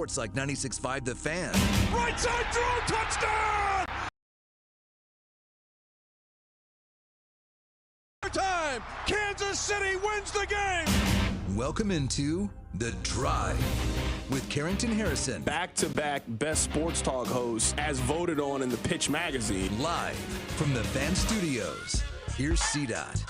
sports like 96.5 The Fan. Right side throw, touchdown! Time, Kansas City wins the game! Welcome into The Drive with Carrington Harrison. Back-to-back best sports talk hosts as voted on in the Pitch magazine. Live from the Fan Studios. Here's C-Dot.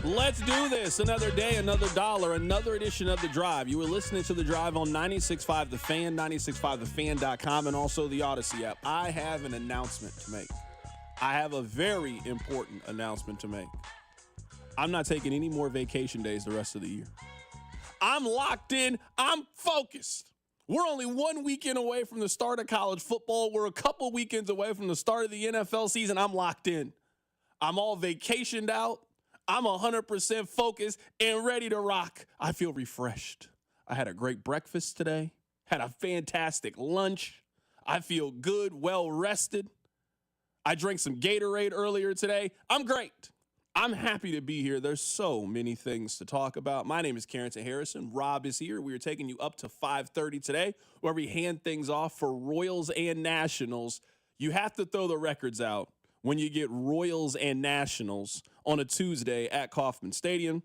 Let's do this. Another day, another dollar, another edition of The Drive. You were listening to The Drive on 96.5 The Fan, 96.5thefan.com, and also the Odyssey app. I have an announcement to make. I have a very important announcement to make. I'm not taking any more vacation days the rest of the year. I'm locked in. I'm focused. We're only 1 weekend away from the start of college football. We're a couple weekends away from the start of the NFL season. I'm locked in. I'm all vacationed out. I'm 100% focused and ready to rock. I feel refreshed. I had a great breakfast today, had a fantastic lunch. I feel good, well rested. I drank some Gatorade earlier today. I'm great. I'm happy to be here. There's so many things to talk about. My name is Carrington Harrison. Rob is here. We are taking you up to 5:30 today, where we hand things off for Royals and Nationals. You have to throw the records out when you get Royals and Nationals on a Tuesday at Kauffman Stadium.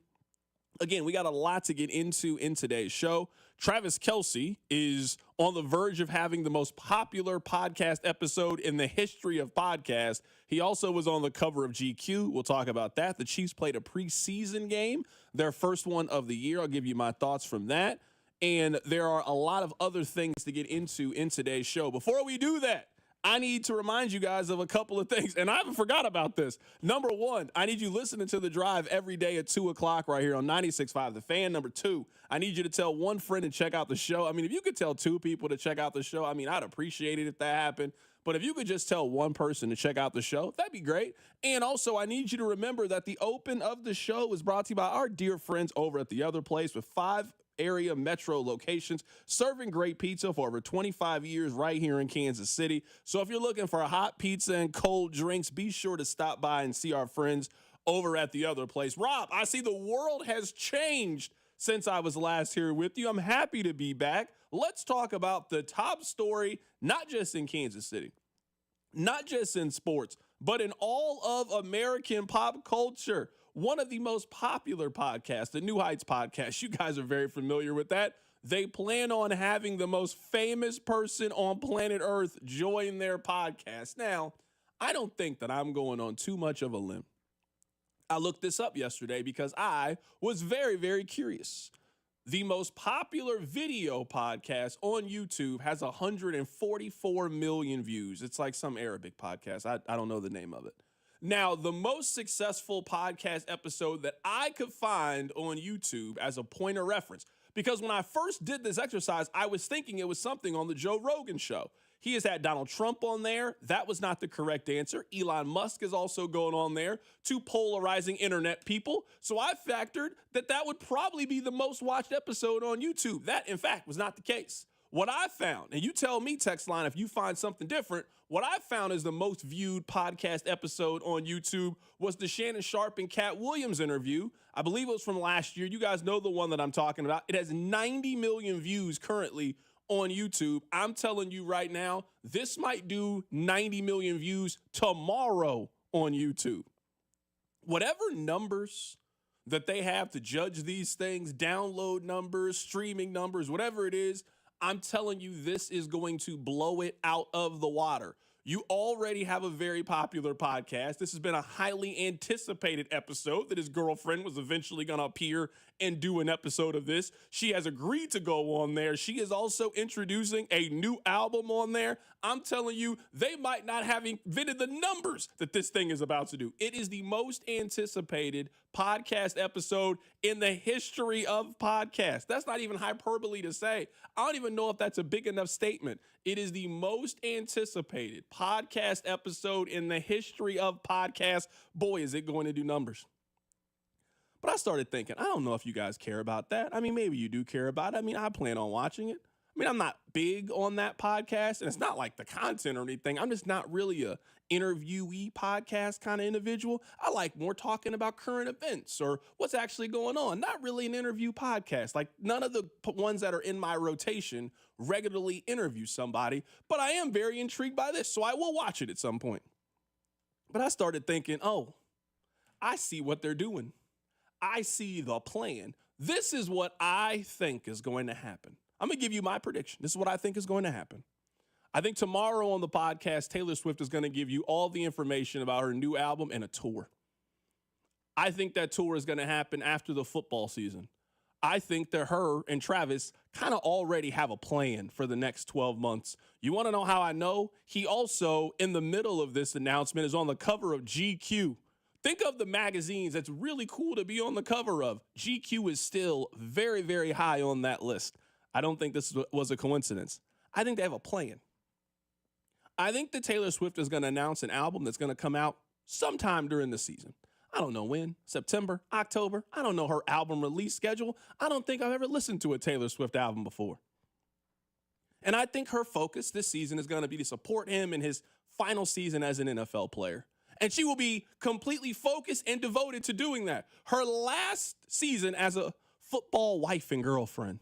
Again, we got a lot to get into in today's show. Travis Kelce is on the verge of having the most popular podcast episode in the history of podcasts. He also was on the cover of GQ. We'll talk about that. The Chiefs played a preseason game, their first one of the year. I'll give you my thoughts from that. And there are a lot of other things to get into in today's show. Before we do that, I need to remind you guys of a couple of things, and I haven't forgot about this. Number one, I need you listening to The Drive every day at 2 o'clock right here on 96.5 The Fan. Number two, I need you to tell one friend to check out the show. I mean, if you could tell two people to check out the show, I mean, I'd appreciate it if that happened. But if you could just tell one person to check out the show, that'd be great. And also, I need you to remember that the open of the show is brought to you by our dear friends over at The Other Place with 5 area metro locations, serving great pizza for over 25 years right here in Kansas City. So if you're looking for a hot pizza and cold drinks, be sure to stop by and see our friends over at The Other Place. Rob, I see the world has changed since I was last here with you. I'm happy to be back. Let's talk about the top story, not just in Kansas City, not just in sports, but in all of American pop culture. One of the most popular podcasts, the New Heights podcast, you guys are very familiar with that. They plan on having the most famous person on planet Earth join their podcast. Now, I don't think that I'm going on too much of a limb. I looked this up yesterday because I was very, very curious. The most popular video podcast on YouTube has 144 million views. It's like some Arabic podcast. I don't know the name of it. Now, the most successful podcast episode that I could find on YouTube as a point of reference, because when I first did this exercise, I was thinking it was something on the Joe Rogan show. He has had Donald Trump on there. That was not the correct answer. Elon Musk is also going on there. Two polarizing internet people. So I factored that that would probably be the most watched episode on YouTube. That, in fact, was not the case. What I found, and you tell me, text line, if you find something different, what I found is the most viewed podcast episode on YouTube was the Shannon Sharpe and Cat Williams interview. I believe it was from last year. You guys know the one that I'm talking about. It has 90 million views currently on YouTube. I'm telling you right now, this might do 90 million views tomorrow on YouTube. Whatever numbers that they have to judge these things, download numbers, streaming numbers, whatever it is, I'm telling you, this is going to blow it out of the water. You already have a very popular podcast. This has been a highly anticipated episode that his girlfriend was eventually going to appear and do an episode of this. She has agreed to go on there. She is also introducing a new album on there. I'm telling you, they might not have invented the numbers that this thing is about to do. It is the most anticipated podcast episode in the history of podcasts. That's not even hyperbole to say. I don't even know if that's a big enough statement. It is the most anticipated podcast episode in the history of podcasts. Boy, is it going to do numbers. But I started thinking, I don't know if you guys care about that. I mean, maybe you do care about it. I mean, I plan on watching it. I mean, I'm not big on that podcast, and it's not like the content or anything. I'm just not really a interviewee podcast kind of individual. I like more talking about current events or what's actually going on. Not really an interview podcast. Like none of the ones that are in my rotation regularly interview somebody, but I am very intrigued by this, so I will watch it at some point. But I started thinking, oh, I see what they're doing. I see the plan. This is what I think is going to happen. I'm going to give you my prediction. This is what I think is going to happen. I think tomorrow on the podcast, Taylor Swift is going to give you all the information about her new album and a tour. I think that tour is going to happen after the football season. I think that her and Travis kind of already have a plan for the next 12 months. You want to know how I know? He also, in the middle of this announcement, is on the cover of GQ. Think of the magazines that's really cool to be on the cover of. GQ is still very, very high on that list. I don't think this was a coincidence. I think they have a plan. I think that Taylor Swift is going to announce an album that's going to come out sometime during the season. I don't know when, September, October. I don't know her album release schedule. I don't think I've ever listened to a Taylor Swift album before. And I think her focus this season is going to be to support him in his final season as an NFL player. And she will be completely focused and devoted to doing that. Her last season as a football wife and girlfriend.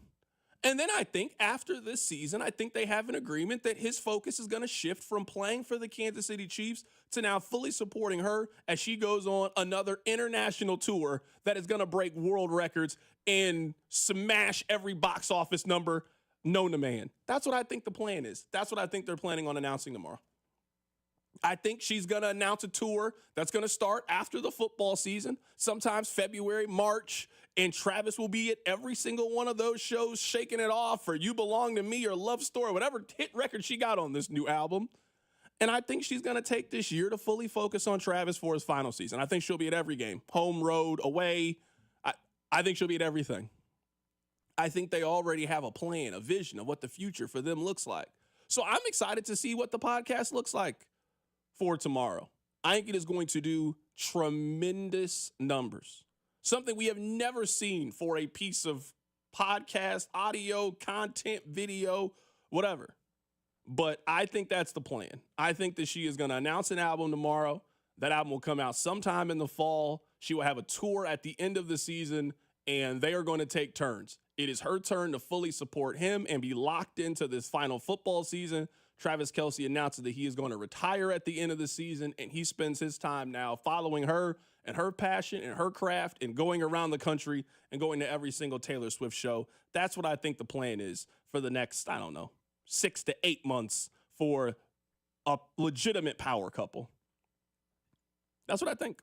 And then I think after this season, I think they have an agreement that his focus is going to shift from playing for the Kansas City Chiefs to now fully supporting her as she goes on another international tour that is going to break world records and smash every box office number known to man. That's what I think the plan is. That's what I think they're planning on announcing tomorrow. I think she's going to announce a tour that's going to start after the football season, sometimes February, March, and Travis will be at every single one of those shows shaking it off for You Belong to Me or Love Story, whatever hit record she got on this new album. And I think she's going to take this year to fully focus on Travis for his final season. I think she'll be at every game, home, road, away. I think she'll be at everything. I think they already have a plan, a vision of what the future for them looks like. So I'm excited to see what the podcast looks like for tomorrow. I think it is going to do tremendous numbers. Something we have never seen for a piece of podcast, audio, content, video, whatever. But I think that's the plan. I think that she is going to announce an album tomorrow. That album will come out sometime in the fall. She will have a tour at the end of the season, and they are going to take turns. It is her turn to fully support him and be locked into this final football season. Travis Kelce announces that he is going to retire at the end of the season, and he spends his time now following her and her passion and her craft and going around the country and going to every single Taylor Swift show. That's what I think the plan is for the next, 6 to 8 months for a legitimate power couple. That's what I think.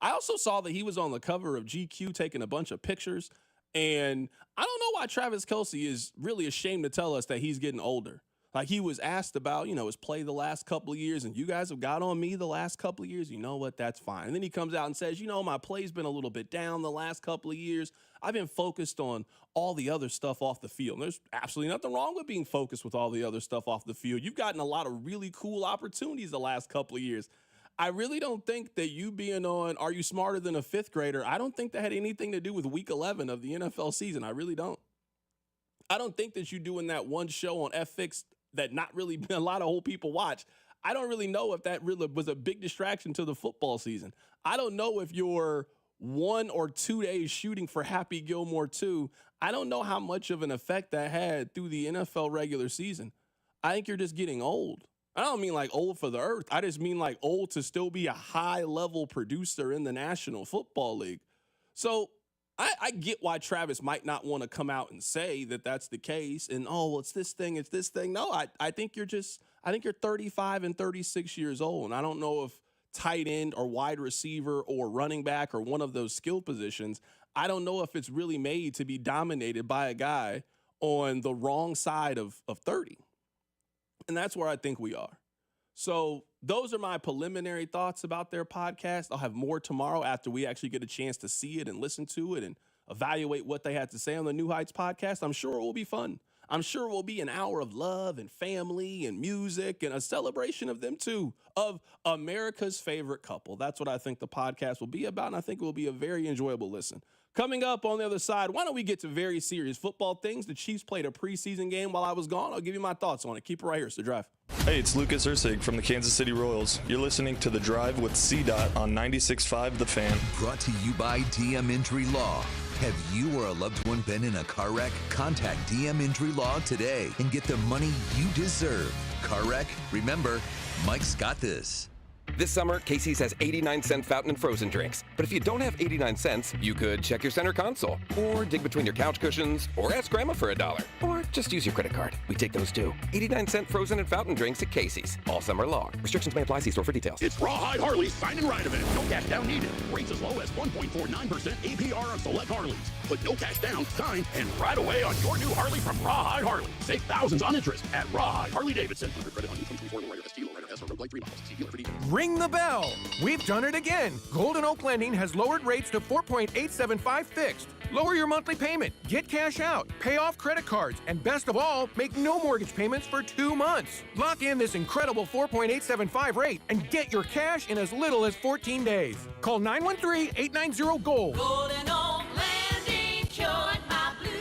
I also saw that he was on the cover of GQ taking a bunch of pictures, and I don't know why Travis Kelce is really ashamed to tell us that he's getting older. Like he was asked about, his play the last couple of years, and you guys have got on me the last couple of years. You know what? That's fine. And then he comes out and says, my play's been a little bit down the last couple of years. I've been focused on all the other stuff off the field. And there's absolutely nothing wrong with being focused with all the other stuff off the field. You've gotten a lot of really cool opportunities the last couple of years. I really don't think that you being on Are You Smarter Than a Fifth Grader, I don't think that had anything to do with week 11 of the NFL season. I really don't. I don't think that you doing that one show on FX that not really a lot of old people watch. I don't really know if that really was a big distraction to the football season. I don't know if you're 1 or 2 days shooting for Happy Gilmore 2. I don't know how much of an effect that had through the NFL regular season. I think you're just getting old. I don't mean like old for the earth. I just mean like old to still be a high-level producer in the National Football League. So I get why Travis might not want to come out and say that that's the case and, it's this thing, it's this thing. No, I think you're 35 and 36 years old. And I don't know if tight end or wide receiver or running back or one of those skill positions, I don't know if it's really made to be dominated by a guy on the wrong side of 30. And that's where I think we are. So those are my preliminary thoughts about their podcast. I'll have more tomorrow after we actually get a chance to see it and listen to it and evaluate what they had to say on the New Heights podcast. I'm sure it will be fun. I'm sure will be an hour of love and family and music and a celebration of them too, of America's favorite couple. That's what I think the podcast will be about, and I think it will be a very enjoyable listen. Coming up on the other side, why don't we get to very serious football things? The Chiefs played a preseason game while I was gone. I'll give you my thoughts on it. Keep it right here. It's The Drive. Hey, it's Lucas Ursig from the Kansas City Royals. You're listening to The Drive with C-Dot on 96.5 The Fan. Brought to you by DM Injury Law. Have you or a loved one been in a car wreck? Contact DM Injury Law today and get the money you deserve. Car wreck? Remember, Mike's got this. This summer, Casey's has 89-cent fountain and frozen drinks. But if you don't have 89 cents, you could check your center console, or dig between your couch cushions, or ask Grandma for $1, or just use your credit card. We take those too. 89-cent frozen and fountain drinks at Casey's, all summer long. Restrictions may apply. See store for details. It's Rawhide Harley's Sign and Ride event. No cash down needed. Rates as low as 1.49% APR on select Harleys. Put no cash down, sign, and ride away on your new Harley from Rawhide Harley. Save thousands on interest at Rawhide Harley Davidson. Under credit on 2024 low rider ST, low rider S, or road 3 miles. See dealer for details. Ring the bell. We've done it again. Golden Oak Lending has lowered rates to 4.875 fixed. Lower your monthly payment, get cash out, pay off credit cards, and best of all, make no mortgage payments for 2 months. Lock in this incredible 4.875 rate and get your cash in as little as 14 days. Call 913-890-GOLD. Golden Oak Landing cured my blues.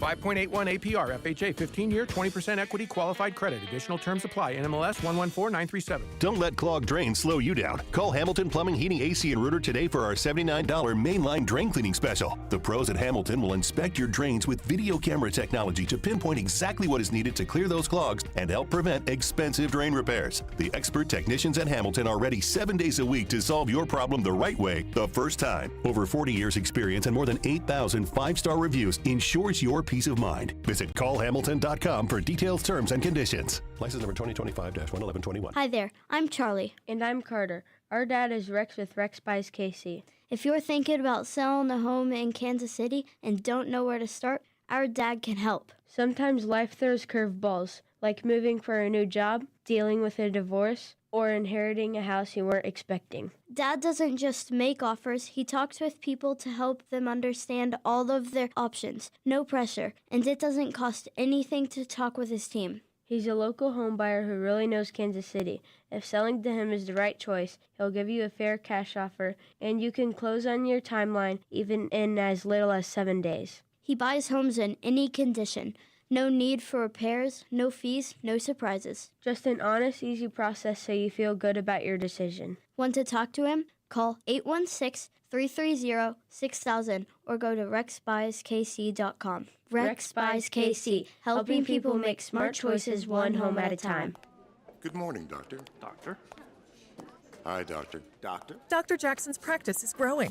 5.81 APR, FHA, 15-year, 20% equity, qualified credit. Additional terms apply. NMLS 114937. Don't let clogged drains slow you down. Call Hamilton Plumbing, Heating, AC, and Rooter today for our $79 mainline drain cleaning special. The pros at Hamilton will inspect your drains with video camera technology to pinpoint exactly what is needed to clear those clogs and help prevent expensive drain repairs. The expert technicians at Hamilton are ready 7 days a week to solve your problem the right way, the first time. Over 40 years experience and more than 8,000 five-star reviews ensures your peace of mind. Visit callhamilton.com for details, terms, and conditions. License number 2025-11121. Hi there, I'm Charlie. And I'm Carter. Our dad is Rex with Rex Buys KC. If you're thinking about selling a home in Kansas City and don't know where to start, our dad can help. Sometimes life throws curveballs, like moving for a new job, dealing with a divorce, or inheriting a house you weren't expecting. Dad doesn't just make offers, he talks with people to help them understand all of their options. No pressure, and it doesn't cost anything to talk with his team. He's a local home buyer who really knows Kansas City. If selling to him is the right choice, he'll give you a fair cash offer, and you can close on your timeline even in as little as 7 days. He buys homes in any condition. No need for repairs, no fees, no surprises. Just an honest, easy process so you feel good about your decision. Want to talk to him? Call 816-330-6000 or go to rexbuyskc.com. Rex Buys KC, helping people make smart choices one home at a time. Good morning, Doctor. Doctor? Hi, Doctor. Doctor? Dr. Jackson's practice is growing.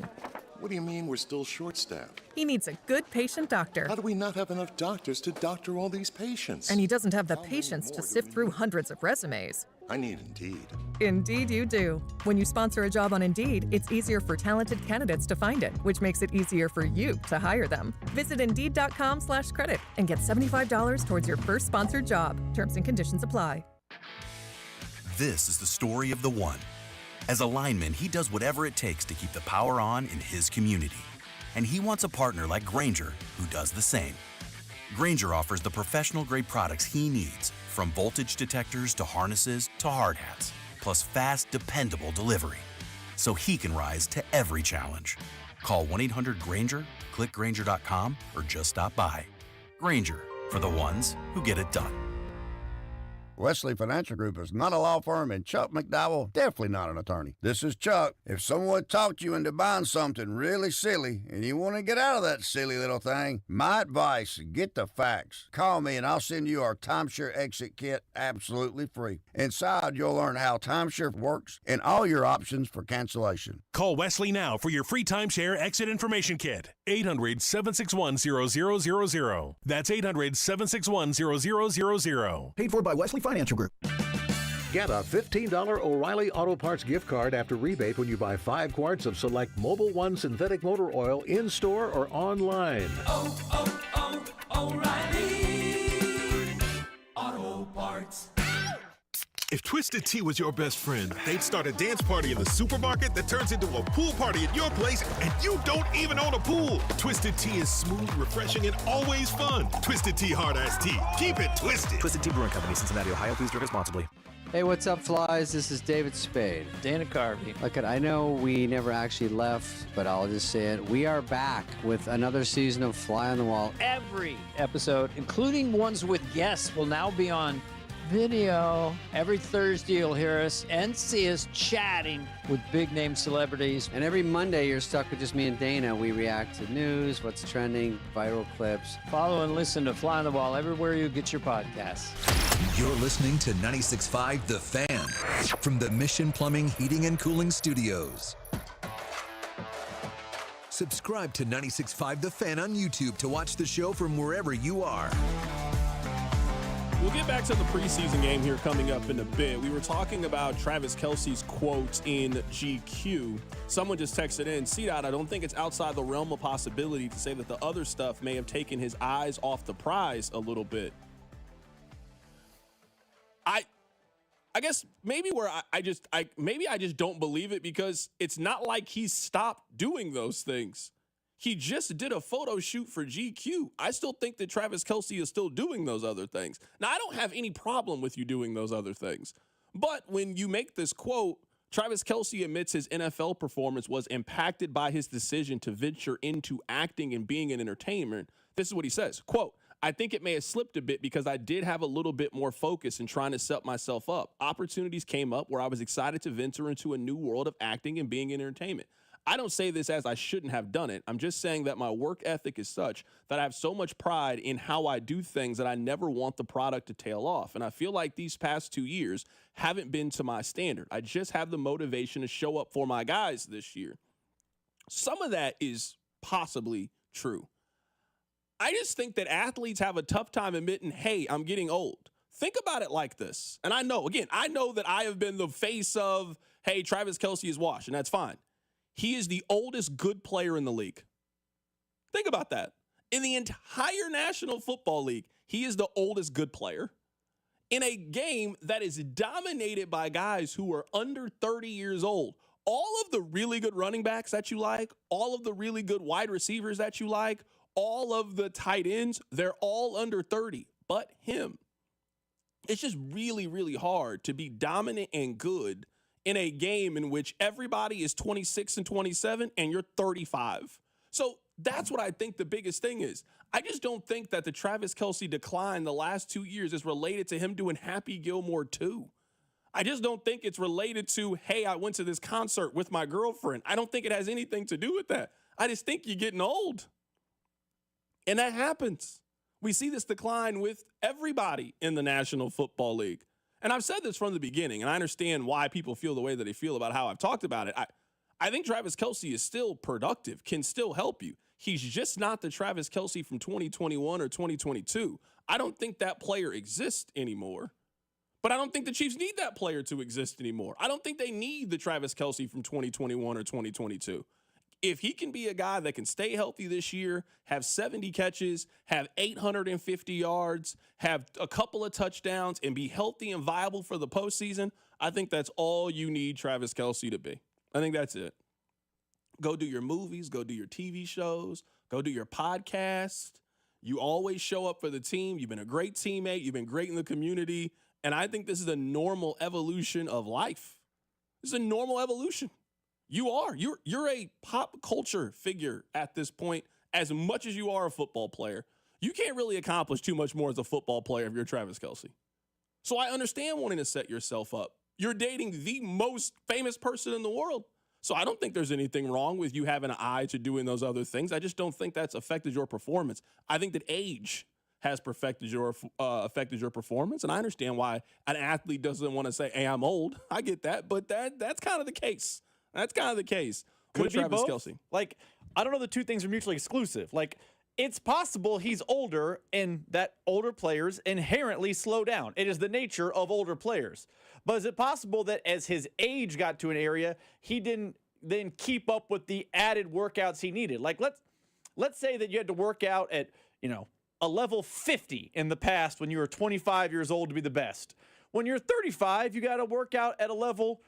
What do you mean we're still short-staffed? He needs a good patient doctor. How do we not have enough doctors to doctor all these patients? And he doesn't have the patience to sift through hundreds of resumes. I need Indeed. Indeed you do. When you sponsor a job on Indeed, it's easier for talented candidates to find it, which makes it easier for you to hire them. Visit Indeed.com/credit and get $75 towards your first sponsored job. Terms and conditions apply. This is the story of the one. As a lineman, he does whatever it takes to keep the power on in his community. And he wants a partner like Grainger who does the same. Grainger offers the professional-grade products he needs, from voltage detectors to harnesses to hard hats, plus fast, dependable delivery, so he can rise to every challenge. Call 1-800-GRAINGER, click Grainger.com, or just stop by. Grainger, for the ones who get it done. Wesley Financial Group is not a law firm, and Chuck McDowell definitely not an attorney. This is Chuck. If someone talked you into buying something really silly and you want to get out of that silly little thing, my advice, get the facts. Call me and I'll send you our timeshare exit kit absolutely free. Inside, you'll learn how timeshare works and all your options for cancellation. Call Wesley now for your free timeshare exit information kit. 800-761-0000. That's 800-761-0000. Paid for by Wesley Financial Group. Get a $15 O'Reilly Auto Parts gift card after rebate when you buy 5 quarts of select Mobil 1 synthetic motor oil in-store or online. O'Reilly Auto Parts. If Twisted Tea was your best friend, they'd start a dance party in the supermarket that turns into a pool party at your place, and you don't even own a pool. Twisted Tea is smooth, refreshing, and always fun. Twisted Tea Hard Iced Tea. Keep it twisted. Twisted Tea Brewing Company, Cincinnati, Ohio. Please drink responsibly. Hey, what's up, flies? This is David Spade. Dana Carvey. Look, I know we never actually left, but I'll just say it. We are back with another season of Fly on the Wall. Every episode, including ones with guests, will now be on video. Every Thursday, you'll hear us and see us chatting with big-name celebrities. And every Monday, you're stuck with just me and Dana. We react to news, what's trending, viral clips. Follow and listen to Fly on the Wall everywhere you get your podcasts. You're listening to 96.5 The Fan from the Mission Plumbing, Heating, and Cooling Studios. Subscribe to 96.5 The Fan on YouTube to watch the show from wherever you are. We'll get back to the preseason game here coming up in a bit. We were talking about Travis Kelce's quote in GQ. Someone just texted in, C-Dot, I don't think it's outside the realm of possibility to say that the other stuff may have taken his eyes off the prize a little bit. I guess maybe where I just don't believe it, because it's not like he stopped doing those things. He just did a photo shoot for GQ. I still think that Travis Kelce is still doing those other things. Now, I don't have any problem with you doing those other things. But when you make this quote, Travis Kelce admits his NFL performance was impacted by his decision to venture into acting and being an entertainer. This is what he says, quote, I think it may have slipped a bit because I did have a little bit more focus in trying to set myself up. Opportunities came up where I was excited to venture into a new world of acting and being in entertainment. I don't say this as I shouldn't have done it. I'm just saying that my work ethic is such that I have so much pride in how I do things that I never want the product to tail off. And I feel like these past 2 years haven't been to my standard. I just have the motivation to show up for my guys this year. Some of that is possibly true. I just think that athletes have a tough time admitting, hey, I'm getting old. Think about it like this. And I know that I have been the face of, hey, Travis Kelce is washed, and that's fine. He is the oldest good player in the league. Think about that. In the entire National Football League, he is the oldest good player. In a game that is dominated by guys who are under 30 years old, all of the really good running backs that you like, all of the really good wide receivers that you like, all of the tight ends, they're all under 30, but him. It's just really, really hard to be dominant and good in a game in which everybody is 26 and 27 and you're 35. So that's what I think the biggest thing is. I just don't think that the Travis Kelce decline the last 2 years is related to him doing Happy Gilmore 2. I just don't think it's related to, hey, I went to this concert with my girlfriend. I don't think it has anything to do with that. I just think you're getting old. And that happens. We see this decline with everybody in the National Football League. And I've said this from the beginning, and I understand why people feel the way that they feel about how I've talked about it. I think Travis Kelce is still productive, can still help you. He's just not the Travis Kelce from 2021 or 2022. I don't think that player exists anymore. But I don't think the Chiefs need that player to exist anymore. I don't think they need the Travis Kelce from 2021 or 2022. If he can be a guy that can stay healthy this year, have 70 catches, have 850 yards, have a couple of touchdowns, and be healthy and viable for the postseason, I think that's all you need Travis Kelce to be. I think that's it. Go do your movies, go do your TV shows, go do your podcast. You always show up for the team. You've been a great teammate. You've been great in the community. And I think this is a normal evolution of life. This is a normal evolution. You're a pop culture figure at this point as much as you are a football player. You can't really accomplish too much more as a football player if you're Travis Kelce. So I understand wanting to set yourself up. You're dating the most famous person in the world. So I don't think there's anything wrong with you having an eye to doing those other things. I just don't think that's affected your performance. I think that age has affected your performance, and I understand why an athlete doesn't want to say, hey, I'm old. I get that, but that's kind of the case. That's kind of the case with Travis Kelce. Like, I don't know the two things are mutually exclusive. Like, it's possible he's older and that older players inherently slow down. It is the nature of older players. But is it possible that as his age got to an area, he didn't then keep up with the added workouts he needed? Like, let's say that you had to work out at, a level 50 in the past when you were 25 years old to be the best. when you're 35, you got to work out at a level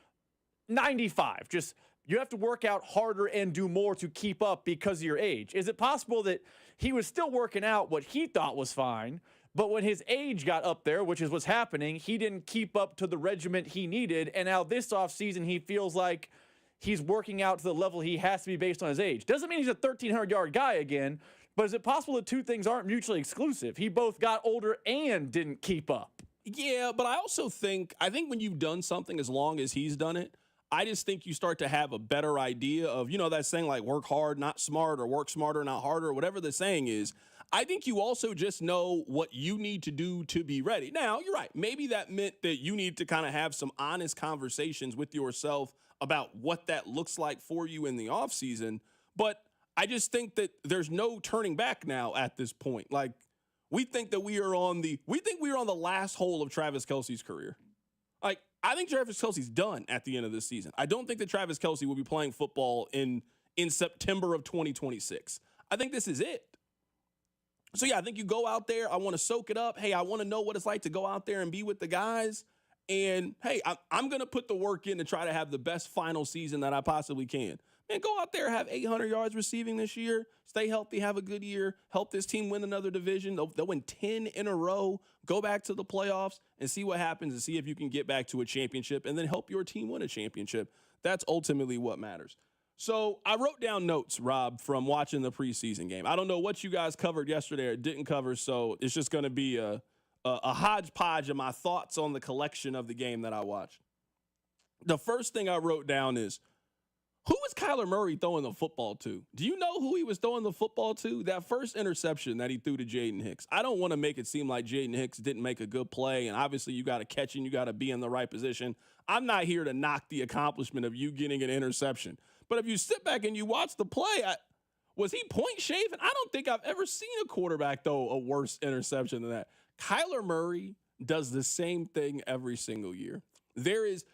95. Just you have to work out harder and do more to keep up because of your age. Is it possible that he was still working out what he thought was fine, but when his age got up there, which is what's happening, he didn't keep up to the regiment he needed, and now this offseason he feels like he's working out to the level he has to be based on his age. Doesn't mean he's a 1,300-yard guy again, but is it possible that two things aren't mutually exclusive? He both got older and didn't keep up. Yeah, but I also think when you've done something as long as he's done it, I just think you start to have a better idea of, that saying like work hard, not smart, or work smarter, not harder, or whatever the saying is. I think you also just know what you need to do to be ready. Now, you're right. Maybe that meant that you need to kind of have some honest conversations with yourself about what that looks like for you in the offseason. But I just think that there's no turning back now at this point. Like, we think we are on the last hole of Travis Kelce's career. Like, I think Travis Kelce's done at the end of this season. I don't think that Travis Kelce will be playing football in September of 2026. I think this is it. So, yeah, I think you go out there. I want to soak it up. Hey, I want to know what it's like to go out there and be with the guys. And, hey, I'm going to put the work in to try to have the best final season that I possibly can. Man, go out there, have 800 yards receiving this year, stay healthy, have a good year, help this team win another division. They'll win 10 in a row, go back to the playoffs and see what happens and see if you can get back to a championship and then help your team win a championship. That's ultimately what matters. So I wrote down notes, Rob, from watching the preseason game. I don't know what you guys covered yesterday or didn't cover, so it's just going to be a hodgepodge of my thoughts on the collection of the game that I watched. The first thing I wrote down is, who was Kyler Murray throwing the football to? Do you know who he was throwing the football to? That first interception that he threw to Jaden Hicks. I don't want to make it seem like Jaden Hicks didn't make a good play, and obviously you got to catch and you got to be in the right position. I'm not here to knock the accomplishment of you getting an interception. But if you sit back and you watch the play, was he point shaving? I don't think I've ever seen a quarterback throw a worse interception than that. Kyler Murray does the same thing every single year. There is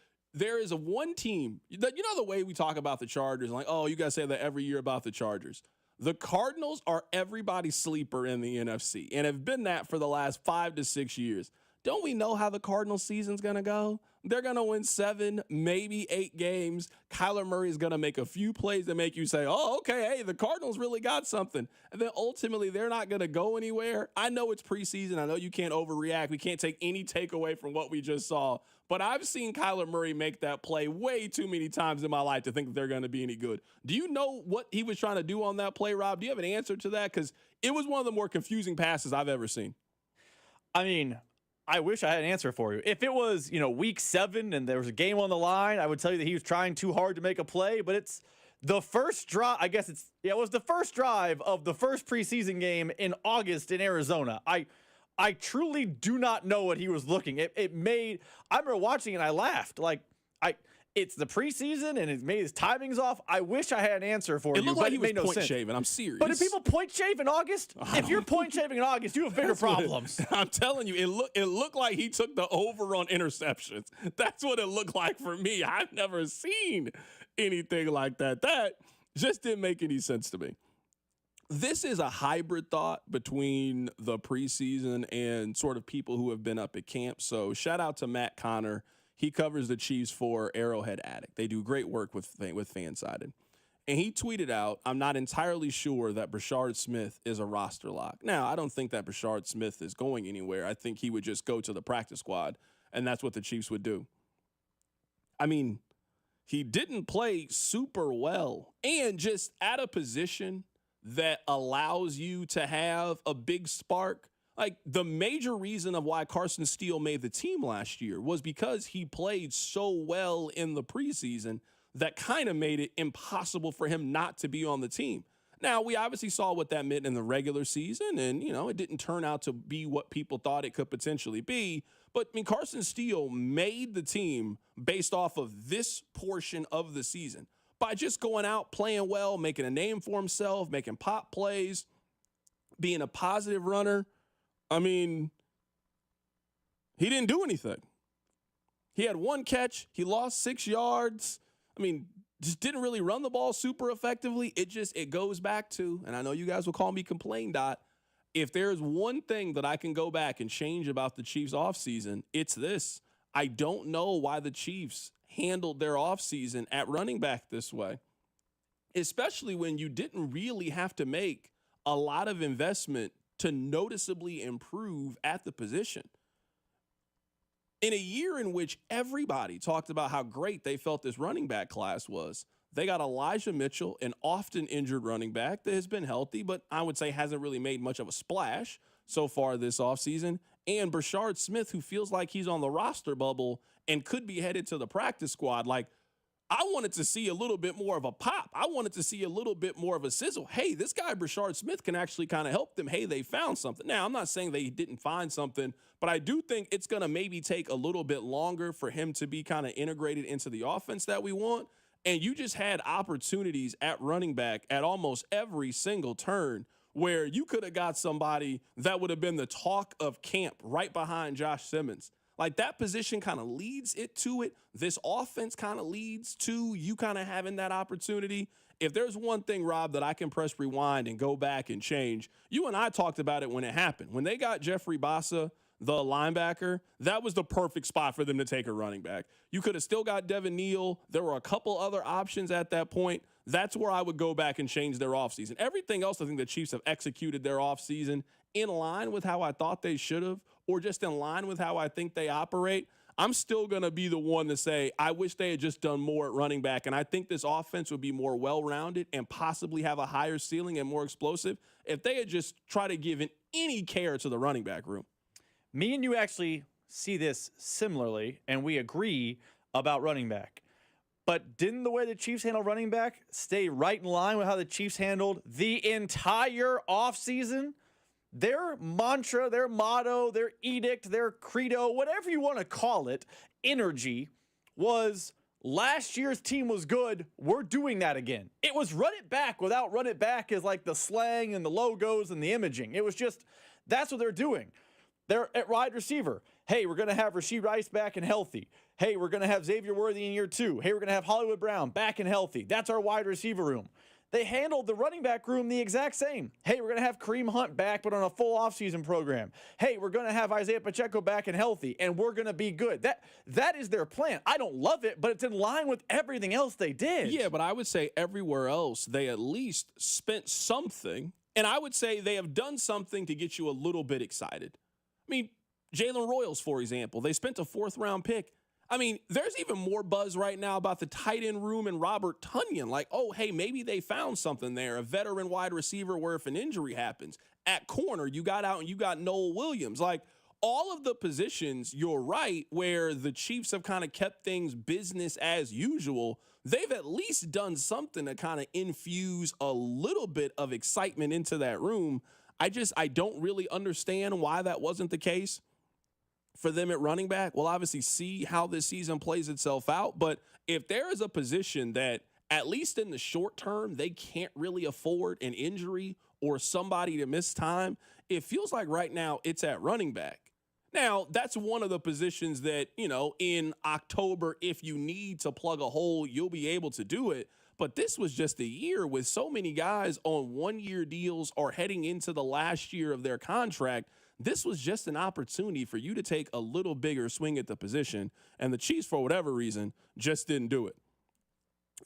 a one team, that the way we talk about the Chargers, like, oh, you guys say that every year about the Chargers. The Cardinals are everybody's sleeper in the NFC and have been that for the last 5 to 6 years. Don't we know how the Cardinals season's going to go? They're going to win 7, maybe 8 games. Kyler Murray is going to make a few plays that make you say, oh, okay, hey, the Cardinals really got something. And then ultimately, they're not going to go anywhere. I know it's preseason. I know you can't overreact. We can't take any takeaway from what we just saw. But I've seen Kyler Murray make that play way too many times in my life to think that they're going to be any good. Do you know what he was trying to do on that play, Rob? Do you have an answer to that? Because it was one of the more confusing passes I've ever seen. I mean, I wish I had an answer for you. If it was, week 7 and there was a game on the line, I would tell you that he was trying too hard to make a play, but it's the first drive. I guess it was the first drive of the first preseason game in August in Arizona. I truly do not know what he was looking. I remember watching it and I laughed. It's the preseason and it made his timings off. I wish I had an answer for you. It looked but like he was made no point sense. shaving. I'm serious. But if people point shave in August, if you're point shaving in August, you have bigger problems. I'm telling you, it looked like he took the over on interceptions. That's what it looked like for me. I've never seen anything like that. That just didn't make any sense to me. This is a hybrid thought between the preseason and sort of people who have been up at camp. So shout out to Matt Connor. He covers the Chiefs for Arrowhead Addict. They do great work with Fansided. And he tweeted out, I'm not entirely sure that Brashard Smith is a roster lock. Now, I don't think that Brashard Smith is going anywhere. I think he would just go to the practice squad, and that's what the Chiefs would do. I mean, he didn't play super well and just at a position that allows you to have a big spark. Like, the major reason of why Carson Steele made the team last year was because he played so well in the preseason that kind of made it impossible for him not to be on the team. Now, we obviously saw what that meant in the regular season, and, it didn't turn out to be what people thought it could potentially be. But, Carson Steele made the team based off of this portion of the season by just going out, playing well, making a name for himself, making pop plays, being a positive runner. I mean, he didn't do anything. He had 1 catch. He lost 6 yards. I mean, just didn't really run the ball super effectively. It goes back to, and I know you guys will call me Complain Dot, if there's one thing that I can go back and change about the Chiefs offseason, it's this. I don't know why the Chiefs handled their offseason at running back this way, especially when you didn't really have to make a lot of investment to noticeably improve at the position. In a year in which everybody talked about how great they felt this running back class was, they got Elijah Mitchell, an often injured running back that has been healthy, but I would say hasn't really made much of a splash so far this offseason, and Brashard Smith, who feels like he's on the roster bubble and could be headed to the practice squad. Like, I wanted to see a little bit more of a pop. I wanted to see a little bit more of a sizzle. Hey, this guy, Brashard Smith, can actually kind of help them. Hey, they found something. Now, I'm not saying they didn't find something, but I do think it's going to maybe take a little bit longer for him to be kind of integrated into the offense that we want. And you just had opportunities at running back at almost every single turn where you could have got somebody that would have been the talk of camp right behind Josh Simmons. Like, that position kind of leads it to it. This offense kind of leads to you kind of having that opportunity. If there's one thing, Rob, that I can press rewind and go back and change, you and I talked about it when it happened. When they got Jeffrey Bassa, the linebacker, that was the perfect spot for them to take a running back. You could have still got Devin Neal. There were a couple other options at that point. That's where I would go back and change their offseason. Everything else, I think the Chiefs have executed their offseason in line with how I thought they should have, or just in line with how I think they operate. I'm still going to be the one to say I wish they had just done more at running back, and I think this offense would be more well-rounded and possibly have a higher ceiling and more explosive if they had just tried to give any care to the running back room. Me and you actually see this similarly, and we agree about running back. But didn't the way the Chiefs handle running back stay right in line with how the Chiefs handled the entire offseason? Their mantra, their motto, their edict, their credo, whatever you want to call it, energy was last year's team was good. We're doing that again. It was run it back without run it back as like the slang and the logos and the imaging. It was just, that's what they're doing. They're at wide receiver. Hey, we're going to have Rashee Rice back and healthy. Hey, we're going to have Xavier Worthy in year 2. Hey, we're going to have Hollywood Brown back and healthy. That's our wide receiver room. They handled the running back room the exact same. Hey, we're going to have Kareem Hunt back, but on a full offseason program. Hey, we're going to have Isaiah Pacheco back and healthy, and we're going to be good. That is their plan. I don't love it, but it's in line with everything else they did. Yeah, but I would say everywhere else, they at least spent something, and I would say they have done something to get you a little bit excited. I mean, Jalen Royals, for example, they spent a 4th-round pick. I mean, there's even more buzz right now about the tight end room and Robert Tonyan. Like, oh, hey, maybe they found something there. A veteran wide receiver where if an injury happens. At corner, you got out and you got Noel Williams. Like, all of the positions, you're right, where the Chiefs have kind of kept things business as usual. They've at least done something to kind of infuse a little bit of excitement into that room. I don't really understand why that wasn't the case for them at running back. We'll obviously see how this season plays itself out. But if there is a position that, at least in the short term, they can't really afford an injury or somebody to miss time, it feels like right now it's at running back. Now, that's one of the positions that, you know, in October, if you need to plug a hole, you'll be able to do it. But this was just a year with so many guys on 1-year deals or heading into the last year of their contract. This was just an opportunity for you to take a little bigger swing at the position, and the Chiefs, for whatever reason, just didn't do it.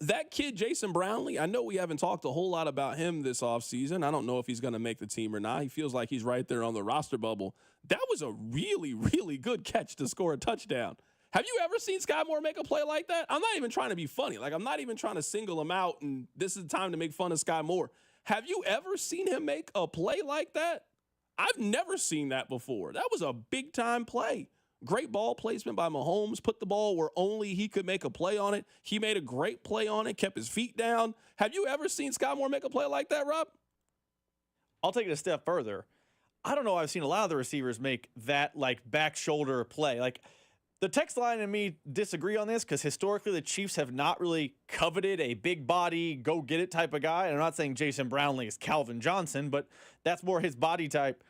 That kid, Jason Brownlee, I know we haven't talked a whole lot about him this offseason. I don't know if he's going to make the team or not. He feels like he's right there on the roster bubble. That was a really, really good catch to score a touchdown. Have you ever seen Sky Moore make a play like that? I'm not even trying to be funny. Like, I'm not even trying to single him out, and this is the time to make fun of Sky Moore. Have you ever seen him make a play like that? I've never seen that before. That was a big-time play. Great ball placement by Mahomes. Put the ball where only he could make a play on it. He made a great play on it, kept his feet down. Have you ever seen Sky Moore make a play like that, Rob? I'll take it a step further. I don't know. I've seen a lot of the receivers make that, like, back shoulder play. Like, the text line and me disagree on this because historically the Chiefs have not really coveted a big body, go get it type of guy. And I'm not saying Jason Brownlee is Calvin Johnson, but that's more his body type.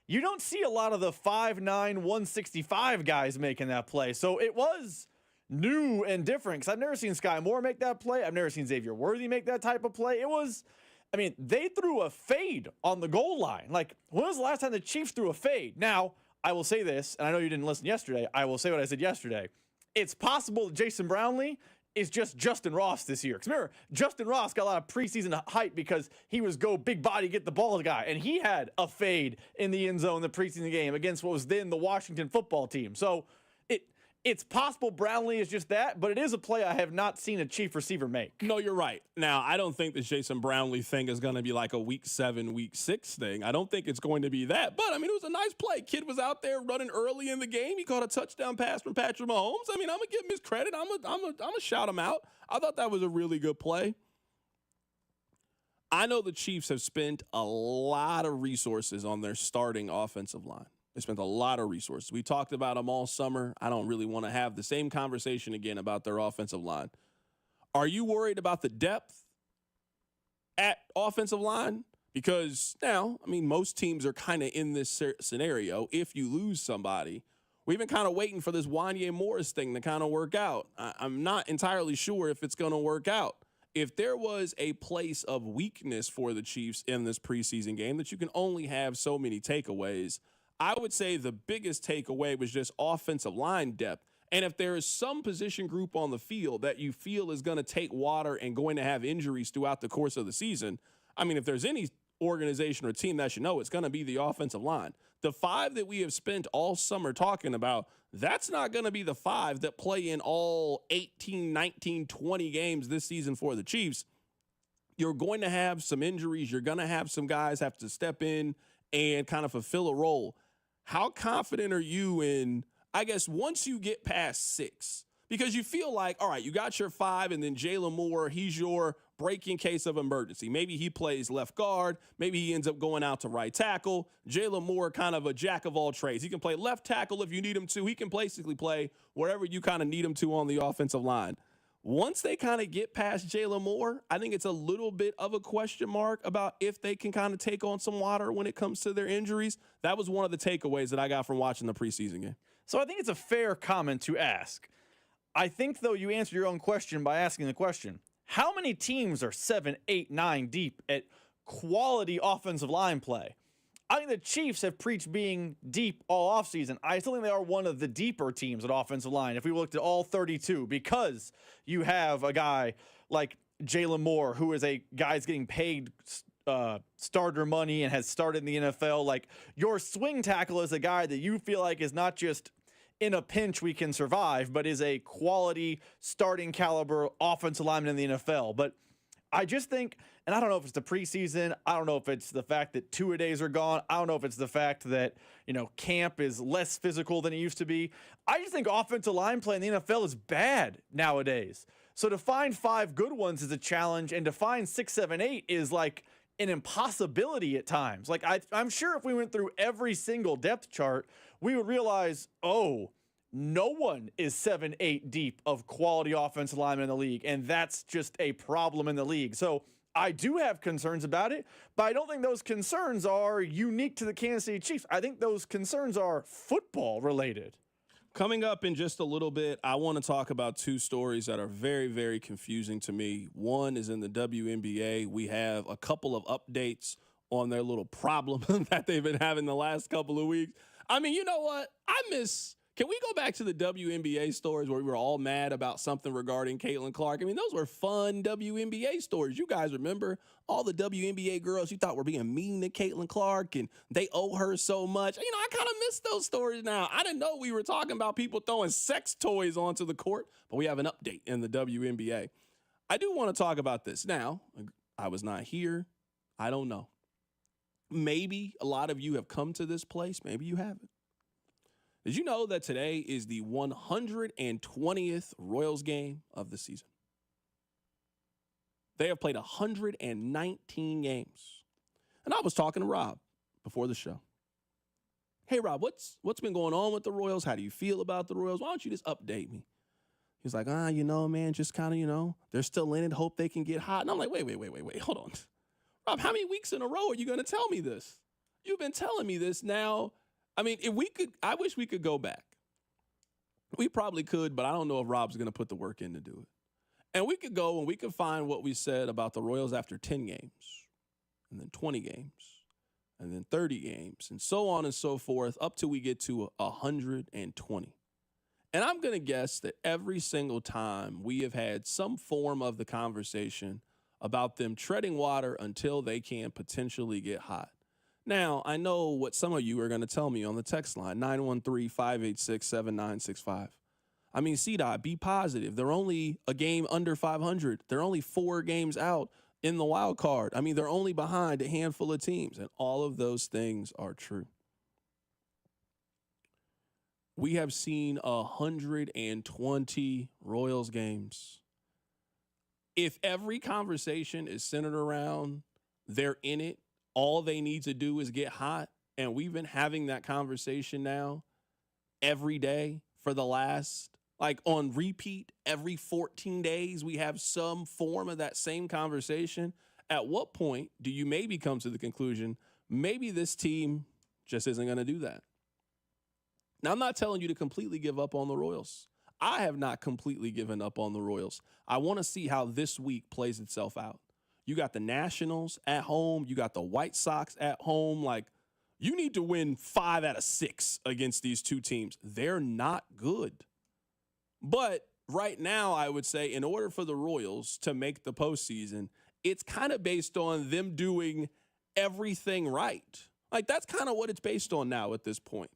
You don't see a lot of the 5'9", 165 guys making that play. So it was new and different because I've never seen Sky Moore make that play. I've never seen Xavier Worthy make that type of play. It was, I mean, they threw a fade on the goal line. Like, when was the last time the Chiefs threw a fade? Now, I will say this, and I know you didn't listen yesterday. I will say what I said yesterday. It's possible that Jason Brownlee is just Justin Ross this year. Because remember, Justin Ross got a lot of preseason hype because he was go big body, get the ball guy. And he had a fade in the end zone in the preseason game against what was then the Washington football team. So it's possible Brownlee is just that, but it is a play I have not seen a Chief receiver make. No, you're right. Now, I don't think the Jason Brownlee thing is going to be like a week 7, week 6 thing. I don't think it's going to be that. But, I mean, it was a nice play. Kid was out there running early in the game. He caught a touchdown pass from Patrick Mahomes. I mean, I'm going to give him his credit. I'm gonna shout him out. I thought that was a really good play. I know the Chiefs have spent a lot of resources on their starting offensive line. They spent a lot of resources. We talked about them all summer. I don't really want to have the same conversation again about their offensive line. Are you worried about the depth at offensive line? Because now, I mean, most teams are kind of in this scenario. If you lose somebody, we've been kind of waiting for this Wanya Morris thing to kind of work out. I'm not entirely sure if it's going to work out. If there was a place of weakness for the Chiefs in this preseason game that you can only have so many takeaways, I would say the biggest takeaway was just offensive line depth. And if there is some position group on the field that you feel is going to take water and going to have injuries throughout the course of the season, I mean, if there's any organization or team that should know, it's going to be the offensive line. The 5 that we have spent all summer talking about, that's not going to be the 5 that play in all 18, 19, 20 games this season for the Chiefs. You're going to have some injuries. You're going to have some guys have to step in and kind of fulfill a role. How confident are you in, I guess, once you get past 6? Because you feel like, all right, you got your 5, and then Jalen Moore, he's your break in case of emergency. Maybe he plays left guard. Maybe he ends up going out to right tackle. Jalen Moore, kind of a jack of all trades. He can play left tackle if you need him to. He can basically play wherever you kind of need him to on the offensive line. Once they kind of get past Jalen Moore, I think it's a little bit of a question mark about if they can kind of take on some water when it comes to their injuries. That was one of the takeaways that I got from watching the preseason game. So I think it's a fair comment to ask. I think, though, you answered your own question by asking the question, how many teams are 7, 8, 9 deep at quality offensive line play? I think the Chiefs have preached being deep all offseason. I still think they are one of the deeper teams at offensive line if we looked at all 32, because you have a guy like Jalen Moore, who is a guy who's getting paid starter money and has started in the NFL. Like, your swing tackle is a guy that you feel like is not just in a pinch we can survive, but is a quality starting caliber offensive lineman in the NFL. But I just think, and I don't know if it's the preseason, I don't know if it's the fact that two-a-days are gone, I don't know if it's the fact that, camp is less physical than it used to be. I just think offensive line play in the NFL is bad nowadays. So to find 5 good ones is a challenge, and to find 6, 7, 8 is like an impossibility at times. Like, I'm sure if we went through every single depth chart, we would realize, no one is 7, 8 deep of quality offensive linemen in the league, and that's just a problem in the league. So I do have concerns about it, but I don't think those concerns are unique to the Kansas City Chiefs. I think those concerns are football related. Coming up in just a little bit, I want to talk about 2 stories that are very, very confusing to me. One is in the WNBA. We have a couple of updates on their little problem that they've been having the last couple of weeks. I mean, you know what? Can we go back to the WNBA stories where we were all mad about something regarding Caitlin Clark? I mean, those were fun WNBA stories. You guys remember all the WNBA girls you thought were being mean to Caitlin Clark and they owe her so much. I kind of miss those stories now. I didn't know we were talking about people throwing sex toys onto the court, but we have an update in the WNBA. I do want to talk about this. Now, I was not here. I don't know. Maybe a lot of you have come to this place. Maybe you haven't. Did you know that today is the 120th Royals game of the season? They have played 119 games. And I was talking to Rob before the show. Hey, Rob, what's been going on with the Royals? How do you feel about the Royals? Why don't you just update me? He's like, man, just kind of, they're still in it. Hope they can get hot. And I'm like, wait, hold on. Rob, how many weeks in a row are you going to tell me this? You've been telling me this now. I mean, I wish we could go back. We probably could, but I don't know if Rob's going to put the work in to do it. And we could go and we could find what we said about the Royals after 10 games, and then 20 games, and then 30 games, and so on and so forth, up till we get to 120. And I'm going to guess that every single time we have had some form of the conversation about them treading water until they can potentially get hot. Now, I know what some of you are going to tell me on the text line, 913-586-7965. I mean, CDOT, be positive. They're only a game under 500. They're only 4 games out in the wild card. I mean, they're only behind a handful of teams, and all of those things are true. We have seen 120 Royals games. If every conversation is centered around they're in it, all they need to do is get hot, and we've been having that conversation now every day for the last, like on repeat, every 14 days, we have some form of that same conversation. At what point do you maybe come to the conclusion, maybe this team just isn't going to do that? Now, I'm not telling you to completely give up on the Royals. I have not completely given up on the Royals. I want to see how this week plays itself out. You got the Nationals at home. You got the White Sox at home. Like, you need to win 5 out of 6 against these two teams. They're not good. But right now, I would say in order for the Royals to make the postseason, it's kind of based on them doing everything right. Like, that's kind of what it's based on now at this point.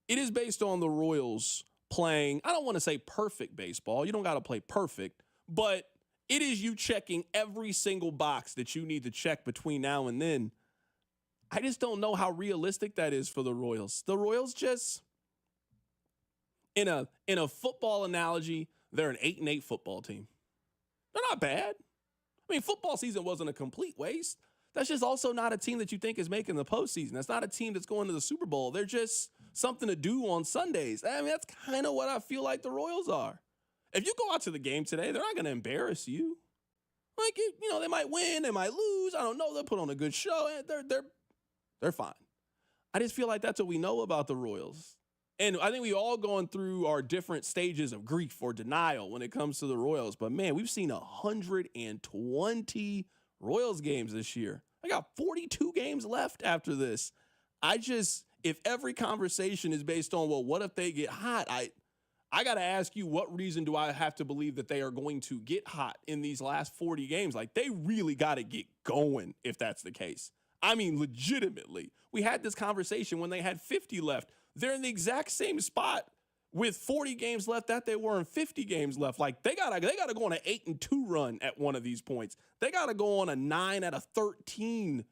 It is based on the Royals playing, I don't want to say perfect baseball. You don't got to play perfect, but it is you checking every single box that you need to check between now and then. I just don't know how realistic that is for the Royals. The Royals just, in a football analogy, they're an 8-8 football team. They're not bad. I mean, football season wasn't a complete waste. That's just also not a team that you think is making the postseason. That's not a team that's going to the Super Bowl. They're just something to do on Sundays. I mean, that's kind of what I feel like the Royals are. If you go out to the game today, they're not going to embarrass you. Like, you know, they might win, they might lose. I don't know. They'll put on a good show. They're fine. I just feel like that's what we know about the Royals. And I think we all going through our different stages of grief or denial when it comes to the Royals. But, man, we've seen 120 Royals games this year. I got 42 games left after this. If every conversation is based on, well, what if they get hot? I got to ask you, what reason do I have to believe that they are going to get hot in these last 40 games? Like, they really got to get going if that's the case. I mean, legitimately. We had this conversation when they had 50 left. They're in the exact same spot with 40 games left that they were in 50 games left. Like, they gotta go on an 8-2 run at one of these points. They gotta go on a 9 out of 13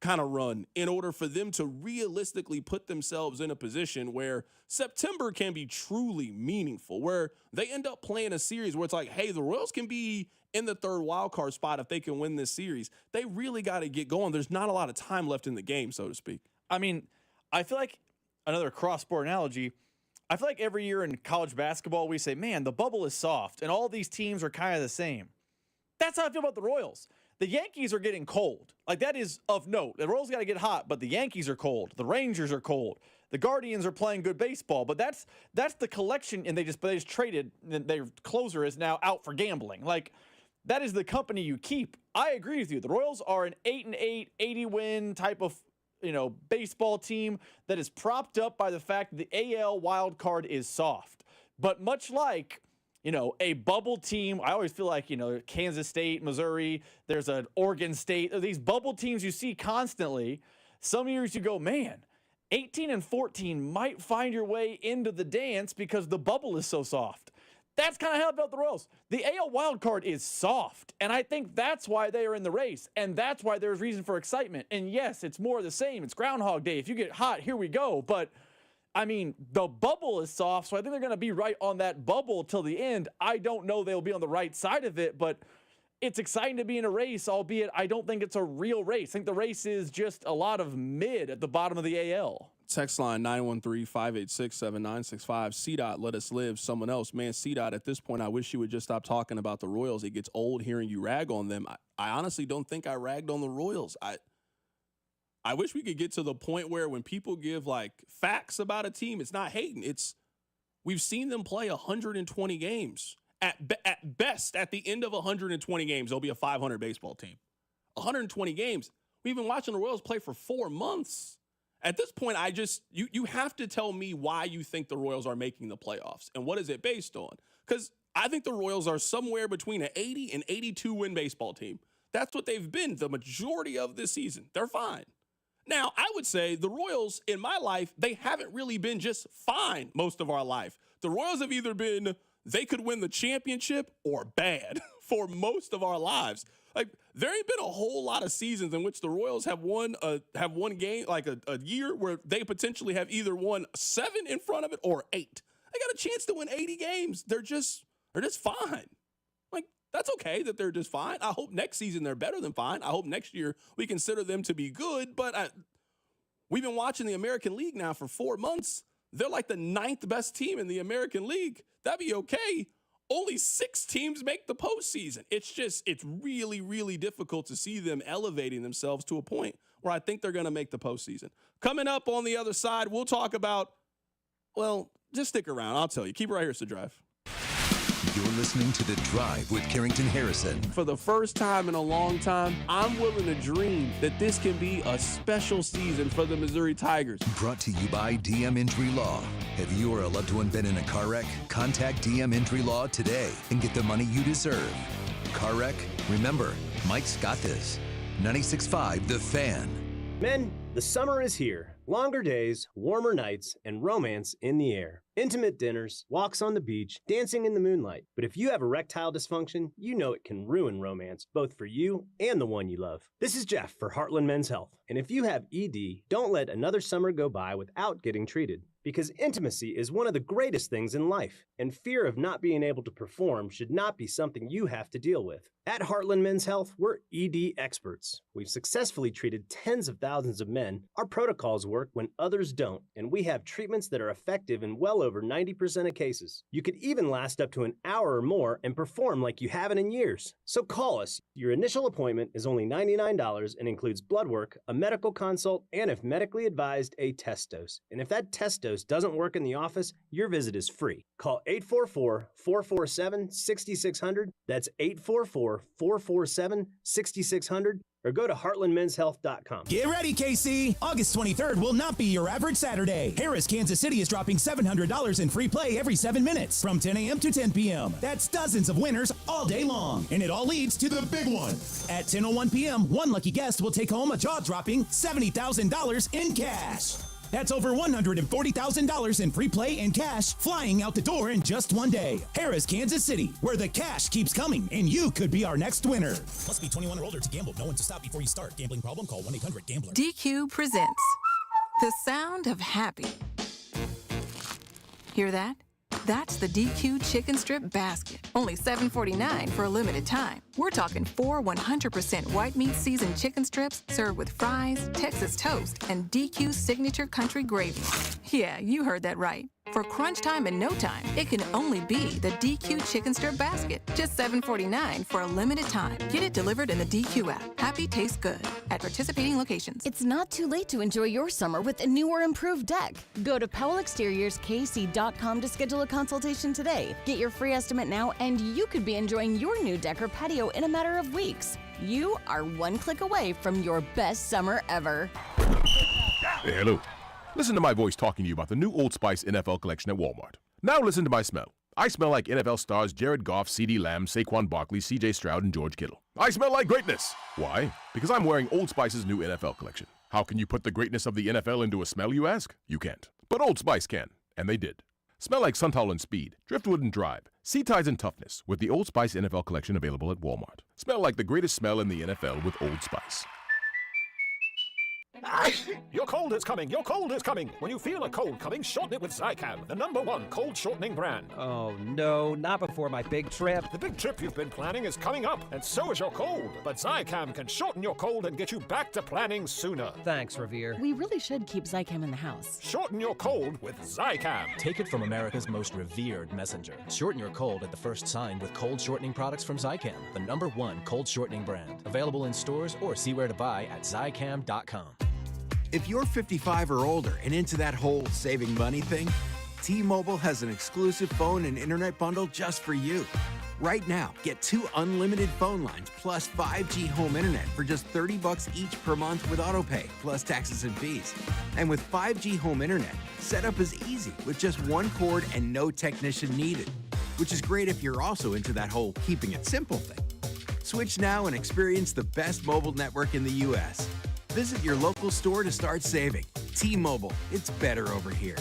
kind of run in order for them to realistically put themselves in a position where September can be truly meaningful, where they end up playing a series where it's like, hey, the Royals can be in the third wild card spot if they can win this series. They really got to get going. There's not a lot of time left in the game, so to speak. I mean, I feel like another cross-sport analogy, I feel like every year in college basketball, we say, man, the bubble is soft, and all these teams are kind of the same. That's how I feel about the Royals. The Yankees are getting cold. Like, that is of note. The Royals got to get hot, but the Yankees are cold. The Rangers are cold. The Guardians are playing good baseball, but that's the collection, and they just traded. Their closer is now out for gambling. Like, that is the company you keep. I agree with you. The Royals are an 8-8, 80-win type of baseball team that is propped up by the fact that the AL wild card is soft. But much like, a bubble team, I always feel like, Kansas State, Missouri, there's an Oregon State, these bubble teams you see constantly. Some years you go, man, 18 and 14 might find your way into the dance because the bubble is so soft. That's kind of how I felt the Royals. The AL wild card is soft, and I think that's why they are in the race, and that's why there's reason for excitement. And yes, it's more of the same. It's Groundhog Day. If you get hot, here we go. But, I mean, the bubble is soft, so I think they're going to be right on that bubble till the end. I don't know they'll be on the right side of it, but it's exciting to be in a race, albeit I don't think it's a real race. I think the race is just a lot of mid at the bottom of the AL. Text line 913-586-7965. CDOT, let us live. Someone else. Man, CDOT, at this point, I wish you would just stop talking about the Royals. It gets old hearing you rag on them. I honestly don't think I ragged on the Royals. I wish we could get to the point where when people give, like, facts about a team, it's not hating. We've seen them play 120 games. At best, at the end of 120 games, they'll be a 500 baseball team. 120 games. We've been watching the Royals play for 4 months. At this point, you have to tell me why you think the Royals are making the playoffs and what is it based on? Because I think the Royals are somewhere between an 80 and 82 win baseball team. That's what they've been the majority of this season. They're fine. Now, I would say the Royals, in my life, they haven't really been just fine most of our life. The Royals have either been they could win the championship or bad for most of our lives. Like, there ain't been a whole lot of seasons in which the Royals have won one game, like a year where they potentially have either won 7 in front of it or 8. They got a chance to win 80 games. They're just fine. Like, that's okay that they're just fine. I hope next season they're better than fine. I hope next year we consider them to be good. But we've been watching the American League now for 4 months. They're like the 9th best team in the American League. That'd be okay. Only 6 teams make the postseason. It's really, really difficult to see them elevating themselves to a point where I think they're going to make the postseason. Coming up on the other side, we'll talk about, well, just stick around. I'll tell you. Keep it right here, it's The Drive. You're listening to The Drive with Carrington Harrison. For the first time in a long time, I'm willing to dream that this can be a special season for the Missouri Tigers. Brought to you by DM Injury Law. Have you or a loved one been in a car wreck? Contact DM Injury Law today and get the money you deserve. Car wreck? Remember, Mike's got this. 96.5 The Fan. Men, the summer is here. Longer days, warmer nights, and romance in the air. Intimate dinners, walks on the beach, dancing in the moonlight. But if you have erectile dysfunction, you know it can ruin romance, both for you and the one you love. This is Jeff for Heartland Men's Health. And if you have ED, don't let another summer go by without getting treated. Because intimacy is one of the greatest things in life, and fear of not being able to perform should not be something you have to deal with. At Heartland Men's Health, we're ED experts. We've successfully treated tens of thousands of men. Our protocols work when others don't, and we have treatments that are effective in well over 90% of cases. You could even last up to an hour or more and perform like you haven't in years. So call us. Your initial appointment is only $99 and includes blood work, a medical consult, and if medically advised, a test dose. And if that test dose doesn't work in the office, your visit is free. Call 844-447-6600. That's 844-447-6600. Or go to heartlandmenshealth.com. Get ready, KC! August 23rd will not be your average Saturday. Harris, Kansas City is dropping $700 in free play every 7 minutes from 10 a.m. to 10 p.m. That's dozens of winners all day long. And it all leads to the big one. At 10:01 p.m., one lucky guest will take home a jaw-dropping $70,000 in cash. That's over $140,000 in free play and cash flying out the door in just one day. Harris, Kansas City, where the cash keeps coming, and you could be our next winner. Must be 21 or older to gamble. Know when to stop before you start. Gambling problem? Call 1-800-GAMBLER. DQ presents the sound of happy. Hear that? That's the DQ chicken strip basket. Only $7.49 for a limited time. We're talking 4 100% white meat seasoned chicken strips served with fries, Texas toast, and DQ signature country gravy. Yeah, you heard that right. For crunch time and no time, it can only be the DQ chicken strip basket. Just $7.49 for a limited time. Get it delivered in the DQ app. Happy tastes good at participating locations. It's not too late to enjoy your summer with a new or improved deck. Go to PowellExteriorsKC.com to schedule a consultation today. Get your free estimate now, and you could be enjoying your new deck or patio in a matter of weeks. You are one click away from your best summer ever. Hey, hello. Listen to my voice talking to you about the new Old Spice NFL collection at Walmart. Now listen to my smell. I smell like NFL stars Jared Goff, CeeDee Lamb, Saquon Barkley, CJ Stroud, and George Kittle. I smell like greatness. Why? Because I'm wearing Old Spice's new NFL collection. How can you put the greatness of the NFL into a smell, you ask? You can't. But Old Spice can, and they did. Smell like Suntal and Speed, Driftwood and Drive, Sea Tides and Toughness with the Old Spice NFL collection available at Walmart. Smell like the greatest smell in the NFL with Old Spice. Your cold is coming. Your cold is coming. When you feel a cold coming, shorten it with Zicam, the #1 cold shortening brand. Oh, no, not before my big trip. The big trip you've been planning is coming up, and so is your cold. But Zicam can shorten your cold and get you back to planning sooner. Thanks, Revere. We really should keep Zicam in the house. Shorten your cold with Zicam. Take it from America's most revered messenger. Shorten your cold at the first sign with cold shortening products from Zicam, the #1 cold shortening brand. Available in stores or see where to buy at Zicam.com. If you're 55 or older and into that whole saving money thing, T-Mobile has an exclusive phone and internet bundle just for you. Right now, get 2 unlimited phone lines plus 5G home internet for just $30 each per month with AutoPay, plus taxes and fees. And with 5G home internet, setup is easy with just 1 cord and no technician needed, which is great if you're also into that whole keeping it simple thing. Switch now and experience the best mobile network in the U.S. Visit your local store to start saving. T-Mobile, it's better over here.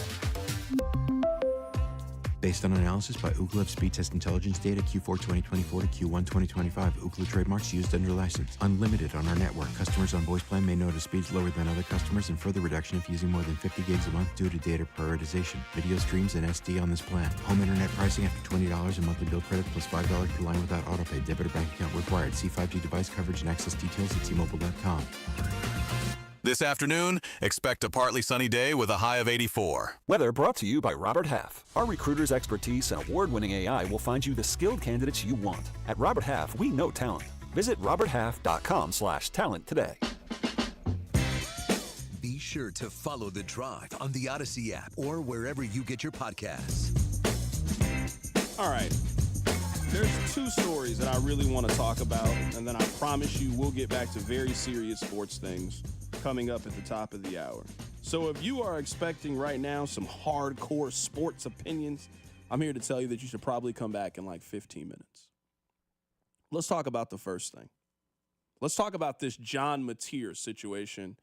Based on analysis by Ookla of speed test intelligence data Q4 2024 to Q1 2025. Ookla trademarks used under license. Unlimited on our network. Customers on voice plan may notice speeds lower than other customers and further reduction if using more than 50 gigs a month due to data prioritization. Video streams and SD on this plan. Home internet pricing after $20 and monthly bill credit plus $5 per line without autopay. Debit or bank account required. See 5G device coverage and access details at T-Mobile.com. This afternoon, expect a partly sunny day with a high of 84. Weather brought to you by Robert Half. Our recruiters' expertise and award-winning AI will find you the skilled candidates you want. At Robert Half, we know talent. Visit roberthalf.com/talent today. Be sure to follow The Drive on the Odyssey app or wherever you get your podcasts. All right. There's 2 stories that I really want to talk about, and then I promise you we'll get back to very serious sports things coming up at the top of the hour. So if you are expecting right now some hardcore sports opinions, I'm here to tell you that you should probably come back in like 15 minutes. Let's talk about the first thing. Let's talk about this John Mateer situation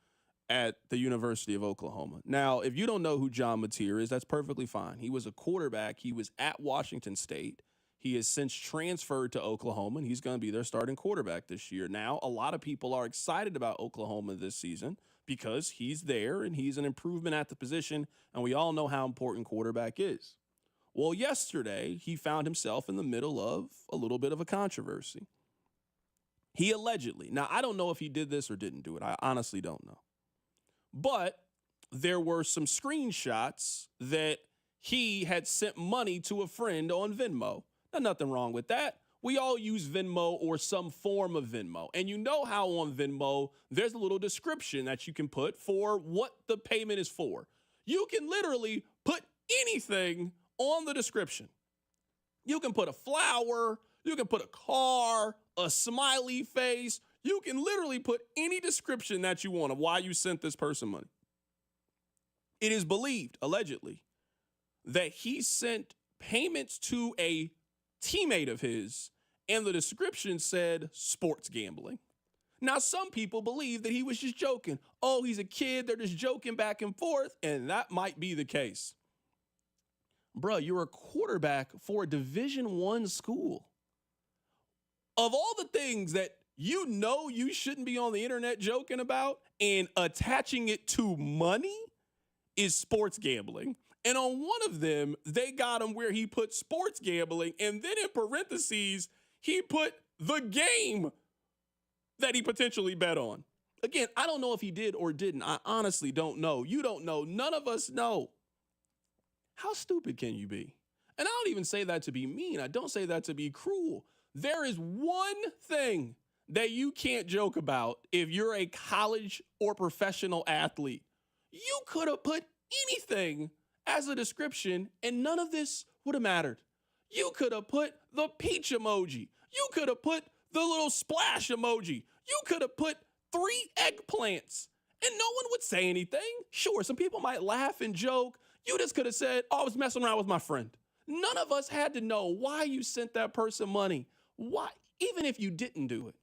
at the University of Oklahoma. Now, if you don't know who John Mateer is, that's perfectly fine. He was a quarterback. He was at Washington State. He has since transferred to Oklahoma, and he's going to be their starting quarterback this year. Now, a lot of people are excited about Oklahoma this season because he's there and he's an improvement at the position, and we all know how important quarterback is. Well, yesterday, he found himself in the middle of a little bit of a controversy. He allegedly, now I don't know if he did this or didn't do it. I honestly don't know. But there were some screenshots that he had sent money to a friend on Venmo. Now, nothing wrong with that. We all use Venmo or some form of Venmo. And you know how on Venmo, there's a little description that you can put for what the payment is for. You can literally put anything on the description. You can put a flower, you can put a car, a smiley face. You can literally put any description that you want of why you sent this person money. It is believed, allegedly, that he sent payments to a teammate of his, and the description said sports gambling. Now, some people believe that he was just joking. Oh, he's a kid. They're just joking back and forth, and that might be the case. Bruh, you're a quarterback for a Division I school. Of all the things that you know you shouldn't be on the internet joking about and attaching it to money is sports gambling. And on one of them, they got him where he put sports gambling, and then in parentheses, he put the game that he potentially bet on. Again, I don't know if he did or didn't. I honestly don't know. You don't know. None of us know. How stupid can you be? And I don't even say that to be mean. I don't say that to be cruel. There is one thing that you can't joke about if you're a college or professional athlete. You could have put anything as a description, and none of this would have mattered. You could have put the peach emoji. You could have put the little splash emoji. You could have put 3 eggplants, and no one would say anything. Sure, some people might laugh and joke. You just could have said, oh, I was messing around with my friend. None of us had to know why you sent that person money. Why? Even if you didn't do it.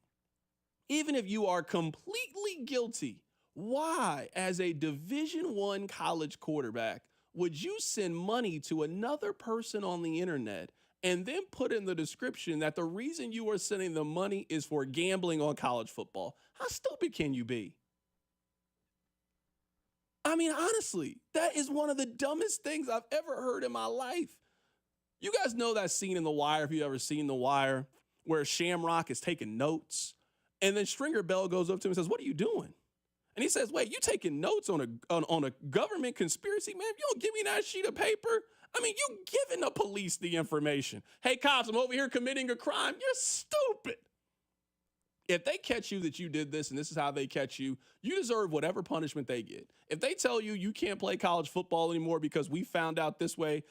Even if you are completely guilty, why, as a Division I college quarterback, would you send money to another person on the internet and then put in the description that the reason you are sending them money is for gambling on college football? How stupid can you be? I mean, honestly, that is one of the dumbest things I've ever heard in my life. You guys know that scene in The Wire, if you've ever seen The Wire, where Shamrock is taking notes, and then Stringer Bell goes up to him and says, what are you doing? And he says, wait, you taking notes on a government conspiracy? Man, if you don't give me that sheet of paper, I mean, you giving the police the information. Hey, cops, I'm over here committing a crime. You're stupid. If they catch you that you did this and this is how they catch you, you deserve whatever punishment they get. If they tell you you can't play college football anymore because we found out this way,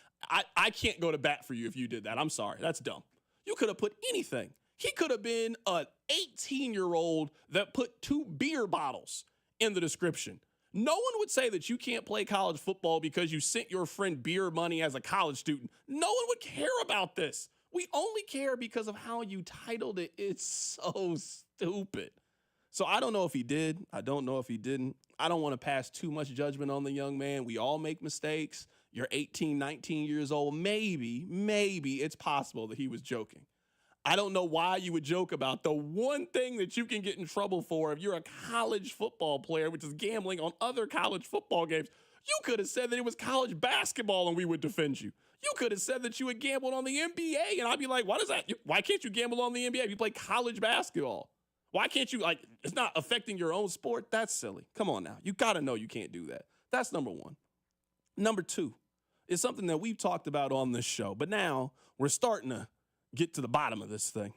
I can't go to bat for you if you did that. I'm sorry. That's dumb. You could have put anything. He could have been an 18-year-old that put 2 beer bottles in the description. No one would say that you can't play college football because you sent your friend beer money as a college student. No one would care about this. We only care because of how you titled it. It's so stupid. So I don't know if he did. I don't know if he didn't. I don't want to pass too much judgment on the young man. We all make mistakes. You're 18, 19 years old. Maybe it's possible that he was joking. I don't know why you would joke about the one thing that you can get in trouble for if you're a college football player, which is gambling on other college football games. You could have said that it was college basketball and we would defend you. You could have said that you had gambled on the NBA and I'd be like, why can't you gamble on the NBA if you play college basketball? Why can't you, it's not affecting your own sport? That's silly. Come on now. You got to know you can't do that. That's number one. Number two is something that we've talked about on this show, but now we're starting to get to the bottom of this thing.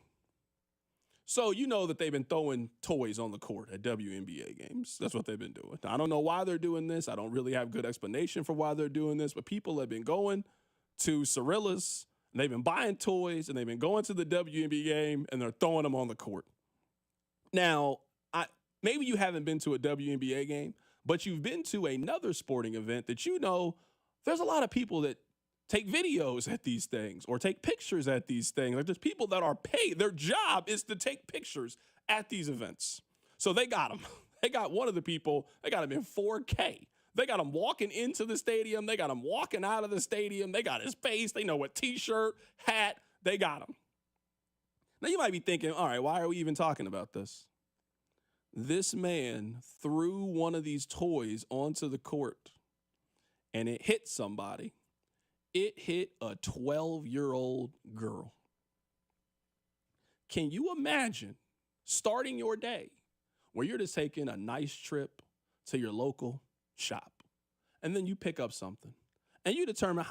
So you know that they've been throwing toys on the court at WNBA games. That's what they've been doing. I don't know why they're doing this. I don't really have good explanation for why they're doing this, but people have been going to Cirillas, and they've been buying toys, and they've been going to the WNBA game, and they're throwing them on the court. Now, maybe you haven't been to a WNBA game, but you've been to another sporting event that you know there's a lot of people that take videos at these things or take pictures at these things. Like there's people that are paid. Their job is to take pictures at these events. So they got him. They got one of the people. They got him in 4K. They got him walking into the stadium. They got him walking out of the stadium. They got his face. They know what T-shirt, hat. They got him. Now you might be thinking, all right, why are we even talking about this? This man threw one of these toys onto the court and it hit somebody. It hit a 12-year-old girl. Can you imagine starting your day where you're just taking a nice trip to your local shop and then you pick up something and you determine,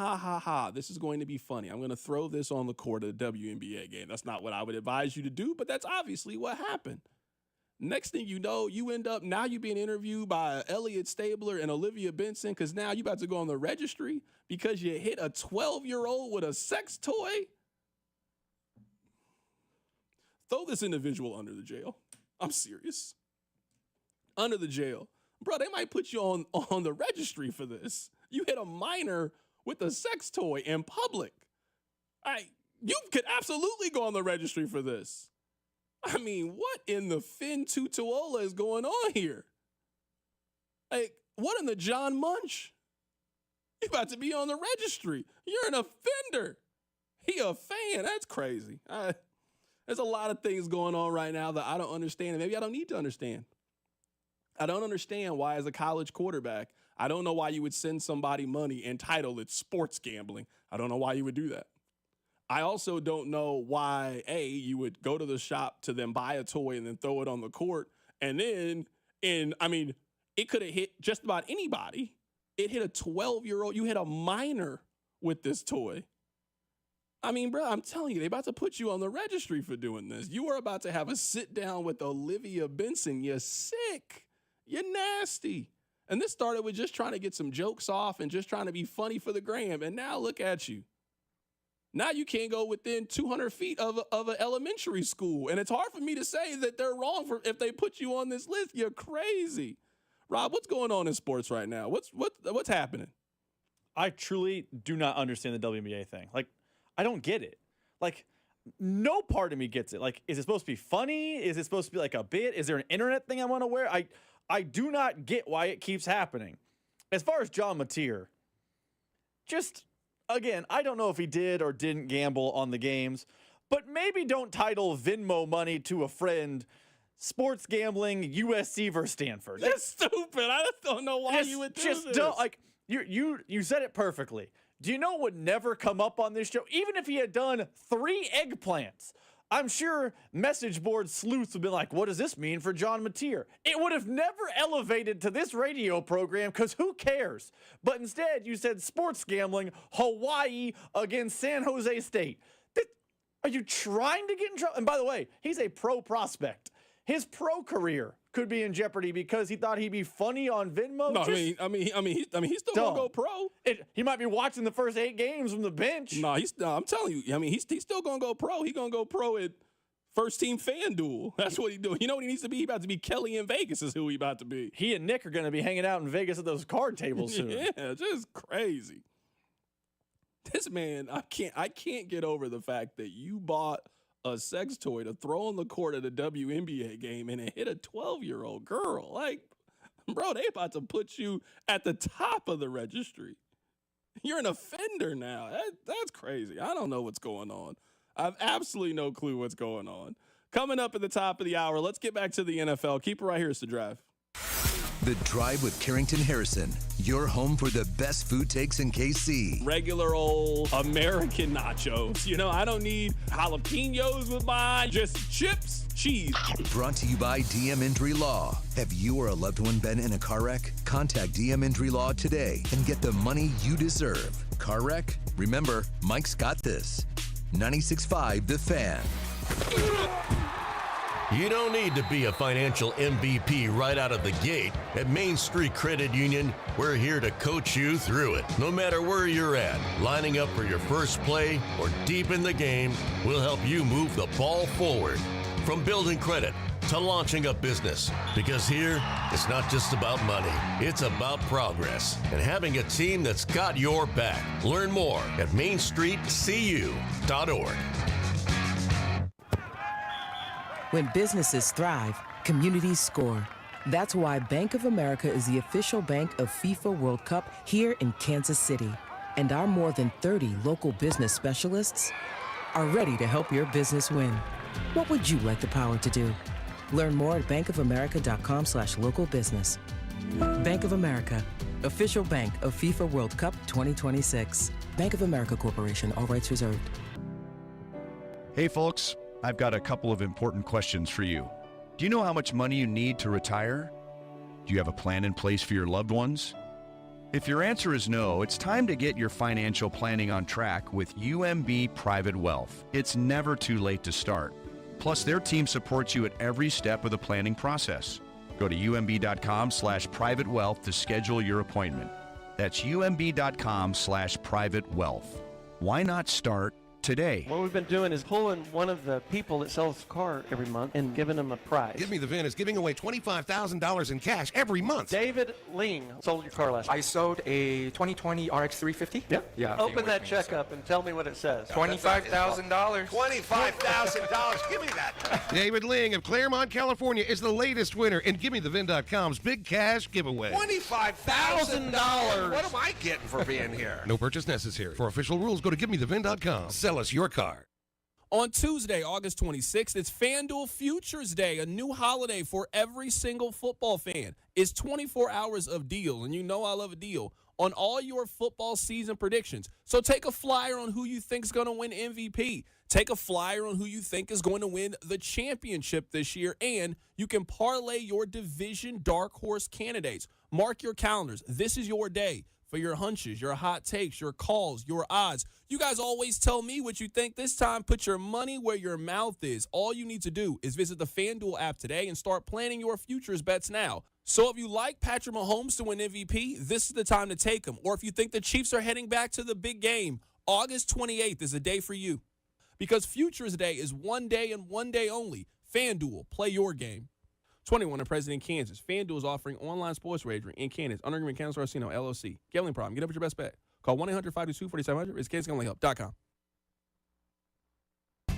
this is going to be funny. I'm going to throw this on the court at a WNBA game. That's not what I would advise you to do, but that's obviously what happened. Next thing you know, you end up, now you're being interviewed by Elliot Stabler and Olivia Benson because now you're about to go on the registry because you hit a 12-year-old with a sex toy. Throw this individual under the jail. I'm serious. Under the jail. Bro, they might put you on the registry for this. You hit a minor with a sex toy in public. You could absolutely go on the registry for this. I mean, what in the Fin Tutuola is going on here? Like, what in the John Munch? You're about to be on the registry. You're an offender. He a fan. That's crazy. There's a lot of things going on right now that I don't understand, and maybe I don't need to understand. I don't understand why, as a college quarterback, I don't know why you would send somebody money and title it sports gambling. I don't know why you would do that. I also don't know why, you would go to the shop to then buy a toy and then throw it on the court. And then, it could have hit just about anybody. It hit a 12-year-old. You hit a minor with this toy. I mean, bro, I'm telling you, they're about to put you on the registry for doing this. You are about to have a sit down with Olivia Benson. You're sick. You're nasty. And this started with just trying to get some jokes off and just trying to be funny for the gram. And now look at you. Now you can't go within 200 feet of an elementary school. And it's hard for me to say that they're wrong if they put you on this list. You're crazy. Rob, what's going on in sports right now? What's happening? I truly do not understand the WNBA thing. I don't get it. No part of me gets it. Is it supposed to be funny? Is it supposed to be like a bit? Is there an internet thing I want to wear? I do not get why it keeps happening. As far as John Mateer, again, I don't know if he did or didn't gamble on the games, but maybe don't title Venmo money to a friend sports gambling USC versus Stanford. That's stupid. I just don't know why you would do this. You said it perfectly. Do you know what would never come up on this show? Even if he had done 3 eggplants, I'm sure message board sleuths would be like, what does this mean for John Mateer? It would have never elevated to this radio program because who cares? But instead, you said sports gambling, Hawaii against San Jose State. Are you trying to get in trouble? And by the way, he's a pro prospect. His pro career could be in jeopardy because he thought he'd be funny on Venmo. No, he's still gonna go pro. He might be watching the first 8 games from the bench. No, I'm telling you. He's still gonna go pro. He's gonna go pro at first team FanDuel. That's what he's doing. You know what he needs to be? He's about to be Kelly in Vegas. Is who he about to be. He and Nick are gonna be hanging out in Vegas at those card tables soon. Yeah, just crazy. This man, I can't get over the fact that you bought a sex toy to throw on the court at a WNBA game and it hit a 12-year-old girl. Like, bro, they about to put you at the top of the registry. You're an offender now. That's crazy. I don't know what's going on. I have absolutely no clue what's going on. Coming up at the top of the hour, let's get back to the NFL. Keep it right here. It's The Drive. The Drive with Carrington Harrison, your home for the best food takes in KC. Regular old American nachos. You know, I don't need jalapenos with mine, just chips, cheese. Brought to you by DM Injury Law. Have you or a loved one been in a car wreck? Contact DM Injury Law today and get the money you deserve. Car wreck? Remember, Mike's got this. 96.5 The Fan. You don't need to be a financial MVP right out of the gate. At Main Street Credit Union, we're here to coach you through it. No matter where you're at, lining up for your first play or deep in the game, we'll help you move the ball forward. From building credit to launching a business. Because here, it's not just about money, it's about progress and having a team that's got your back. Learn more at mainstreetcu.org. When businesses thrive, communities score. That's why Bank of America is the official bank of FIFA World Cup here in Kansas City. And our more than 30 local business specialists are ready to help your business win. What would you like the power to do? Learn more at bankofamerica.com/local business. Bank of America, official bank of FIFA World Cup 2026. Bank of America Corporation, all rights reserved. Hey folks, I've got a couple of important questions for you. Do you know how much money you need to retire? Do you have a plan in place for your loved ones? If your answer is no, it's time to get your financial planning on track with UMB Private Wealth. It's never too late to start. Plus, their team supports you at every step of the planning process. Go to umb.com/privatewealth to schedule your appointment. That's umb.com/privatewealth. Why not start today? What we've been doing is pulling one of the people that sells the car every month and giving them a prize. Give Me the VIN is giving away $25,000 in cash every month. David Ling sold your car last week. I sold a 2020 RX 350. Yep. Yeah. Open that check up and tell me what it says. $25,000. $25,000. Give me that. David Ling of Claremont, California is the latest winner in GimmeTheVin.com's big cash giveaway. $25,000. What am I getting for being here? No purchase necessary. For official rules, go to GimmeTheVin.com. Sell us your car. On Tuesday, August 26th, it's FanDuel Futures Day, a new holiday for every single football fan. It's 24 hours of deals, and you know I love a deal, on all your football season predictions. So take a flyer on who you think is going to win MVP. Take a flyer on who you think is going to win the championship this year, and you can parlay your division dark horse candidates. Mark your calendars. This is your day for your hunches, your hot takes, your calls, your odds. You guys always tell me what you think. This time, put your money where your mouth is. All you need to do is visit the FanDuel app today and start planning your futures bets now. So if you like Patrick Mahomes to win MVP, this is the time to take him. Or if you think the Chiefs are heading back to the big game, August 28th is a day for you. Because Futures Day is one day and one day only. FanDuel, play your game. 21 and present in Kansas. FanDuel is offering online sports wagering in Kansas. Under agreement, Kansas Casino, LLC. Gambling problem. Get up with your best bet. Call 1-800-522-4700. It's KansasGamblingHelp.com.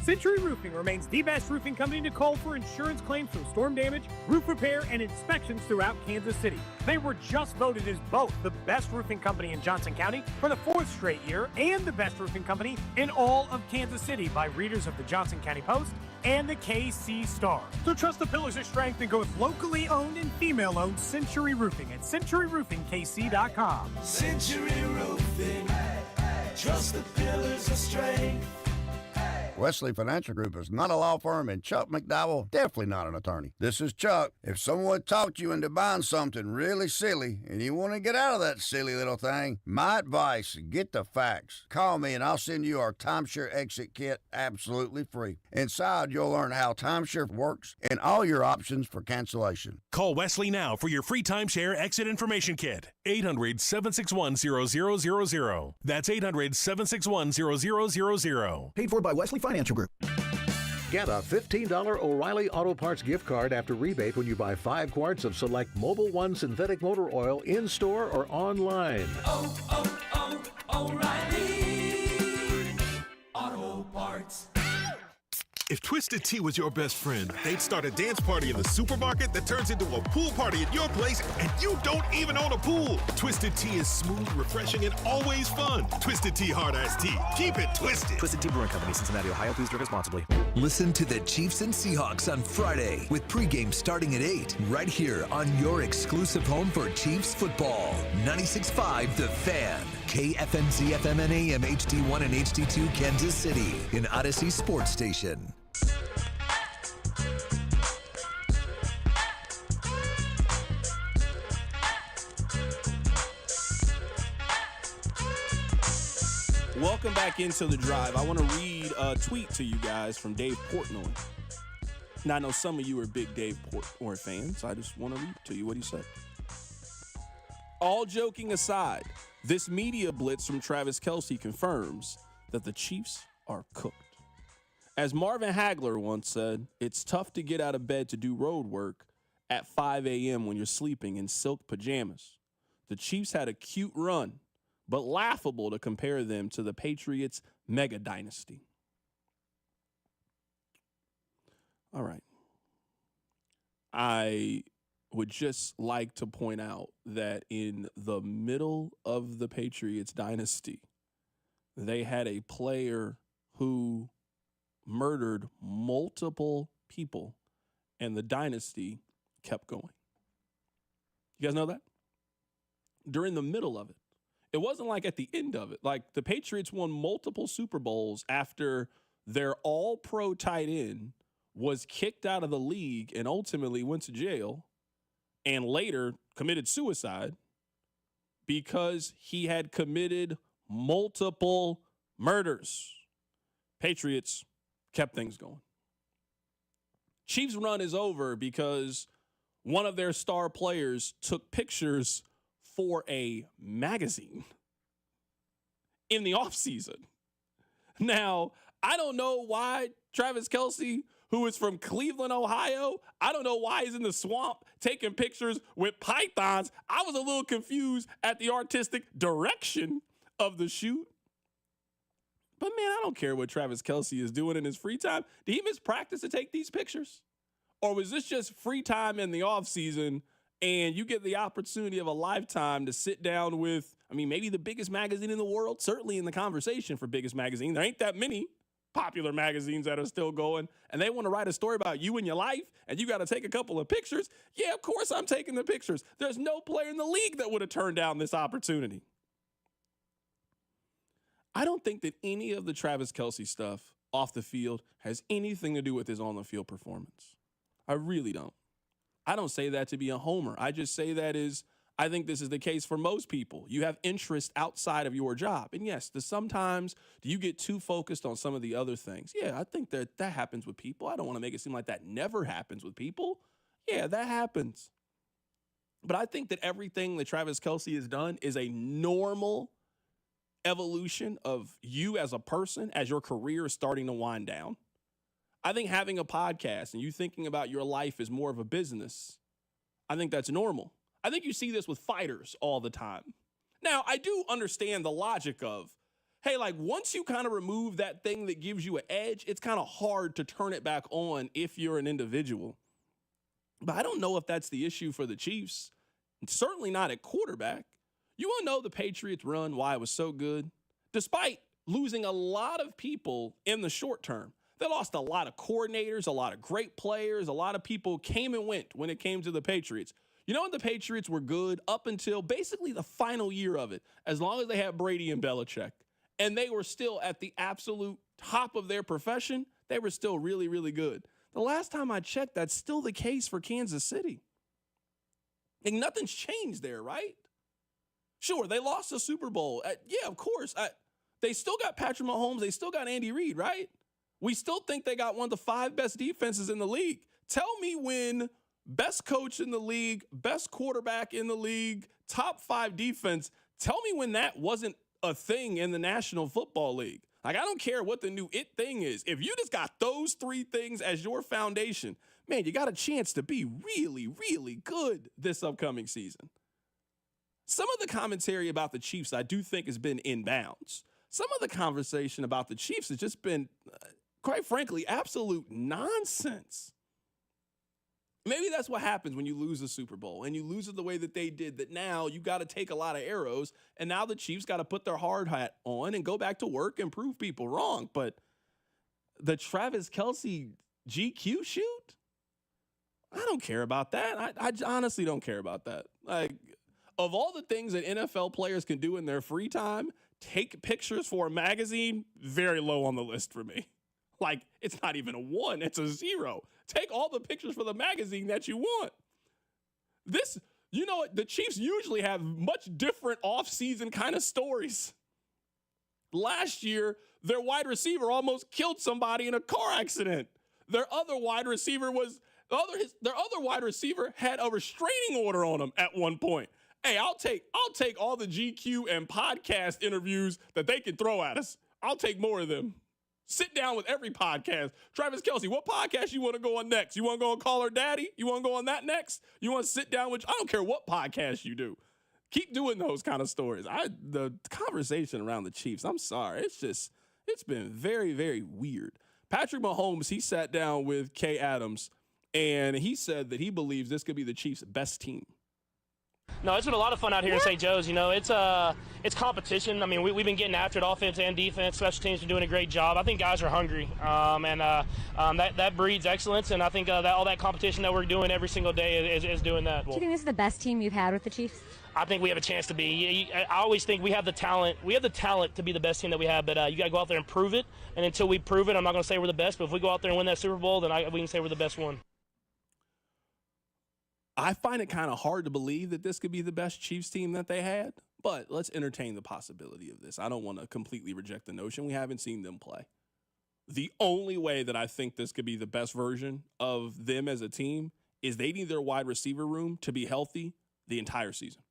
Century Roofing remains the best roofing company to call for insurance claims from storm damage, roof repair, and inspections throughout Kansas City. They were just voted as both the best roofing company in Johnson County for the 4th straight year and the best roofing company in all of Kansas City by readers of the Johnson County Post and the KC Star. So trust the pillars of strength and go with locally owned and female-owned Century Roofing at CenturyRoofingKC.com. Century Roofing, trust the pillars of strength. Wesley Financial Group is not a law firm, and Chuck McDowell definitely not an attorney. This is Chuck. If someone talked you into buying something really silly and you want to get out of that silly little thing, my advice, get the facts. Call me and I'll send you our timeshare exit kit absolutely free. Inside, you'll learn how timeshare works and all your options for cancellation. Call Wesley now for your free timeshare exit information kit. 800-761-0000. That's 800-761-0000. Paid for by Wesley Financial Group. Get a $15 O'Reilly Auto Parts gift card after rebate when you buy 5 quarts of select Mobil 1 synthetic motor oil in-store or online. O'Reilly Auto Parts. If Twisted Tea was your best friend, they'd start a dance party in the supermarket that turns into a pool party at your place, and you don't even own a pool. Twisted Tea is smooth, refreshing, and always fun. Twisted Tea Hard Iced Tea. Keep it twisted. Twisted Tea Brewing Company, Cincinnati, Ohio. Please drink responsibly. Listen to the Chiefs and Seahawks on Friday with pregame starting at 8 right here on your exclusive home for Chiefs football. 96.5 The Fan. KFMZ FM and AM HD1 and HD2 Kansas City. An Odyssey Sports Station. Welcome back into the drive. I want to read a tweet to you guys from Dave Portnoy. Now, I know some of you are big Dave Portnoy fans. So I just want to read to you what he said. All joking aside, this media blitz from Travis Kelce confirms that the Chiefs are cooked. As Marvin Hagler once said, it's tough to get out of bed to do road work at 5 a.m. when you're sleeping in silk pajamas. The Chiefs had a cute run, but laughable to compare them to the Patriots' mega dynasty. All right. I would just like to point out that in the middle of the Patriots dynasty, they had a player who murdered multiple people, and the dynasty kept going. You guys know that? During the middle of it. It wasn't like at the end of it. Like, the Patriots won multiple Super Bowls after their all-pro tight end was kicked out of the league and ultimately went to jail and later committed suicide because he had committed multiple murders. Patriots kept things going. Chiefs' run is over because one of their star players took pictures for a magazine in the offseason. Now, I don't know why Travis Kelce, who is from Cleveland, Ohio, I don't know why he's in the swamp taking pictures with pythons. I was a little confused at the artistic direction of the shoot. But, man, I don't care what Travis Kelce is doing in his free time. Did he miss practice to take these pictures? Or was this just free time in the offseason and you get the opportunity of a lifetime to sit down with, I mean, maybe the biggest magazine in the world, certainly in the conversation for biggest magazine. There ain't that many popular magazines that are still going, and they want to write a story about you and your life, and you got to take a couple of pictures. Yeah, of course I'm taking the pictures. There's no player in the league that would have turned down this opportunity. I don't think that any of the Travis Kelce stuff off the field has anything to do with his on-the-field performance. I really don't. I don't say that to be a homer. I just say that I think this is the case for most people. You have interest outside of your job. And yes, sometimes do you get too focused on some of the other things? Yeah, I think that happens with people. I don't want to make it seem like that never happens with people. Yeah, that happens. But I think that everything that Travis Kelce has done is a normal evolution of you as a person as your career is starting to wind down. I think having a podcast and you thinking about your life as more of a business, I think that's normal. I think you see this with fighters all the time. Now, I do understand the logic of, hey, like once you kind of remove that thing that gives you an edge, it's kind of hard to turn it back on if you're an individual. But I don't know if that's the issue for the Chiefs. Certainly not at quarterback. You want to know the Patriots run, why it was so good? Despite losing a lot of people in the short term. They lost a lot of coordinators, a lot of great players, a lot of people came and went when it came to the Patriots. You know when the Patriots were good up until basically the final year of it, as long as they had Brady and Belichick. and they were still at the absolute top of their profession. They were still really, really good. The last time I checked, that's still the case for Kansas City. Like, nothing's changed there, right? Sure, they lost the Super Bowl. Yeah, of course. They still got Patrick Mahomes. They still got Andy Reid, right? We still think they got one of the 5 best defenses in the league. Tell me when best coach in the league, best quarterback in the league, top 5 defense, tell me when that wasn't a thing in the National Football League. Like, I don't care what the new it thing is. If you just got those 3 things as your foundation, man, you got a chance to be really, really good this upcoming season. Some of the commentary about the Chiefs I do think has been inbounds. Some of the conversation about the Chiefs has just been, quite frankly, absolute nonsense. Maybe that's what happens when you lose the Super Bowl and you lose it the way that they did, that now you got to take a lot of arrows, and now the Chiefs got to put their hard hat on and go back to work and prove people wrong. But the Travis Kelce GQ shoot? I don't care about that. I honestly don't care about that. Like, of all the things that NFL players can do in their free time, take pictures for a magazine, very low on the list for me. Like, it's not even a 1, it's a 0. Take all the pictures for the magazine that you want. This, you know, the Chiefs usually have much different off-season kind of stories. Last year, their wide receiver almost killed somebody in a car accident. Their other wide receiver had a restraining order on him at one point. Hey, I'll take all the GQ and podcast interviews that they can throw at us. I'll take more of them. Sit down with every podcast. Travis Kelce, what podcast you want to go on next? You want to go on Call Her Daddy? You want to go on that next? You want to sit down with, I don't care what podcast you do. Keep doing those kind of stories. The conversation around the Chiefs, I'm sorry. It's been very, very weird. Patrick Mahomes, he sat down with Kay Adams, and he said that he believes this could be the Chiefs' best team. No, it's been a lot of fun out here in St. Joe's. You know, it's competition. I mean, we've been getting after it, offense and defense. Special teams are doing a great job. I think guys are hungry, and that breeds excellence. And I think that all that competition that we're doing every single day is doing that. Do you think this is the best team you've had with the Chiefs? I think we have a chance to be. I always think we have the talent. We have the talent to be the best team that we have, but you got to go out there and prove it. And until we prove it, I'm not going to say we're the best. But if we go out there and win that Super Bowl, then we can say we're the best one. I find it kind of hard to believe that this could be the best Chiefs team that they had, but let's entertain the possibility of this. I don't want to completely reject the notion. We haven't seen them play. The only way that I think this could be the best version of them as a team is they need their wide receiver room to be healthy the entire season.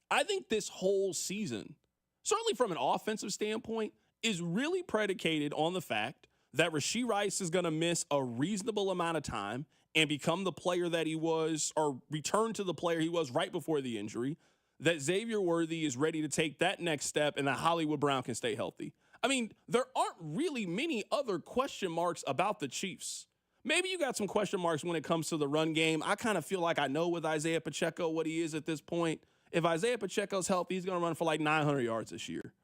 I think this whole season, certainly from an offensive standpoint, is really predicated on the fact that Rashee Rice is going to miss a reasonable amount of time and become the player that he was, or return to the player he was right before the injury, that Xavier Worthy is ready to take that next step, and that Hollywood Brown can stay healthy. I mean, there aren't really many other question marks about the Chiefs. Maybe you got some question marks when it comes to the run game. I kind of feel like I know with Isaiah Pacheco what he is at this point. If Isaiah Pacheco's healthy, he's going to run for like 900 yards this year.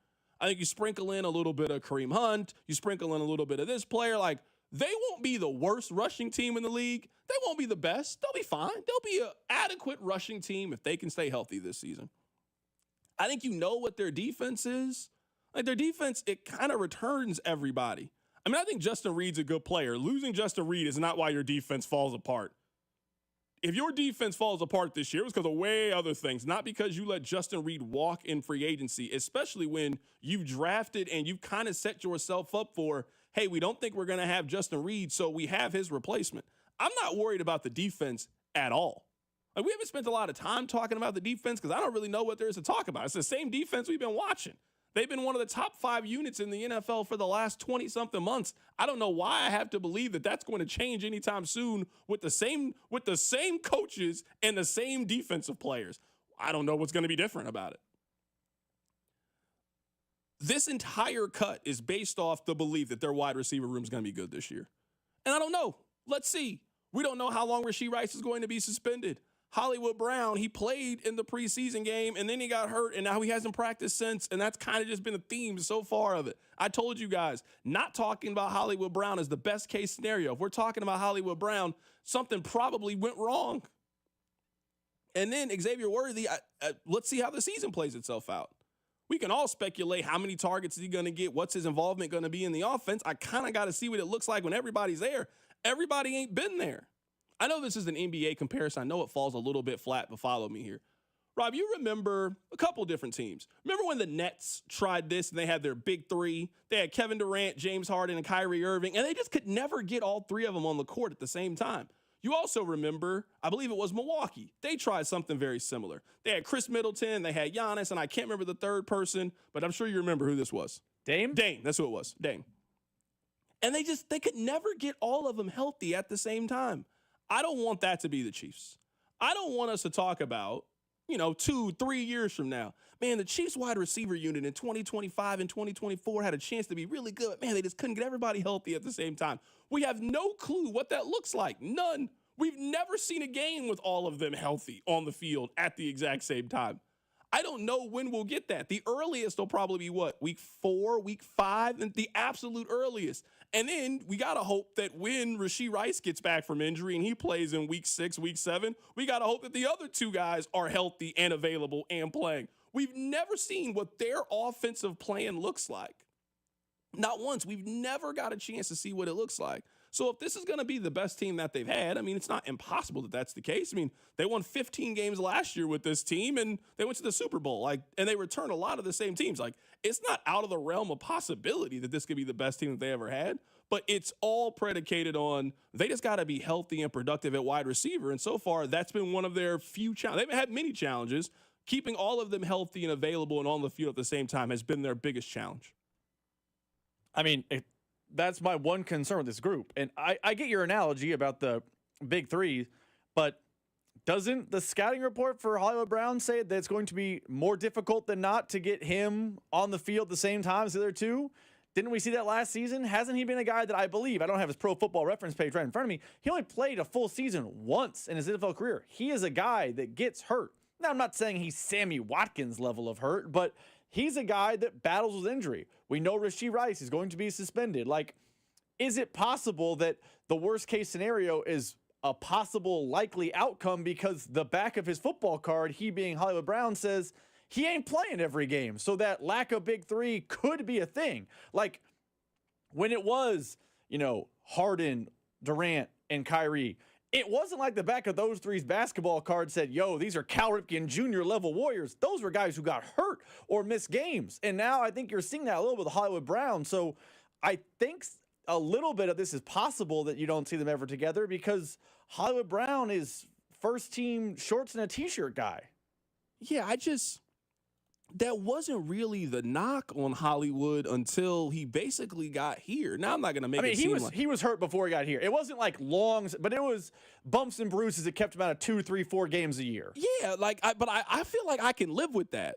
I think you sprinkle in a little bit of Kareem Hunt, you sprinkle in a little bit of this player, like, they won't be the worst rushing team in the league. They won't be the best. They'll be fine. They'll be an adequate rushing team if they can stay healthy this season. I think you know what their defense is. Like, their defense, it kind of returns everybody. I mean, I think Justin Reed's a good player. Losing Justin Reed is not why your defense falls apart. If your defense falls apart this year, it was because of way other things, not because you let Justin Reed walk in free agency, especially when you've drafted and you've kind of set yourself up for, hey, we don't think we're going to have Justin Reed, so we have his replacement. I'm not worried about the defense at all. Like, we haven't spent a lot of time talking about the defense because I don't really know what there is to talk about. It's the same defense we've been watching. They've been one of the top 5 units in the NFL for the last 20-something months. I don't know why I have to believe that that's going to change anytime soon with the same coaches and the same defensive players. I don't know what's going to be different about it. This entire cut is based off the belief that their wide receiver room is going to be good this year. And I don't know. Let's see. We don't know how long Rashee Rice is going to be suspended. Hollywood Brown, he played in the preseason game, and then he got hurt, and now he hasn't practiced since, and that's kind of just been a theme so far of it. I told you guys, not talking about Hollywood Brown is the best case scenario. If we're talking about Hollywood Brown, something probably went wrong. And then Xavier Worthy, let's see how the season plays itself out. We can all speculate how many targets is he going to get, what's his involvement going to be in the offense. I kind of got to see what it looks like when everybody's there. Everybody ain't been there. I know this is an NBA comparison. I know it falls a little bit flat, but follow me here. Rob, you remember a couple different teams. Remember when the Nets tried this and they had their big three? They had Kevin Durant, James Harden, and Kyrie Irving, and they just could never get all three of them on the court at the same time. You also remember, I believe it was Milwaukee. They tried something very similar. They had Chris Middleton, they had Giannis, and I can't remember the third person, but I'm sure you remember who this was. Dame? Dame, that's who it was, Dame. And they could never get all of them healthy at the same time. I don't want that to be the Chiefs. I don't want us to talk about, 2-3 years from now, man, the Chiefs wide receiver unit in 2025 and 2024 had a chance to be really good. Man, they just couldn't get everybody healthy at the same time. We have no clue what that looks like. None. We've never seen a game with all of them healthy on the field at the exact same time. I don't know when we'll get that. The earliest will probably be week 4, week 5, and the absolute earliest. And then we got to hope that when Rashee Rice gets back from injury and he plays in week 6, week 7, we got to hope that the other two guys are healthy and available and playing. We've never seen what their offensive plan looks like. Not once. We've never got a chance to see what it looks like. So if this is going to be the best team that they've had, I mean, it's not impossible that that's the case. I mean, they won 15 games last year with this team, and they went to the Super Bowl, and they returned a lot of the same teams. It's not out of the realm of possibility that this could be the best team that they ever had, but it's all predicated on they just got to be healthy and productive at wide receiver, and so far, that's been one of their few challenges. They've had many challenges. Keeping all of them healthy and available and on the field at the same time has been their biggest challenge. I mean, that's my one concern with this group. And I get your analogy about the big three, but doesn't the scouting report for Hollywood Brown say that it's going to be more difficult than not to get him on the field at the same time as the other two? Didn't we see that last season? Hasn't he been a guy that I believe, I don't have his Pro Football Reference page right in front of me, he only played a full season once in his NFL career. He is a guy that gets hurt. Now, I'm not saying he's Sammy Watkins level of hurt, but he's a guy that battles with injury. We know Rashee Rice is going to be suspended. Is it possible that the worst case scenario is a possible likely outcome because the back of his football card, he being Hollywood Brown, says he ain't playing every game. So that lack of big three could be a thing. When it was, Harden, Durant, and Kyrie, it wasn't like the back of those three's basketball card said, yo, these are Cal Ripken Jr. level warriors. Those were guys who got hurt or missed games. And now I think you're seeing that a little bit with Hollywood Brown. So I think a little bit of this is possible that you don't see them ever together because Hollywood Brown is first team shorts and a t-shirt guy. Yeah, that wasn't really the knock on Hollywood until he basically got here. Now I'm not going to make it seem like he was hurt before he got here. It wasn't like long, but it was bumps and bruises that kept him out of 2, 3, 4 games a year. Yeah, but I feel like I can live with that.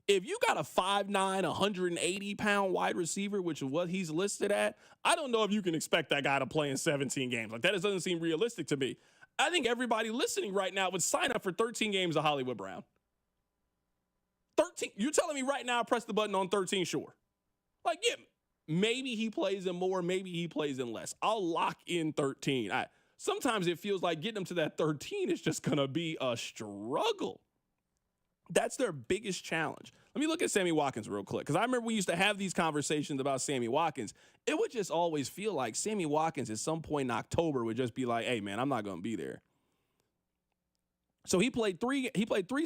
If you got a 5'9", 180-pound wide receiver, which is what he's listed at, I don't know if you can expect that guy to play in 17 games. That just doesn't seem realistic to me. I think everybody listening right now would sign up for 13 games of Hollywood Brown. 13. You're telling me right now, press the button on 13, sure. Maybe he plays in more, maybe he plays in less. I'll lock in 13. Sometimes it feels like getting them to that 13 is just going to be a struggle. That's their biggest challenge. Let me look at Sammy Watkins real quick, because I remember we used to have these conversations about Sammy Watkins. It would just always feel like Sammy Watkins at some point in October would just be like, hey, man, I'm not going to be there. So he played three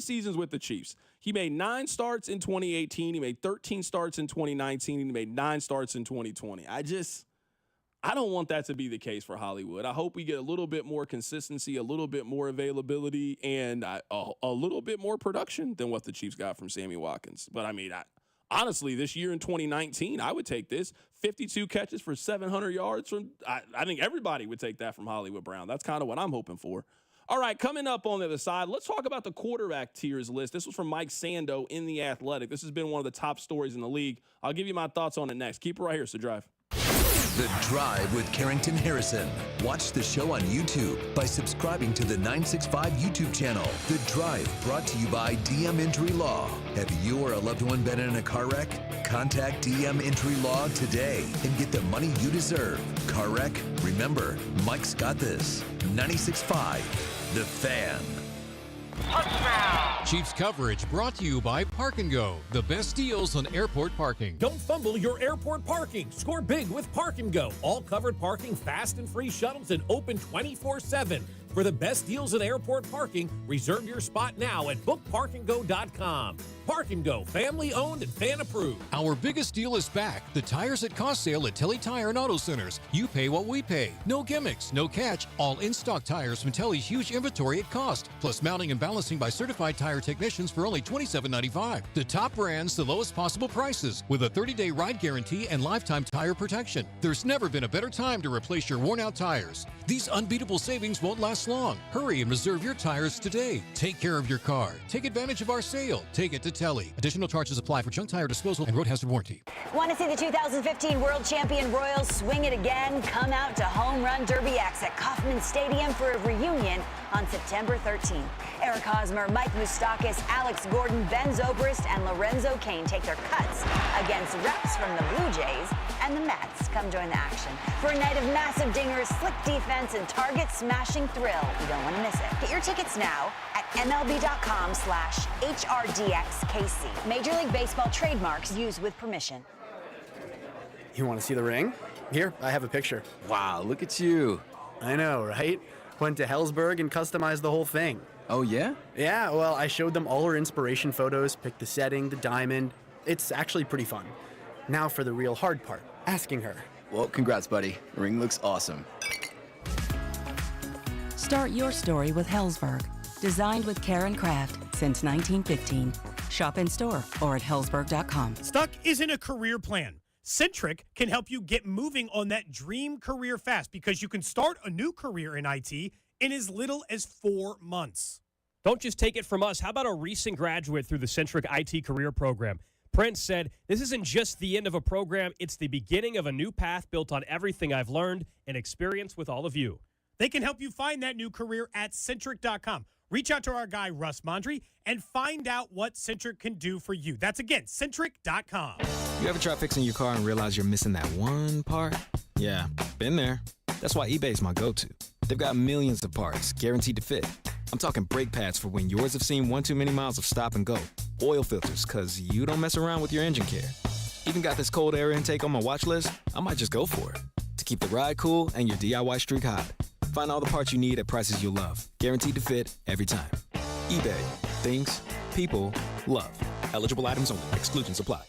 seasons with the Chiefs. He made 9 starts in 2018. He made 13 starts in 2019. And he made 9 starts in 2020. I don't want that to be the case for Hollywood. I hope we get a little bit more consistency, a little bit more availability, and a little bit more production than what the Chiefs got from Sammy Watkins. But, honestly, this year in 2019, I would take this. 52 catches for 700 yards. I think everybody would take that from Hollywood Brown. That's kind of what I'm hoping for. All right, coming up on the other side, let's talk about the quarterback tiers list. This was from Mike Sando in The Athletic. This has been one of the top stories in the league. I'll give you my thoughts on it next. Keep it right here, so Drive. The Drive with Carrington Harrison. Watch the show on YouTube by subscribing to the 965 YouTube channel. The Drive, brought to you by DM Injury Law. Have you or a loved one been in a car wreck? Contact DM Injury Law today and get the money you deserve. Car wreck? Remember, Mike's got this. 96.5, The Fan. Touchdown! Chiefs coverage brought to you by Park & Go, the best deals on airport parking. Don't fumble your airport parking. Score big with Park & Go. All covered parking, fast and free shuttles, and open 24/7. For the best deals in airport parking, reserve your spot now at bookparkandgo.com. Park & Go, family owned and fan approved. Our biggest deal is back. The Tires at Cost sale at Telly Tire and Auto Centers. You pay what we pay. No gimmicks, no catch. All in-stock tires from Telly's huge inventory at cost. Plus mounting and balancing by certified tire technicians for only $27.95. The top brands, the lowest possible prices, with a 30-day ride guarantee and lifetime tire protection. There's never been a better time to replace your worn-out tires. These unbeatable savings won't last long. Hurry and reserve your tires today. Take care of your car. Take advantage of our sale. Take it to Telly. Additional charges apply for junk tire disposal and road hazard warranty. Want to see the 2015 World Champion Royals swing it again? Come out to Home Run Derby X at Kauffman Stadium for a reunion on September 13th. Eric Hosmer, Mike Moustakas, Alex Gordon, Ben Zobrist, and Lorenzo Cain take their cuts against reps from the Blue Jays and the Mets. Come join the action for a night of massive dingers, slick defense, and target-smashing thrill. You don't want to miss it. Get your tickets now at MLB.com/HRDXKC. Major League Baseball trademarks used with permission. You want to see the ring? Here, I have a picture. Wow, look at you. I know, right? Went to Hellsberg and customized the whole thing. Oh, yeah? Yeah, well, I showed them all her inspiration photos, picked the setting, the diamond. It's actually pretty fun. Now for the real hard part, asking her. Well, congrats, buddy. The ring looks awesome. Start your story with Hellsberg. Designed with care and craft since 1915. Shop in store or at hellsberg.com. Stuck isn't a career plan. Centric can help you get moving on that dream career fast because you can start a new career in IT in as little as 4 months. Don't just take it from us. How about a recent graduate through the Centric IT career program? Prince said, "This isn't just the end of a program, it's the beginning of a new path built on everything I've learned and experienced with all of you." They can help you find that new career at Centric.com. Reach out to our guy, Russ Mondry, and find out what Centric can do for you. That's, again, Centric.com. You ever try fixing your car and realize you're missing that one part? Yeah, been there. That's why eBay's my go-to. They've got millions of parts, guaranteed to fit. I'm talking brake pads for when yours have seen one too many miles of stop and go. Oil filters, because you don't mess around with your engine care. Even got this cold air intake on my watch list. I might just go for it. To keep the ride cool and your DIY streak hot. Find all the parts you need at prices you'll love. Guaranteed to fit every time. eBay. Things people love. Eligible items only. Exclusions apply.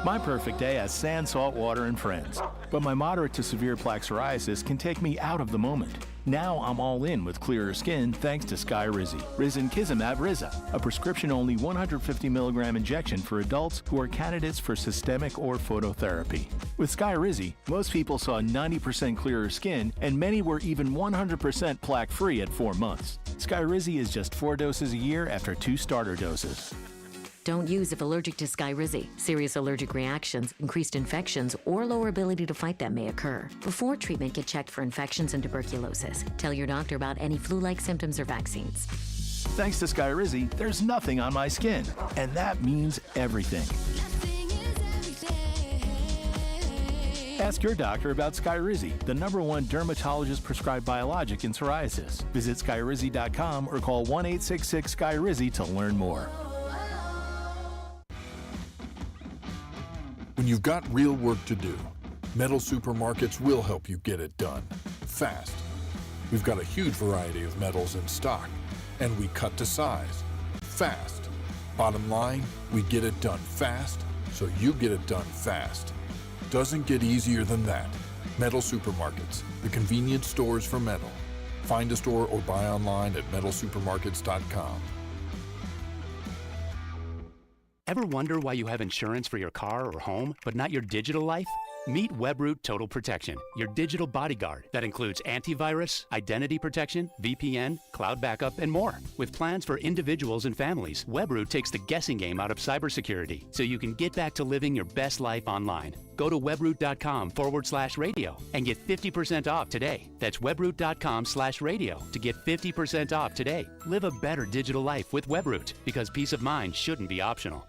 My perfect day has sand, salt water, and friends. But my moderate to severe plaque psoriasis can take me out of the moment. Now I'm all in with clearer skin thanks to Skyrizi. Risankizumab Riza, a prescription-only 150 milligram injection for adults who are candidates for systemic or phototherapy. With Skyrizi, most people saw 90% clearer skin, and many were even 100% plaque-free at 4 months. Skyrizi is just 4 doses a year after 2 starter doses. Don't use if allergic to Skyrizi. Serious allergic reactions, increased infections, or lower ability to fight them may occur. Before treatment, get checked for infections and tuberculosis. Tell your doctor about any flu-like symptoms or vaccines. Thanks to Skyrizi, there's nothing on my skin, and that means everything. Ask your doctor about Skyrizi, the #1 dermatologist-prescribed biologic in psoriasis. Visit Skyrizi.com or call 1-866-SKYRIZI to learn more. When you've got real work to do, Metal Supermarkets will help you get it done, fast. We've got a huge variety of metals in stock, and we cut to size, fast. Bottom line, we get it done fast, so you get it done fast. Doesn't get easier than that. Metal Supermarkets, the convenience stores for metal. Find a store or buy online at metalsupermarkets.com. Ever wonder why you have insurance for your car or home, but not your digital life? Meet WebRoot Total Protection, your digital bodyguard that includes antivirus, identity protection, VPN, cloud backup, and more. With plans for individuals and families, WebRoot takes the guessing game out of cybersecurity so you can get back to living your best life online. Go to webroot.com/radio and get 50% off today. That's webroot.com/radio to get 50% off today. Live a better digital life with WebRoot because peace of mind shouldn't be optional.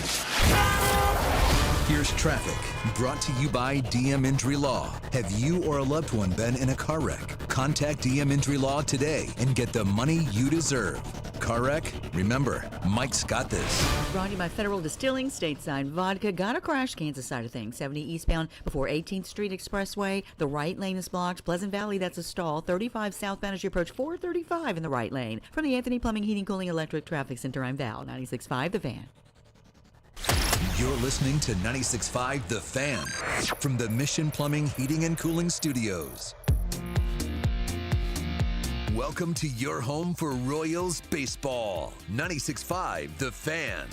Here's traffic, brought to you by DM Injury Law. Have you or a loved one been in a car wreck? Contact DM Injury Law today and get the money you deserve. car wreck? Remember, Mike's got this. Brought to you by Federal Distilling, Stateside Vodka. Got a crash, Kansas side of things. 70 eastbound before 18th Street Expressway. The right lane is blocked. Pleasant Valley, that's a stall. 35 southbound as you approach 435 in the right lane. From the Anthony Plumbing, Heating, Cooling, Electric Traffic Center, I'm Val. 96.5 The Fan. You're listening to 96.5 The Fan from the Mission Plumbing, Heating, and Cooling Studios. Welcome to your home for Royals baseball. 96.5 The Fan.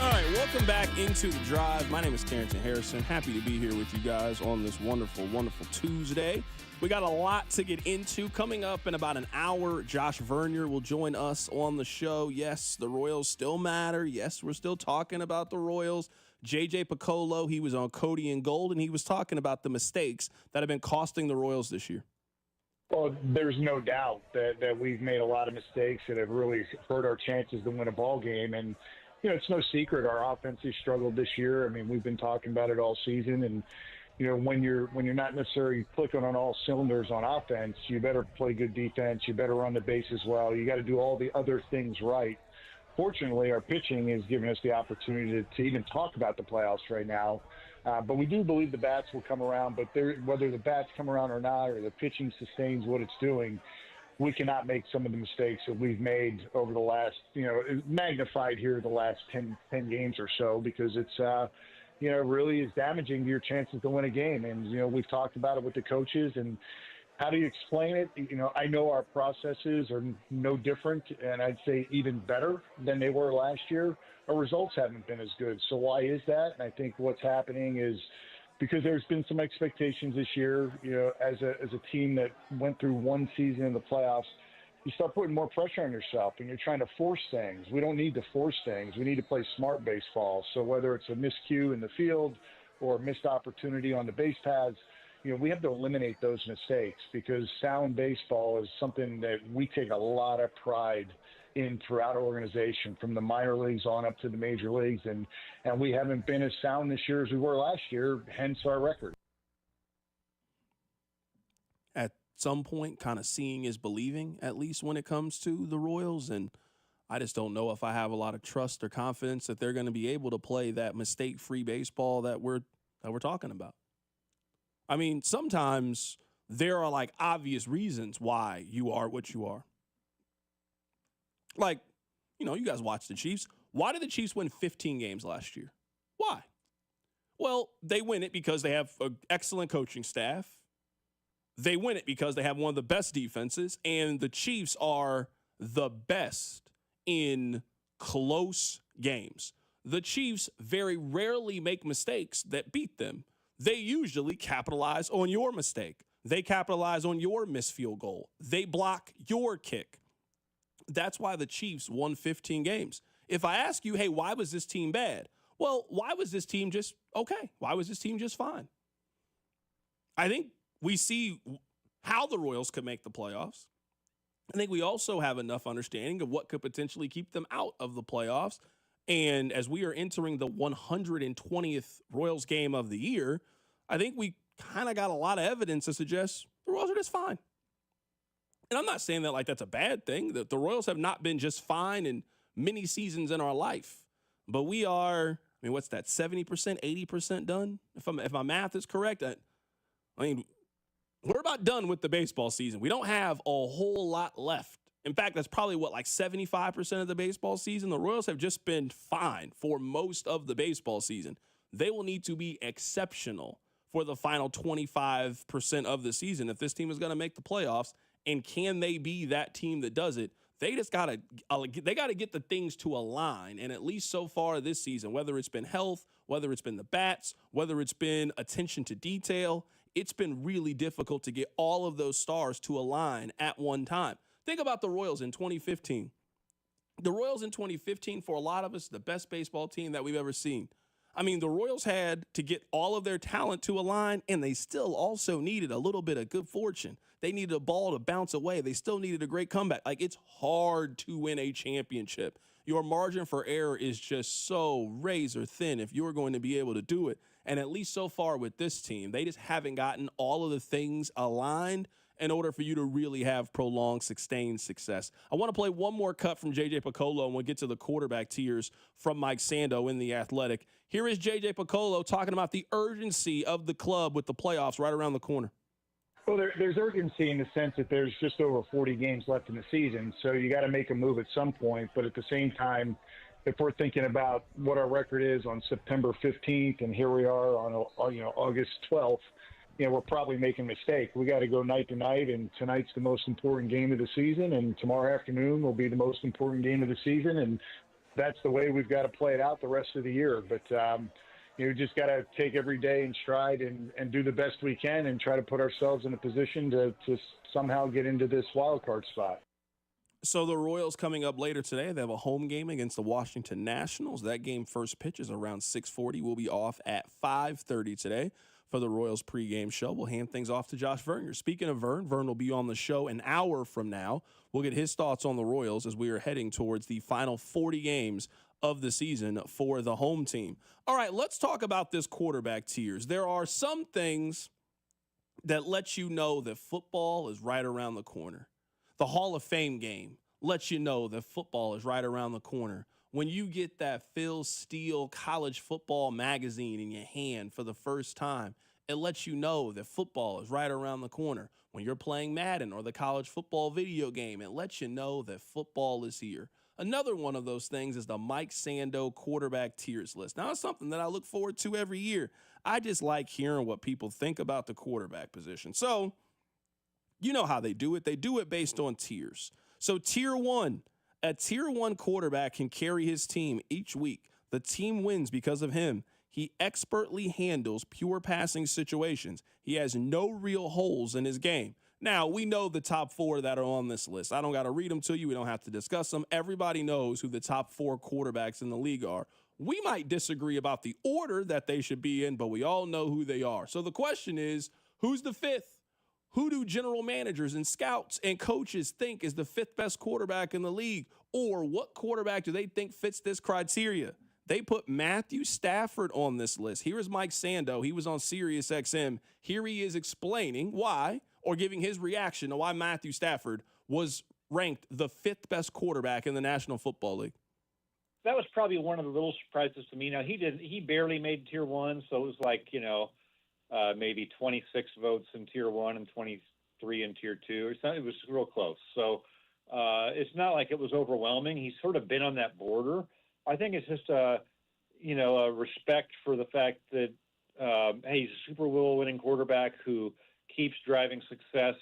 All right, welcome back into the drive. My name is Carrington Harrison. Happy to be here with you guys on this wonderful, wonderful Tuesday. We got a lot to get into. Coming up in about an hour, Josh Vernier will join us on the show. Yes, the Royals still matter. Yes, we're still talking about the Royals. J.J. Piccolo, he was on Cody and Gold, and he was talking about the mistakes that have been costing the Royals this year. Well, there's no doubt that we've made a lot of mistakes that have really hurt our chances to win a ball game. And, you know, it's no secret our offense has struggled this year. I mean, we've been talking about it all season. And, you know, when you're not necessarily clicking on all cylinders on offense, you better play good defense. You better run the bases well. You got to do all the other things right. Fortunately, our pitching has given us the opportunity to even talk about the playoffs right now. But we do believe the bats will come around. But whether the bats come around or not, or the pitching sustains what it's doing, we cannot make some of the mistakes that we've made over the last, you know, magnified here the last 10 games or so, because it's, you know, really is damaging to your chances to win a game. And, you know, we've talked about it with the coaches, and how do you explain it? You know, I know our processes are no different, and I'd say even better than they were last year. Our results haven't been as good. So why is that? And I think what's happening is because there's been some expectations this year, you know, as a team that went through one season in the playoffs, you start putting more pressure on yourself, and you're trying to force things. We don't need to force things. We need to play smart baseball. So whether it's a miscue in the field or a missed opportunity on the base paths, you know, we have to eliminate those mistakes, because sound baseball is something that we take a lot of pride in throughout our organization, from the minor leagues on up to the major leagues. And we haven't been as sound this year as we were last year, hence our record. At some point, kind of seeing is believing, at least when it comes to the Royals. And I just don't know if I have a lot of trust or confidence that they're going to be able to play that mistake-free baseball that we're talking about. I mean, sometimes there are, like, obvious reasons why you are what you are. Like, you know, you guys watch the Chiefs. Why did the Chiefs win 15 games last year? Why? Well, they win it because they have an excellent coaching staff. They win it because they have one of the best defenses, and the Chiefs are the best in close games. The Chiefs very rarely make mistakes that beat them. They usually capitalize on your mistake. They capitalize on your missed field goal. They block your kick. That's why the Chiefs won 15 games. If I ask you, hey, why was this team bad? Well, why was this team just okay? Why was this team just fine? I think we see how the Royals could make the playoffs. I think we also have enough understanding of what could potentially keep them out of the playoffs. And as we are entering the 120th Royals game of the year, I think we kind of got a lot of evidence to suggest the Royals are just fine. And I'm not saying that like that's a bad thing. The Royals have not been just fine in many seasons in our life. But we are, I mean, what's that, 70%, 80% done? If my math is correct, I mean, we're about done with the baseball season. We don't have a whole lot left. In fact, that's probably like 75% of the baseball season. The Royals have just been fine for most of the baseball season. They will need to be exceptional for the final 25% of the season if this team is going to make the playoffs. And can they be that team that does it? They just got to get the things to align. And at least so far this season, whether it's been health, whether it's been the bats, whether it's been attention to detail, it's been really difficult to get all of those stars to align at one time. Think about the Royals in 2015. The Royals in 2015, for a lot of us, the best baseball team that we've ever seen. I mean, the Royals had to get all of their talent to align, and they still also needed a little bit of good fortune. They needed a ball to bounce away. They still needed a great comeback. Like, it's hard to win a championship. Your margin for error is just so razor thin if you're going to be able to do it. And at least so far with this team, they just haven't gotten all of the things aligned. in order for you to really have prolonged, sustained success. I want to play one more cut from J.J. Piccolo, and we'll get to the quarterback tiers from Mike Sando in The Athletic. Here is J.J. Piccolo talking about the urgency of the club with the playoffs right around the corner. Well, there's urgency in the sense that there's just over 40 games left in the season, so you got to make a move at some point. But at the same time, if we're thinking about what our record is on September 15th, and here we are on August 12th, we're probably making a mistake. We got to go night to night, and tonight's the most important game of the season, and tomorrow afternoon will be the most important game of the season, and that's the way we've got to play it out the rest of the year. But we just got to take every day in stride and do the best we can and try to put ourselves in a position to somehow get into this wild card spot. So the Royals coming up later today, they have a home game against the Washington Nationals. That game first pitch is around 6:40. We'll be off at 5:30 today for the Royals pregame show. We'll hand things off to Josh Vernier. Speaking of Vern will be on the show an hour from now. We'll get his thoughts on the Royals as we are heading towards the final 40 games of the season for the home team. All right, let's talk about this quarterback tiers. There are some things that let you know that football is right around the corner. The Hall of Fame game lets you know that football is right around the corner. When you get that Phil Steele college football magazine in your hand for the first time, it lets you know that football is right around the corner. When you're playing Madden or the college football video game, it lets you know that football is here. Another one of those things is the Mike Sando quarterback tiers list. Now, it's something that I look forward to every year. I just like hearing what people think about the quarterback position. So, you know how they do it. They do it based on tiers. So, tier one, a tier one quarterback can carry his team each week. The team wins because of him. He expertly handles pure passing situations. He has no real holes in his game. Now, we know the top four that are on this list. I don't got to read them to you. We don't have to discuss them. Everybody knows who the top four quarterbacks in the league are. We might disagree about the order that they should be in, but we all know who they are. So the question is, who's the fifth? Who do general managers and scouts and coaches think is the fifth best quarterback in the league? Or what quarterback do they think fits this criteria? They put Matthew Stafford on this list. Here is Mike Sando. He was on Sirius XM. Here he is explaining why, or giving his reaction to why Matthew Stafford was ranked the fifth best quarterback in the National Football League. That was probably one of the little surprises to me. Now, he barely made tier one, so it was like, maybe 26 votes in tier one and 23 in tier two. It was real close. So it's not like it was overwhelming. He's sort of been on that border. I think it's just a respect for the fact that, he's a Super Bowl winning quarterback who keeps driving success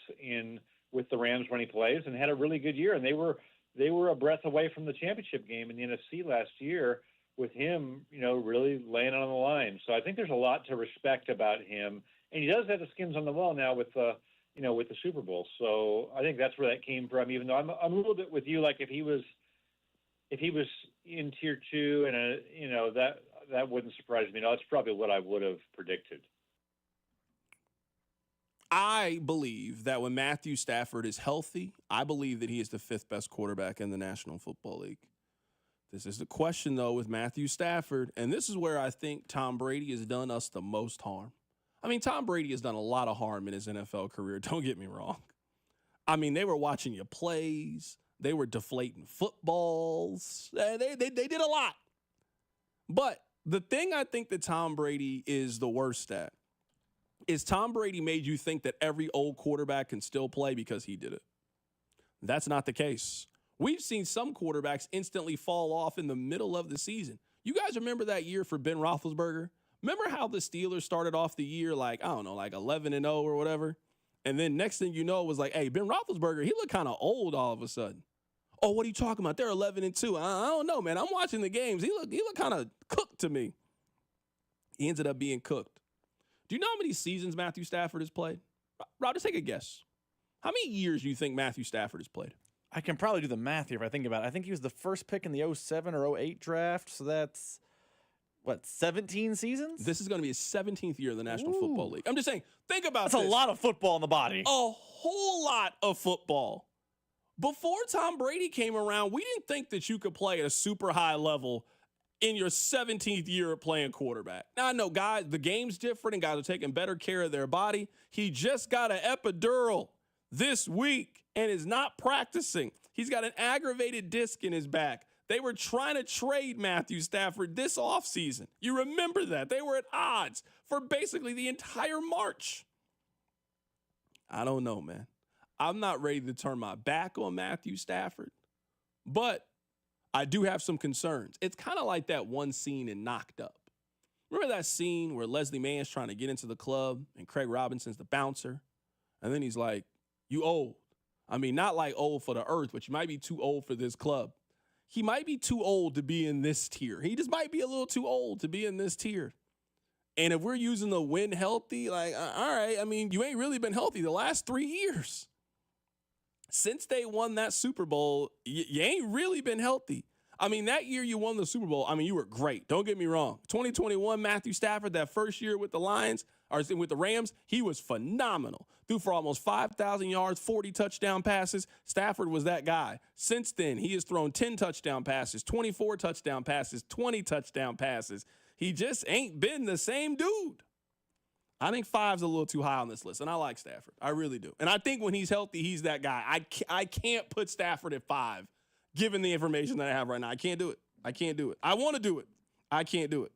with the Rams when he plays, and had a really good year. And they were a breath away from the championship game in the NFC last year with him, really laying on the line. So I think there's a lot to respect about him, and he does have the skins on the wall now with the Super Bowl. So I think that's where that came from. Even though I'm a little bit with you, like if he was in tier two, and that wouldn't surprise me. No, that's probably what I would have predicted. I believe that when Matthew Stafford is healthy, I believe that he is the fifth best quarterback in the National Football League. This is the question, though, with Matthew Stafford, and this is where I think Tom Brady has done us the most harm. I mean, Tom Brady has done a lot of harm in his NFL career, don't get me wrong. I mean, they were watching your plays. They were deflating footballs. They did a lot. But the thing I think that Tom Brady is the worst at is Tom Brady made you think that every old quarterback can still play because he did it. That's not the case. We've seen some quarterbacks instantly fall off in the middle of the season. You guys remember that year for Ben Roethlisberger? Remember how the Steelers started off the year like 11-0 or whatever? And then next thing you know, it was like, hey, Ben Roethlisberger, he looked kind of old all of a sudden. Oh, what are you talking about? They're 11-2. I don't know, man. I'm watching the games. He looked kind of cooked to me. He ended up being cooked. Do you know how many seasons Matthew Stafford has played? Rob, just take a guess. How many years do you think Matthew Stafford has played? I can probably do the math here if I think about it. I think he was the first pick in the 07 or 08 draft, so that's, 17 seasons? This is going to be his 17th year in the National Football League. I'm just saying, think about this. That's a lot of football in the body. A whole lot of football. Before Tom Brady came around, we didn't think that you could play at a super high level in your 17th year of playing quarterback. Now, I know, guys, the game's different and guys are taking better care of their body. He just got an epidural. this week and is not practicing. He's got an aggravated disc in his back. They were trying to trade Matthew Stafford this offseason. You remember that. They were at odds for basically the entire March. I don't know, man. I'm not ready to turn my back on Matthew Stafford, but I do have some concerns. It's kind of like that one scene in Knocked Up. Remember that scene where Leslie Mann's trying to get into the club and Craig Robinson's the bouncer? And then he's like, you old. I mean, not like old for the earth, but you might be too old for this club. He might be too old to be in this tier. He just might be a little too old to be in this tier. And if we're using the win healthy, like, all right, I mean, you ain't really been healthy the last 3 years. Since they won that Super Bowl, you ain't really been healthy. I mean, that year you won the Super Bowl, I mean, you were great. Don't get me wrong. 2021, Matthew Stafford, that first year with the Lions, or with the Rams, he was phenomenal. Threw for almost 5,000 yards, 40 touchdown passes. Stafford was that guy. Since then, he has thrown 10 touchdown passes, 24 touchdown passes, 20 touchdown passes. He just ain't been the same dude. I think 5's a little too high on this list, and I like Stafford. I really do. And I think when he's healthy, he's that guy. I can't put Stafford at 5, given the information that I have right now. I can't do it. I can't do it. I want to do it. I can't do it.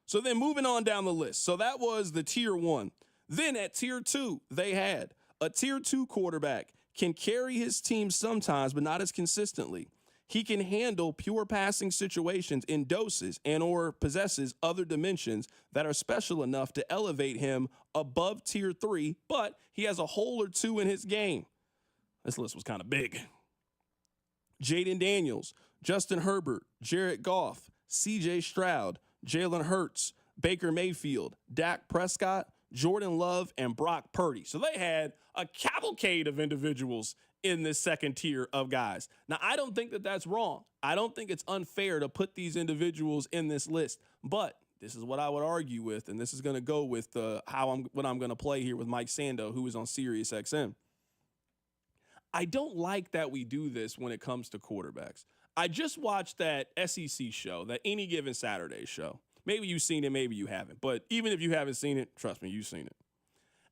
So then moving on down the list. So that was the tier 1. Then at tier 2, they had a tier 2 quarterback can carry his team sometimes, but not as consistently. He can handle pure passing situations in doses and or possesses other dimensions that are special enough to elevate him above tier 3, but he has a hole or two in his game. This list was kind of big. Jaden Daniels, Justin Herbert, Jared Goff, C.J. Stroud, Jalen Hurts, Baker Mayfield, Dak Prescott, Jordan Love, and Brock Purdy. So they had a cavalcade of individuals in this second tier of guys. Now, I don't think that that's wrong. I don't think it's unfair to put these individuals in this list, but this is what I would argue with, and this is going to go with what I'm going to play here with Mike Sando, who is on Sirius XM. I don't like that we do this when it comes to quarterbacks. I just watched that SEC show, that Any Given Saturday show. Maybe you've seen it, maybe you haven't. But even if you haven't seen it, trust me, you've seen it.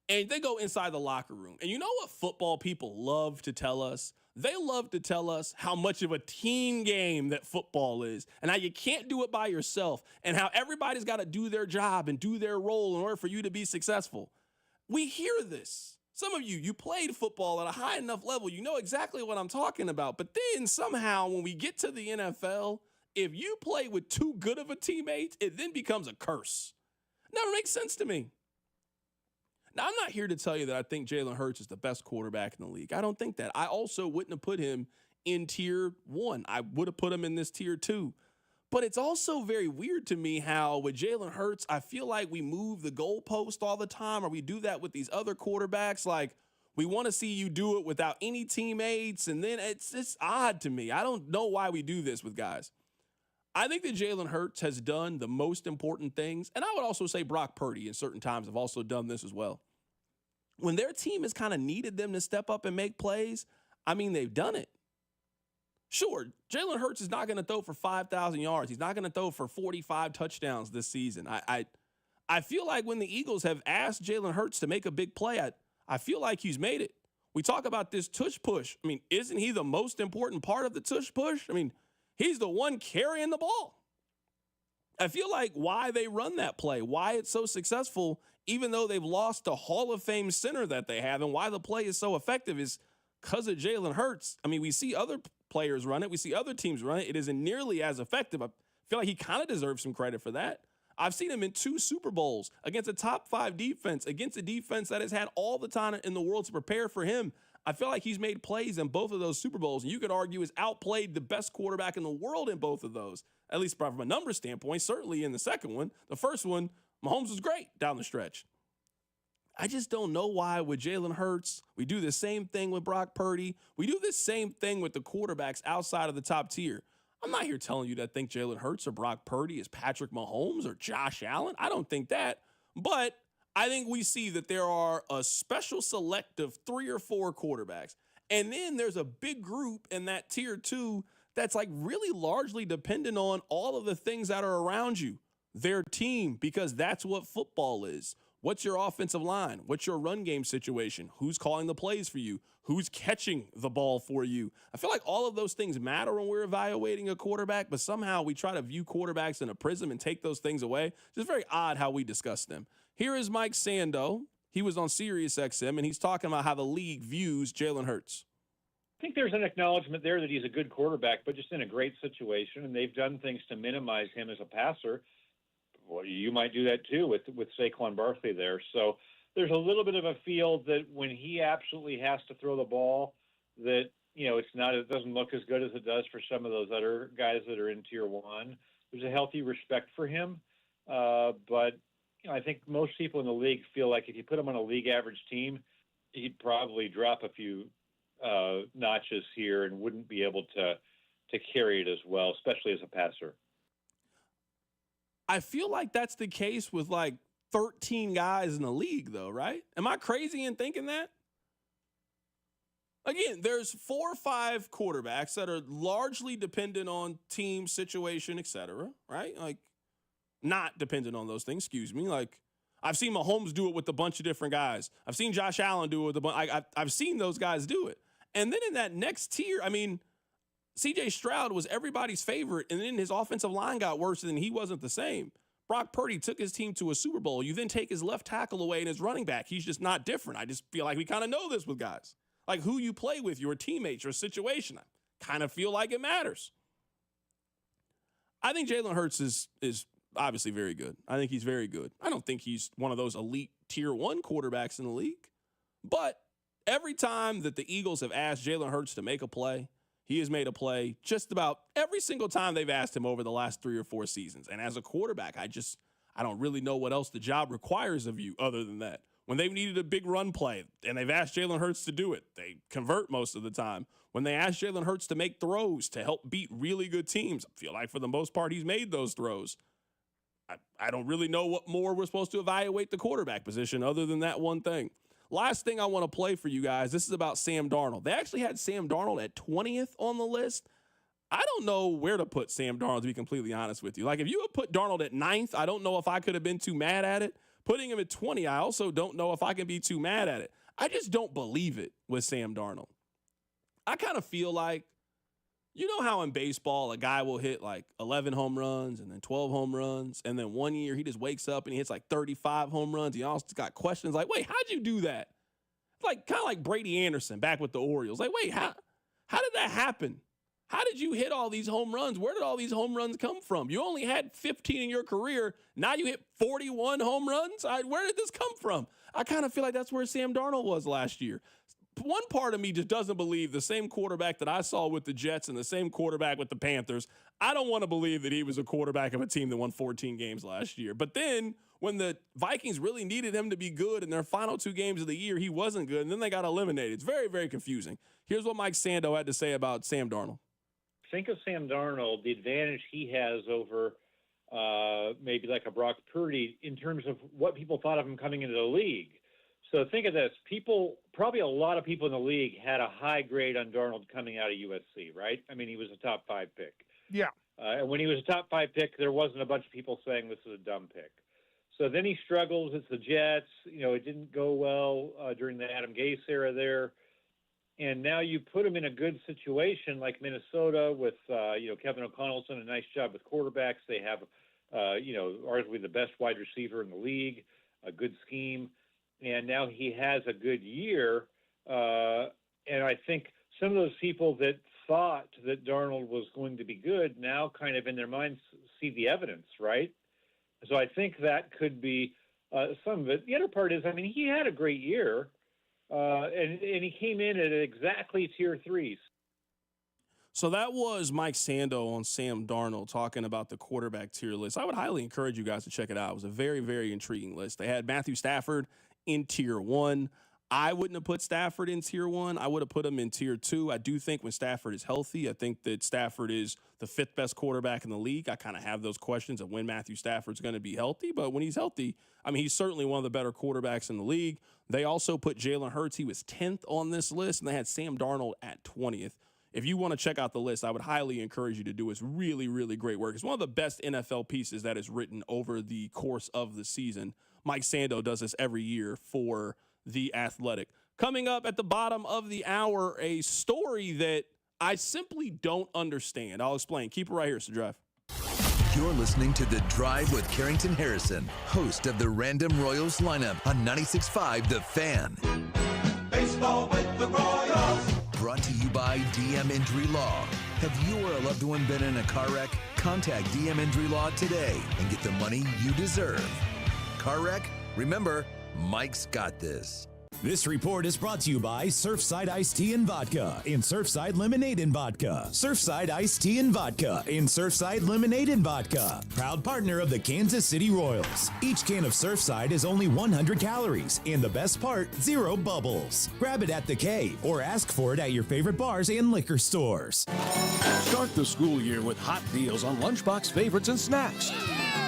And they go inside the locker room. And you know what football people love to tell us? They love to tell us how much of a team game that football is and how you can't do it by yourself and how everybody's got to do their job and do their role in order for you to be successful. We hear this. Some of you played football at a high enough level. You know exactly what I'm talking about. But then somehow when we get to the NFL, if you play with too good of a teammate, it then becomes a curse. Never makes sense to me. Now, I'm not here to tell you that I think Jalen Hurts is the best quarterback in the league. I don't think that. I also wouldn't have put him in tier 1. I would have put him in this tier 2. But it's also very weird to me how with Jalen Hurts, I feel like we move the goalpost all the time, or we do that with these other quarterbacks. Like, we want to see you do it without any teammates, and then it's odd to me. I don't know why we do this with guys. I think that Jalen Hurts has done the most important things, and I would also say Brock Purdy in certain times have also done this as well. When their team has kind of needed them to step up and make plays, I mean, they've done it. Sure, Jalen Hurts is not going to throw for 5,000 yards. He's not going to throw for 45 touchdowns this season. I feel like when the Eagles have asked Jalen Hurts to make a big play, I feel like he's made it. We talk about this tush push. I mean, isn't he the most important part of the tush push? I mean, he's the one carrying the ball. I feel like why they run that play, why it's so successful, even though they've lost the Hall of Fame center that they have, and why the play is so effective is because of Jalen Hurts. I mean, we see other players run it. We see other teams run it. It isn't nearly as effective. I feel like he kind of deserves some credit for that. I've seen him in 2 Super Bowls against a top 5 defense, against a defense that has had all the time in the world to prepare for him. I feel like he's made plays in both of those Super Bowls, and you could argue has outplayed the best quarterback in the world in both of those, at least from a number standpoint, certainly in the second one. The first one, Mahomes was great down the stretch. I just don't know why with Jalen Hurts, we do the same thing with Brock Purdy. We do the same thing with the quarterbacks outside of the top tier. I'm not here telling you that I think Jalen Hurts or Brock Purdy is Patrick Mahomes or Josh Allen. I don't think that. But I think we see that there are a special select of 3 or 4 quarterbacks. And then there's a big group in that tier 2 that's like really largely dependent on all of the things that are around you, their team, because that's what football is. What's your offensive line? What's your run game situation? Who's calling the plays for you? Who's catching the ball for you? I feel like all of those things matter when we're evaluating a quarterback, but somehow we try to view quarterbacks in a prism and take those things away. It's just very odd how we discuss them. Here is Mike Sando. He was on SiriusXM, and he's talking about how the league views Jalen Hurts. I think there's an acknowledgement there that he's a good quarterback, but just in a great situation, and they've done things to minimize him as a passer. Well, you might do that too with Saquon Barkley there. So there's a little bit of a feel that when he absolutely has to throw the ball, that it doesn't look as good as it does for some of those other guys that are in tier one. There's a healthy respect for him, but I think most people in the league feel like if you put him on a league average team, he'd probably drop a few notches here and wouldn't be able to carry it as well, especially as a passer. I feel like that's the case with like 13 guys in the league, though, right? Am I crazy in thinking that? Again, there's 4 or 5 quarterbacks that are largely dependent on team situation, et cetera, right? Like, not dependent on those things, excuse me. Like, I've seen Mahomes do it with a bunch of different guys. I've seen Josh Allen do it with a bunch. I've seen those guys do it. And then in that next tier, I mean, C.J. Stroud was everybody's favorite, and then his offensive line got worse, and he wasn't the same. Brock Purdy took his team to a Super Bowl. You then take his left tackle away and his running back. He's just not different. I just feel like we kind of know this with guys. Like who you play with, your teammates, your situation. I kind of feel like it matters. I think Jalen Hurts is obviously very good. I think he's very good. I don't think he's one of those elite tier 1 quarterbacks in the league. But every time that the Eagles have asked Jalen Hurts to make a play, he has made a play just about every single time they've asked him over the last 3 or 4 seasons. And as a quarterback, I don't really know what else the job requires of you other than that. When they've needed a big run play and they've asked Jalen Hurts to do it, they convert most of the time. When they ask Jalen Hurts to make throws to help beat really good teams, I feel like for the most part he's made those throws. I don't really know what more we're supposed to evaluate the quarterback position other than that one thing. Last thing I want to play for you guys, this is about Sam Darnold. They actually had Sam Darnold at 20th on the list. I don't know where to put Sam Darnold, to be completely honest with you. Like, if you had put Darnold at 9th, I don't know if I could have been too mad at it. Putting him at 20, I also don't know if I can be too mad at it. I just don't believe it with Sam Darnold. I kind of feel like, you know how in baseball a guy will hit like 11 home runs and then 12 home runs, and then one year he just wakes up and he hits like 35 home runs. He also got questions like, wait, how'd you do that? Like kind of like Brady Anderson back with the Orioles. Like, wait, how did that happen? How did you hit all these home runs? Where did all these home runs come from? You only had 15 in your career. Now you hit 41 home runs? Where did this come from? I kind of feel like that's where Sam Darnold was last year. One part of me just doesn't believe the same quarterback that I saw with the Jets and the same quarterback with the Panthers. I don't want to believe that he was a quarterback of a team that won 14 games last year. But then when the Vikings really needed him to be good in their final 2 games of the year, he wasn't good, and then they got eliminated. It's very, very confusing. Here's what Mike Sando had to say about Sam Darnold. Think of Sam Darnold, the advantage he has over maybe like a Brock Purdy in terms of what people thought of him coming into the league. So think of this. Probably a lot of people in the league had a high grade on Darnold coming out of USC, right? I mean, he was a top 5 pick. Yeah. And when he was a top 5 pick, there wasn't a bunch of people saying this is a dumb pick. So then he struggles. It's the Jets. It didn't go well during the Adam Gase era there. And now you put him in a good situation like Minnesota with, Kevin O'Connell's done a nice job with quarterbacks. They have, arguably the best wide receiver in the league, a good scheme. And now he has a good year. And I think some of those people that thought that Darnold was going to be good now kind of in their minds see the evidence, right? So I think that could be some of it. The other part is, he had a great year. And he came in at exactly tier 3. So that was Mike Sando on Sam Darnold talking about the quarterback tier list. I would highly encourage you guys to check it out. It was a very, very intriguing list. They had Matthew Stafford in tier 1. I wouldn't have put Stafford in tier 1. I would have put him in tier 2. I do think when Stafford is healthy, I think that Stafford is the 5th best quarterback in the league. I kind of have those questions of when Matthew Stafford's going to be healthy. But when he's healthy, he's certainly one of the better quarterbacks in the league. They also put Jalen Hurts. He was 10th on this list, and they had Sam Darnold at 20th. If you want to check out the list, I would highly encourage you to do it. It's really, really great work. It's one of the best NFL pieces that is written over the course of the season. Mike Sando does this every year for The Athletic. Coming up at the bottom of the hour, a story that I simply don't understand. I'll explain. Keep it right here, so Drive. You're listening to The Drive with Carrington Harrison, host of the Random Royals lineup on 96.5 The Fan. Baseball with the Royals. Brought to you by DM Injury Law. Have you or a loved one been in a car wreck? Contact DM Injury Law today and get the money you deserve. Car wreck? Remember, Mike's got this. This report is brought to you by Surfside Iced Tea and Vodka in Surfside Lemonade and Vodka. Surfside Iced Tea and Vodka in Surfside Lemonade and Vodka. Proud partner of the Kansas City Royals. Each can of Surfside is only 100 calories, and the best part, 0 bubbles. Grab it at the K or ask for it at your favorite bars and liquor stores. Start the school year with hot deals on lunchbox favorites and snacks.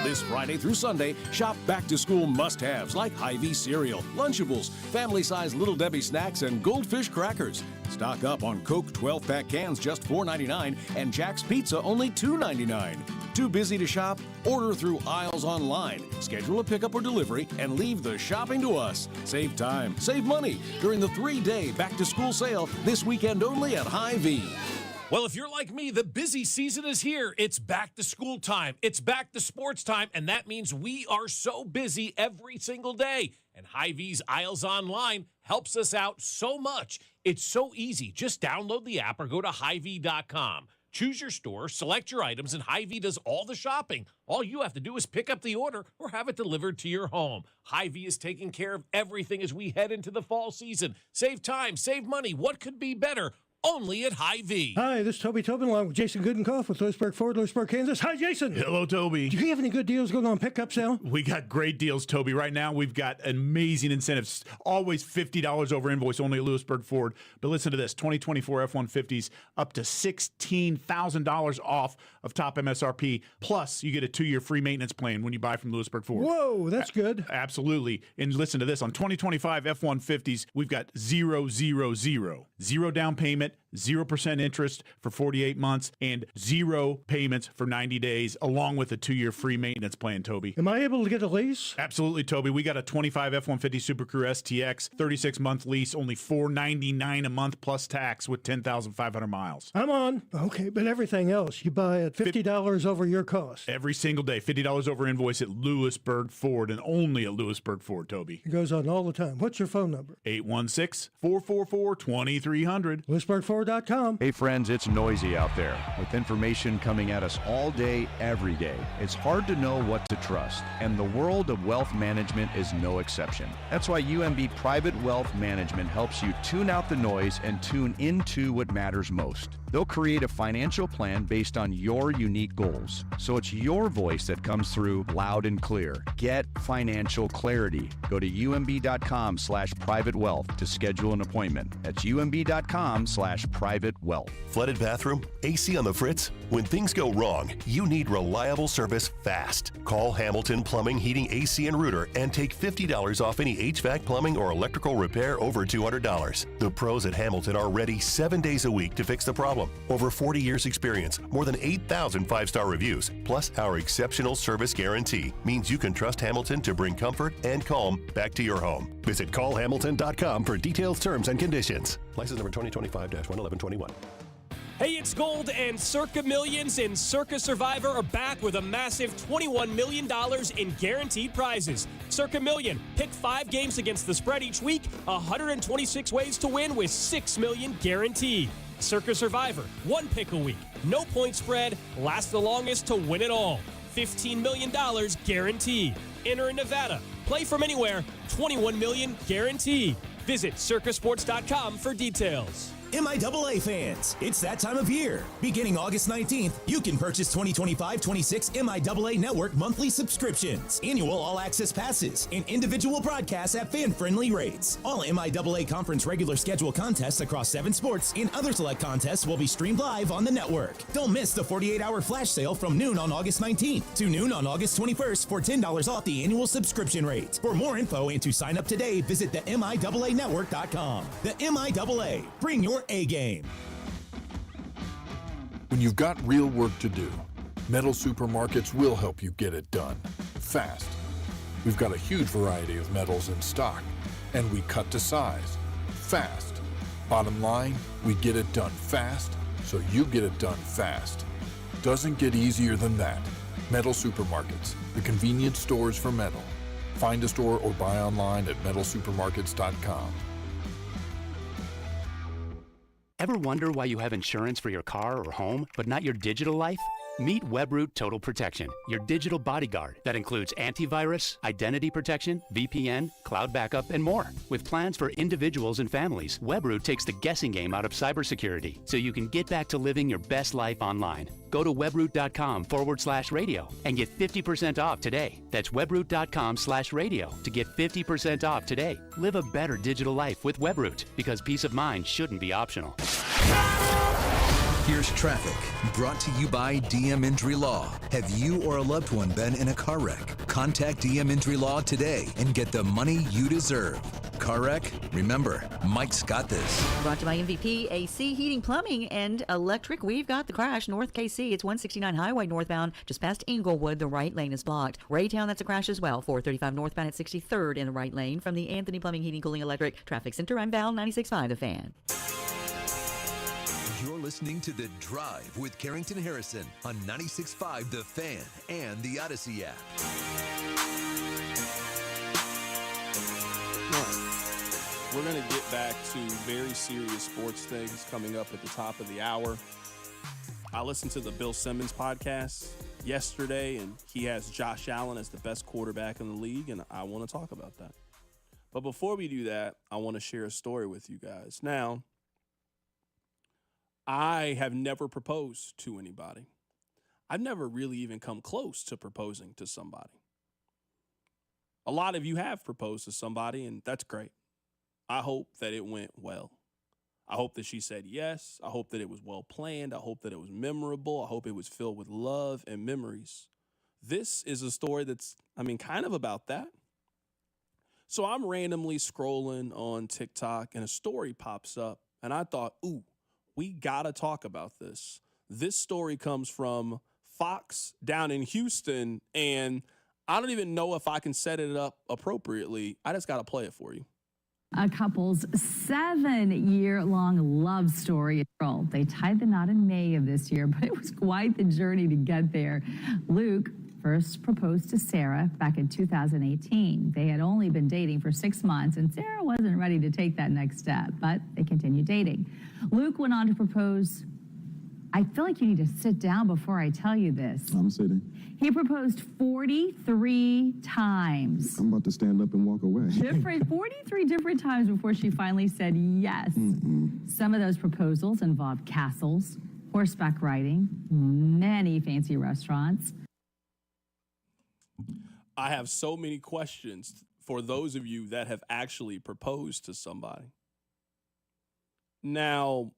This Friday through Sunday, shop back-to-school must-haves like Hy-Vee cereal, Lunchables, family-size Little Debbie snacks, and Goldfish crackers. Stock up on Coke 12-pack cans just $4.99 and Jack's Pizza only $2.99. Too busy to shop? Order through Aisles Online. Schedule a pickup or delivery and leave the shopping to us. Save time, save money during the 3-day back-to-school sale this weekend only at Hy-Vee. Well, if you're like me, the busy season is here. It's back to school time. It's back to sports time, and that means we are so busy every single day. And Hy-Vee's Aisles Online helps us out so much. It's so easy. Just download the app or go to Hy-Vee.com. Choose your store, select your items, and Hy-Vee does all the shopping. All you have to do is pick up the order or have it delivered to your home. Hy-Vee is taking care of everything as we head into the fall season. Save time, save money. What could be better? Only at Hy-Vee. Hi, this is Toby Tobin along with Jason Goodenkoff with Lewisburg Ford, Lewisburg, Kansas. Hi, Jason. Hello, Toby. Do you have any good deals going on pickup sale? We got great deals, Toby. Right now, we've got amazing incentives. Always $50 over invoice only at Lewisburg Ford. But listen to this, 2024 F-150s up to $16,000 off of top MSRP. Plus, you get a 2-year free maintenance plan when you buy from Lewisburg Ford. Whoa, that's good. Absolutely. And listen to this, on 2025 F-150s, we've got 0, 0, 0. 0 down payment, 0% interest for 48 months, and 0 payments for 90 days, along with a 2-year free maintenance plan, Toby. Am I able to get a lease? Absolutely, Toby. We got a 25 F-150 Super Crew STX, 36-month lease, only $499 a month plus tax with 10,500 miles. I'm on. Okay, but everything else, you buy at $50 over your cost. Every single day, $50 over invoice at Lewisburg Ford, and only at Lewisburg Ford, Toby. It goes on all the time. What's your phone number? 816-444-2300. LewisburgFord.com. Hey friends, it's noisy out there with information coming at us all day, every day. It's hard to know what to trust, and the world of wealth management is no exception. That's why UMB Private Wealth Management helps you tune out the noise and tune into what matters most. They'll create a financial plan based on your unique goals, so it's your voice that comes through loud and clear. Get financial clarity. Go to umb.com/private wealth to schedule an appointment. That's umb.com/private wealth. Flooded bathroom? AC on the fritz? When things go wrong, you need reliable service fast. Call Hamilton Plumbing, Heating, AC, and Rooter and take $50 off any HVAC, plumbing, or electrical repair over $200. The pros at Hamilton are ready 7 days a week to fix the problem. Over 40 years experience, more than 8,000 5-star reviews, plus our exceptional service guarantee means you can trust Hamilton to bring comfort and calm back to your home. Visit callhamilton.com for detailed terms and conditions. License number 2025-11121. Hey, it's Gold, and Circa Millions and Circa Survivor are back with a massive $21 million in guaranteed prizes. Circa Million, pick 5 games against the spread each week, 126 ways to win with $6 million guaranteed. Circa Survivor, 1 pick a week, no point spread, last the longest to win it all. $15 million guaranteed. Enter in Nevada, play from anywhere, $21 million guaranteed. Visit circasports.com for details. MIAA fans, it's that time of year. Beginning August 19th, you can purchase 2025-26 MIAA Network monthly subscriptions, annual all-access passes, and individual broadcasts at fan-friendly rates. All MIAA conference regular schedule contests across 7 sports and other select contests will be streamed live on the network. Don't miss the 48-hour flash sale from noon on August 19th to noon on August 21st for $10 off the annual subscription rate. For more info and to sign up today, visit the MIAAnetwork.com. The MIAA. Bring your A-game. When you've got real work to do, Metal Supermarkets will help you get it done. Fast. We've got a huge variety of metals in stock, and we cut to size, fast. Bottom line, we get it done fast, so you get it done fast. Doesn't get easier than that. Metal Supermarkets, the convenience stores for metal. Find a store or buy online at metalsupermarkets.com. Ever wonder why you have insurance for your car or home, but not your digital life? Meet WebRoot Total Protection, your digital bodyguard that includes antivirus, identity protection, VPN, cloud backup, and more. With plans for individuals and families, WebRoot takes the guessing game out of cybersecurity so you can get back to living your best life online. Go to webroot.com/radio and get 50% off today. That's webroot.com/radio to get 50% off today. Live a better digital life with WebRoot, because peace of mind shouldn't be optional. Here's traffic, brought to you by DM Injury Law. Have you or a loved one been in a car wreck? Contact DM Injury Law today and get the money you deserve. Car wreck? Remember, Mike's got this. Brought to you by MVP, AC, Heating, Plumbing, and Electric. We've got the crash, North KC. It's 169 Highway northbound, just past Inglewood. The right lane is blocked. Raytown, that's a crash as well. 435 northbound at 63rd in the right lane. From the Anthony Plumbing, Heating, Cooling, Electric Traffic Center, I'm Val, 96.5 The Fan. You're listening to The Drive with Carrington Harrison on 96.5 The Fan and the Odyssey app. We're going to get back to very serious sports things coming up at the top of the hour. I listened to the Bill Simmons podcast yesterday, and he has Josh Allen as the best quarterback in the league, and I want to talk about that. But before we do that, I want to share a story with you guys. Now, I have never proposed to anybody. I've never really even come close to proposing to somebody. A lot of you have proposed to somebody, and that's great. I hope that it went well. I hope that she said yes. I hope that it was well planned. I hope that it was memorable. I hope it was filled with love and memories. This is a story that's, kind of about that. So I'm randomly scrolling on TikTok, and a story pops up, and I thought, ooh, we got to talk about this. This story comes from Fox down in Houston, and I don't even know if I can set it up appropriately. I just got to play it for you. A couple's 7-year-long love story. They tied the knot in May of this year, but it was quite the journey to get there. Luke first proposed to Sarah back in 2018. They had only been dating for 6 months, and Sarah wasn't ready to take that next step, but they continued dating. Luke went on to propose. I feel like you need to sit down before I tell you this. I'm sitting. He proposed 43 times. I'm about to stand up and walk away. 43 different times before she finally said yes. Some of those proposals involved castles, horseback riding, many fancy restaurants. I have so many questions for those of you that have actually proposed to somebody. Now,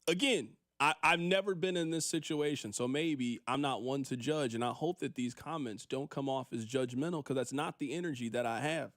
again, I've never been in this situation, so maybe I'm not one to judge, and I hope that these comments don't come off as judgmental, because that's not the energy that I have.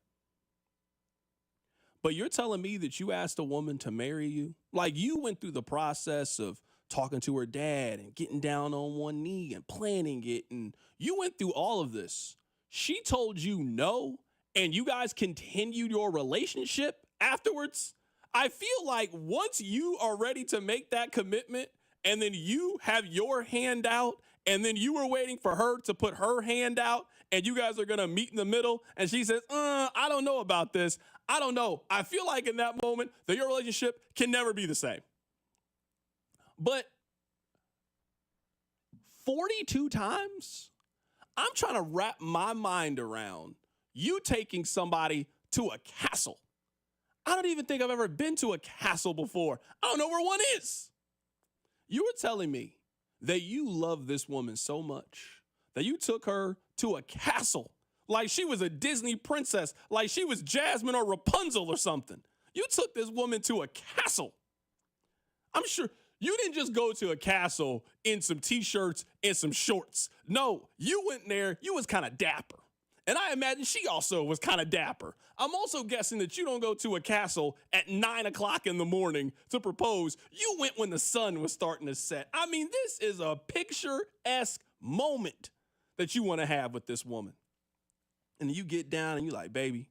But you're telling me that you asked a woman to marry you? Like, you went through the process of talking to her dad and getting down on one knee and planning it, and you went through all of this. She told you no, and you guys continued your relationship afterwards? I feel like once you are ready to make that commitment, and then you have your hand out, and then you were waiting for her to put her hand out, and you guys are going to meet in the middle, and she says, I don't know about this. I don't know. I feel like in that moment that your relationship can never be the same. But 42 times? I'm trying to wrap my mind around you taking somebody to a castle. I don't even think I've ever been to a castle before. I don't know where one is. You were telling me that you love this woman so much that you took her to a castle like she was a Disney princess, like she was Jasmine or Rapunzel or something. You took this woman to a castle. I'm sure you didn't just go to a castle in some T-shirts and some shorts. No, you went there, you was kind of dapper. And I imagine she also was kind of dapper. I'm also guessing that you don't go to a castle at 9 o'clock in the morning to propose. You went when the sun was starting to set. I mean, this is a picture-esque moment that you want to have with this woman. And you get down and you're like, baby,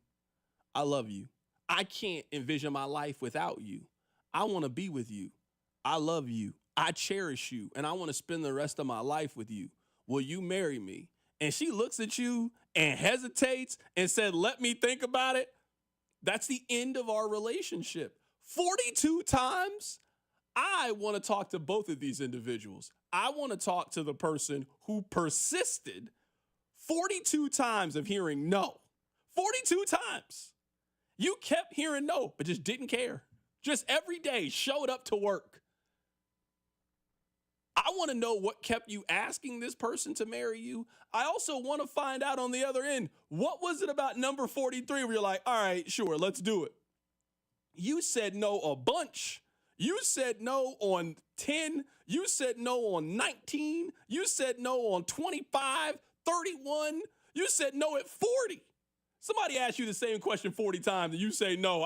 I love you. I can't envision my life without you. I want to be with you. I love you. I cherish you. And I want to spend the rest of my life with you. Will you marry me? And she looks at you and hesitates and said, let me think about it. That's the end of our relationship. 42 times? I want to talk to both of these individuals. I want to talk to the person who persisted 42 times of hearing no. 42 times. You kept hearing no, but just didn't care. Just every day showed up to work. I want to know what kept you asking this person to marry you. I also want to find out on the other end, what was it about number 43 where you're like, all right, sure, let's do it. You said no a bunch. You said no on 10. You said no on 19. You said no on 25, 31. You said no at 40. Somebody asked you the same question 40 times and you say no.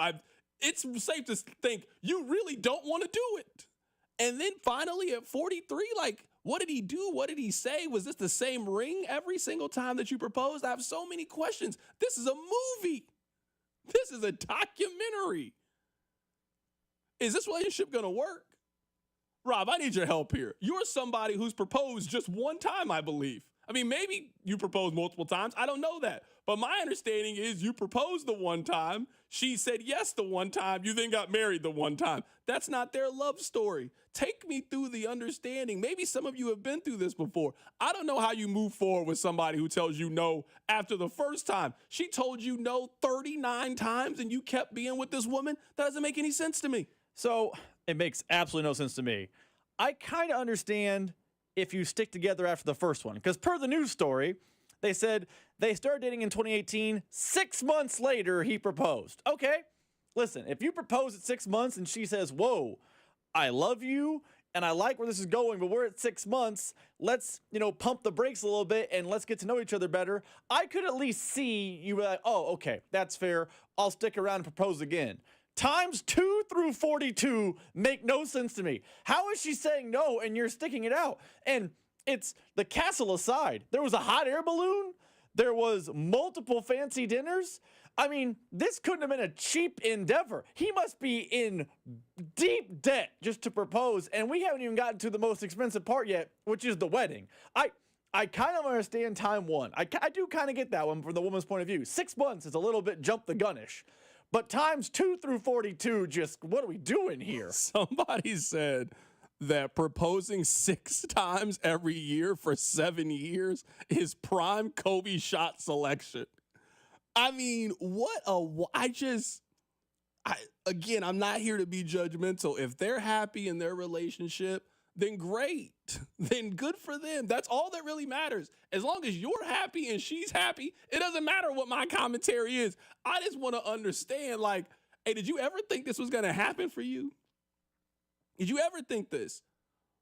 It's safe to think you really don't want to do it. And then finally at 43, like, what did he do? What did he say? Was this the same ring every single time that you proposed? I have so many questions. This is a movie. This is a documentary. Is this relationship going to work? Rob, I need your help here. You're somebody who's proposed just one time, I believe. I mean, maybe you proposed multiple times. I don't know that. But my understanding is you proposed the one time. She said yes the one time. You then got married the one time. That's not their love story. Take me through the understanding. Maybe some of you have been through this before. I don't know how you move forward with somebody who tells you no after the first time. She told you no 39 times and you kept being with this woman. That doesn't make any sense to me. So it makes absolutely no sense to me. I kind of understand if you stick together after the first one, because per the news story, they said they started dating in 2018. 6 months later, he proposed. Okay, listen, if you propose at 6 months and she says, whoa, I love you and I like where this is going, but we're at 6 months, let's, pump the brakes a little bit and let's get to know each other better. I could at least see you like, oh, okay, that's fair. I'll stick around and propose again. Times 2 through 42 make no sense to me. How is she saying no and you're sticking it out? And it's the castle aside. There was a hot air balloon. There was multiple fancy dinners. I mean, this couldn't have been a cheap endeavor. He must be in deep debt just to propose. And we haven't even gotten to the most expensive part yet, which is the wedding. I kind of understand time one. I do kind of get that one from the woman's point of view. 6 months is a little bit jump the gun-ish. But times 2 through 42, just what are we doing here? Somebody said that proposing 6 times every year for 7 years is prime Kobe shot selection. I mean, again, I'm not here to be judgmental. If they're happy in their relationship, then great. Then good for them. That's all that really matters. As long as you're happy and she's happy, it doesn't matter what my commentary is. I just want to understand, like, hey, did you ever think this was going to happen for you? Did you ever think this?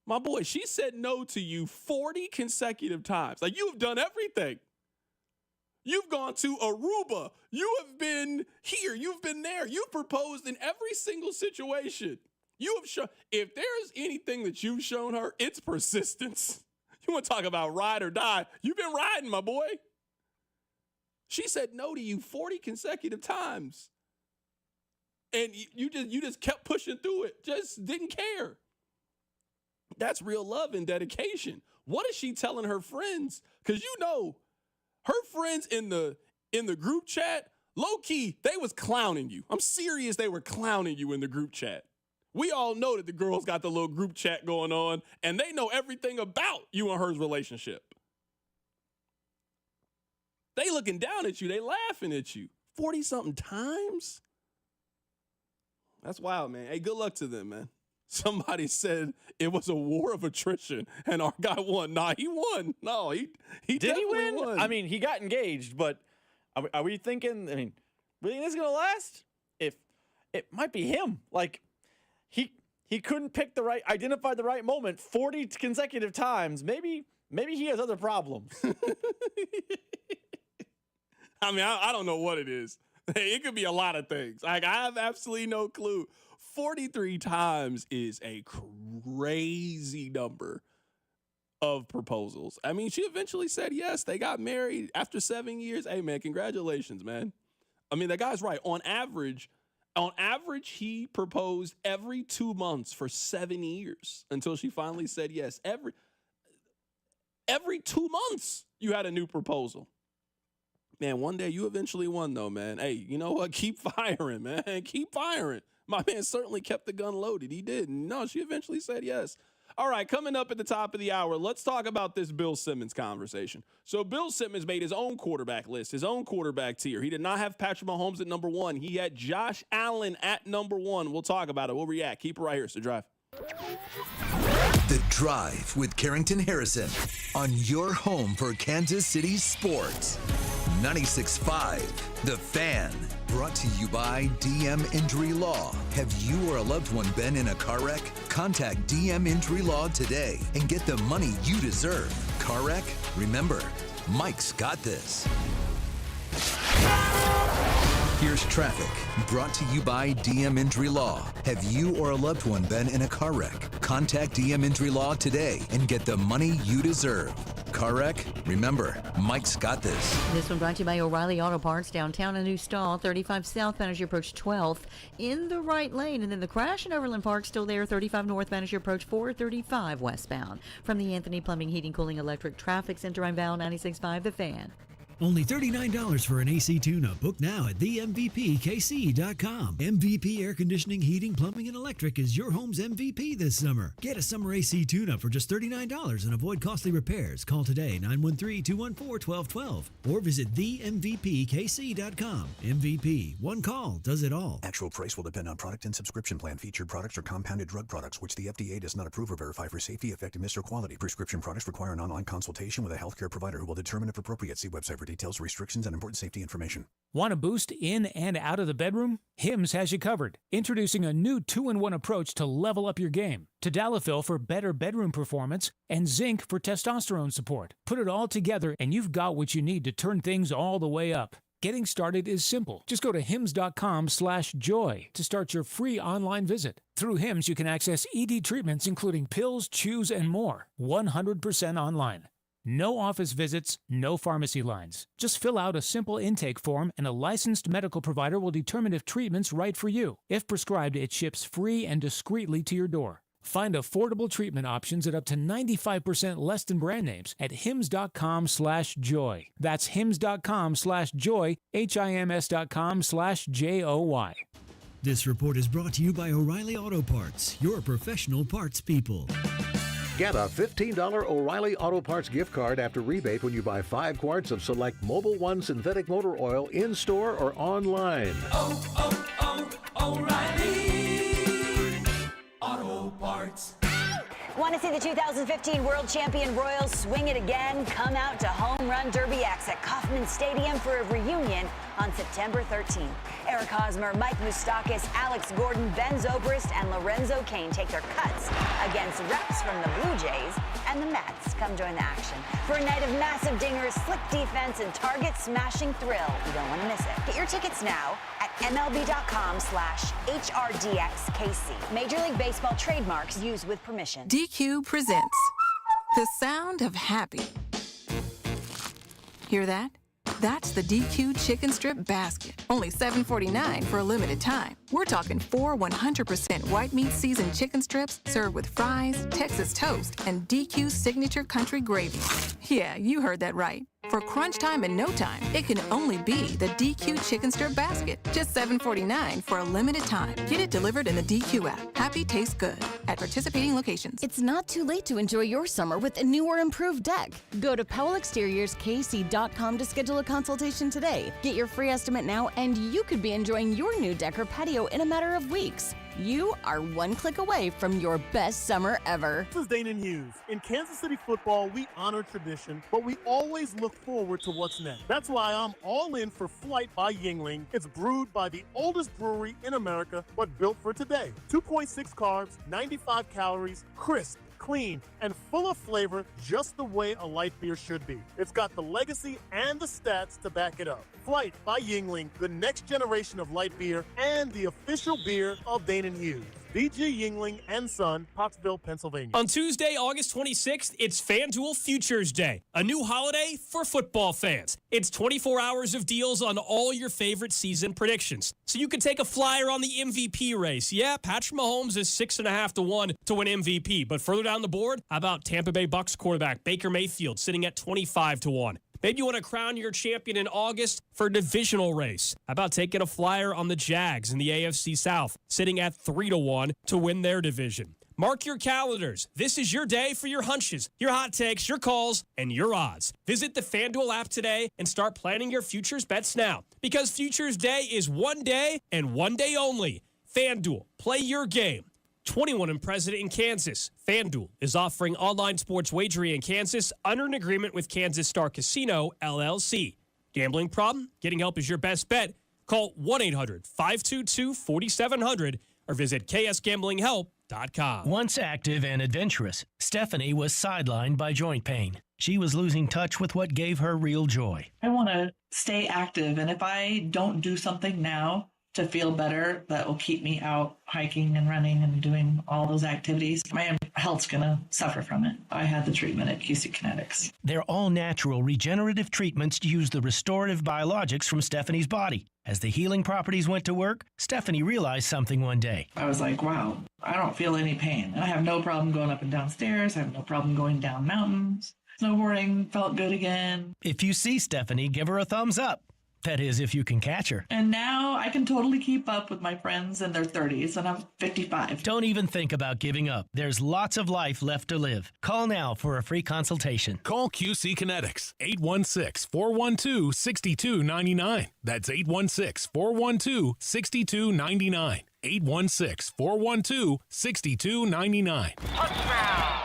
My boy, she said no to you 40 consecutive times. Like, you have done everything. You've gone to Aruba. You have been here. You've been there. You've proposed in every single situation. You have shown, if there's anything that you've shown her, it's persistence. You want to talk about ride or die? You've been riding, my boy. She said no to you 40 consecutive times. And you just kept pushing through it. Just didn't care. That's real love and dedication. What is she telling her friends? Because her friends in the group chat, low key, they was clowning you. I'm serious, they were clowning you in the group chat. We all know that the girls got the little group chat going on, and they know everything about you and her relationship. They looking down at you. They laughing at you. 40-something times? That's wild, man. Hey, good luck to them, man. Somebody said it was a war of attrition, and our guy won. Nah, he won. No, he Did he win? Won. I mean, he got engaged, but are we thinking, really this is going to last? If it might be him. Like, he couldn't identify the right moment 40 consecutive times. Maybe he has other problems. I mean, I don't know what it is. It could be a lot of things. Like, I have absolutely no clue. 43 times is a crazy number. of proposals. I mean, she eventually said yes. They got married after 7 years. Hey, man, congratulations, man. I mean, that guy's right. On average, he proposed every 2 months for 7 years until she finally said yes. Every 2 months, you had a new proposal. Man, one day you eventually won, though, man. Hey, you know what? Keep firing, man. Keep firing. My man certainly kept the gun loaded. He did. No, she eventually said yes. All right, coming up at the top of the hour, let's talk about this Bill Simmons conversation. So Bill Simmons made his own quarterback list, his own quarterback tier. He did not have Patrick Mahomes at number 1. He had Josh Allen at number 1. We'll talk about it. We'll react. Keep it right here. It's The Drive. The Drive with Carrington Harrison on your home for Kansas City sports. 96.5 The Fan. Brought to you by DM Injury Law. Have you or a loved one been in a car wreck? Contact DM Injury Law today and get the money you deserve. Car wreck? Remember, Mike's got this. Here's traffic, brought to you by DM Injury Law. Have you or a loved one been in a car wreck? Contact DM Injury Law today and get the money you deserve. Car wreck? Remember, Mike's got this. This one brought to you by O'Reilly Auto Parts. Downtown, a new stall, 35 southbound as you approach 12th in the right lane. And then the crash in Overland Park still there, 35 northbound as you approach 435 westbound. From the Anthony Plumbing, Heating, Cooling, Electric Traffic Center, I'm Val, 96.5 The Fan. Only $39 for an AC tune-up. Book now at themvpkc.com. MVP Air Conditioning, Heating, Plumbing, and Electric is your home's MVP this summer. Get a summer AC tune-up for just $39 and avoid costly repairs. Call today, 913-214-1212. Or visit themvpkc.com. MVP, one call, does it all. Actual price will depend on product and subscription plan. Featured products are compounded drug products, which the FDA does not approve or verify for safety, effectiveness, or quality. Prescription products require an online consultation with a healthcare provider who will determine if appropriate. See website for details, restrictions, and important safety information. Want a boost in and out of the bedroom? Hims has you covered. Introducing a new 2-in-1 approach to level up your game. Tadalafil for better bedroom performance and zinc for testosterone support. Put it all together and you've got what you need to turn things all the way up. Getting started is simple. Just go to hims.com/joy to start your free online visit. Through Hims, you can access ED treatments including pills, chews, and more. 100% online. No office visits, no pharmacy lines. Just fill out a simple intake form and a licensed medical provider will determine if treatment's right for you. If prescribed, it ships free and discreetly to your door. Find affordable treatment options at up to 95% less than brand names at hims.com/joy. That's hims.com/joy, HIMS.com/JOY. This report is brought to you by O'Reilly Auto Parts, your professional parts people. Get a $15 O'Reilly Auto Parts gift card after rebate when you buy 5 quarts of select Mobil 1 synthetic motor oil in-store or online. O'Reilly Auto Parts. Want to see the 2015 World Champion Royals swing it again? Come out to Home Run Derby X at Kauffman Stadium for a reunion on September 13th. Eric Hosmer, Mike Moustakas, Alex Gordon, Ben Zobrist, and Lorenzo Cain take their cuts against reps from the Blue Jays and the Mets. Come join the action for a night of massive dingers, slick defense, and target-smashing thrill. You don't want to miss it. Get your tickets now at MLB.com/HRDXKC. Major League Baseball trademarks used with permission. DQ presents The Sound of Happy. Hear that? That's the DQ Chicken Strip Basket. Only $7.49 for a limited time. We're talking 4 100% white meat seasoned chicken strips served with fries, Texas toast, and DQ signature country gravy. Yeah, you heard that right. For crunch time and no time, it can only be the DQ Chicken Strip Basket. Just $7.49 for a limited time. Get it delivered in the DQ app. Happy tastes good at participating locations. It's not too late to enjoy your summer with a new or improved deck. Go to PowellExteriorsKC.com to schedule a consultation today. Get your free estimate now, and you could be enjoying your new deck or patio in a matter of weeks. You are one click away from your best summer ever. This is Dana Hughes. In Kansas City football, we honor tradition, but we always look forward to what's next. That's why I'm all in for Flight by Yingling. It's brewed by the oldest brewery in America, but built for today. 2.6 carbs, 95 calories, crisp, clean, and full of flavor, just the way a light beer should be. It's got the legacy and the stats to back it up. Flight by Yingling, the next generation of light beer and the official beer of Dana Hughes. V.G. Yingling and Son, Pottsville, Pennsylvania. On Tuesday, August 26th, it's FanDuel Futures Day, a new holiday for football fans. It's 24 hours of deals on all your favorite season predictions. So you can take a flyer on the MVP race. Yeah, Patrick Mahomes is 6.5 to 1 to win MVP. But further down the board, how about Tampa Bay Bucks quarterback Baker Mayfield sitting at 25 to 1? Maybe you want to crown your champion in August for a divisional race. How about taking a flyer on the Jags in the AFC South, sitting at 3 to 1 to win their division? Mark your calendars. This is your day for your hunches, your hot takes, your calls, and your odds. Visit the FanDuel app today and start planning your futures bets now. Because Futures Day is one day and one day only. FanDuel, play your game. 21 and President in Kansas. FanDuel is offering online sports wagering in Kansas under an agreement with Kansas Star Casino, LLC. Gambling problem? Getting help is your best bet. Call 1-800-522-4700 or visit ksgamblinghelp.com. Once active and adventurous, Stephanie was sidelined by joint pain. She was losing touch with what gave her real joy. I want to stay active, and if I don't do something now to feel better, that will keep me out hiking and running and doing all those activities, my health's going to suffer from it. I had the treatment at QC Kinetics. Their all-natural regenerative treatments use the restorative biologics from Stephanie's body. As the healing properties went to work, Stephanie realized something one day. I was like, wow, I don't feel any pain. I have no problem going up and down stairs. I have no problem going down mountains. Snowboarding felt good again. If you see Stephanie, give her a thumbs up. That is, if you can catch her. And now I can totally keep up with my friends in their 30s, and I'm 55. Don't even think about giving up. There's lots of life left to live. Call now for a free consultation. Call QC Kinetics, 816-412-6299. That's 816-412-6299. 816-412-6299.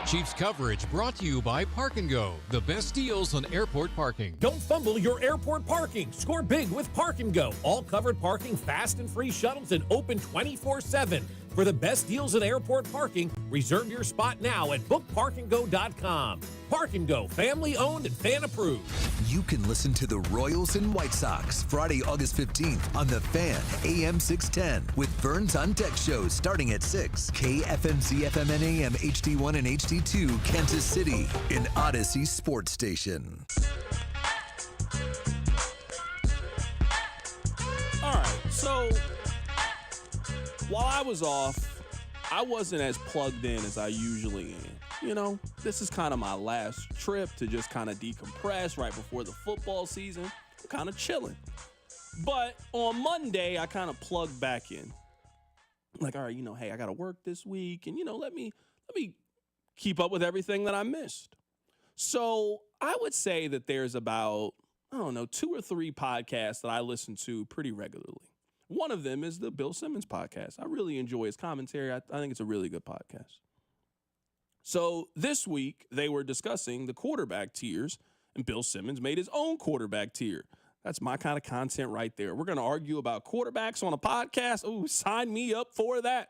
Chiefs coverage brought to you by Park & Go, the best deals on airport parking. Don't fumble your airport parking. Score big with Park & Go. All covered parking, fast and free shuttles, and open 24/7. For the best deals in airport parking, reserve your spot now at bookparkandgo.com. Park & Go, family owned and fan approved. You can listen to the Royals and White Sox Friday, August 15th on The Fan, AM 610, with Vern's On Deck shows starting at 6. KFMZ FM and AM HD1 and HD2, Kansas City, an Odyssey sports station. All right, so while I was off, I wasn't as plugged in as I usually am. You know, this is kind of my last trip to just kind of decompress right before the football season. I'm kind of chilling. But on Monday, I kind of plugged back in. Like, all right, hey, I got to work this week. And, let me keep up with everything that I missed. So I would say that there's about, 2 or 3 podcasts that I listen to pretty regularly. One of them is the Bill Simmons podcast. I really enjoy his commentary. I think it's a really good podcast. So this week, they were discussing the quarterback tiers, and Bill Simmons made his own quarterback tier. That's my kind of content right there. We're going to argue about quarterbacks on a podcast. Ooh, sign me up for that.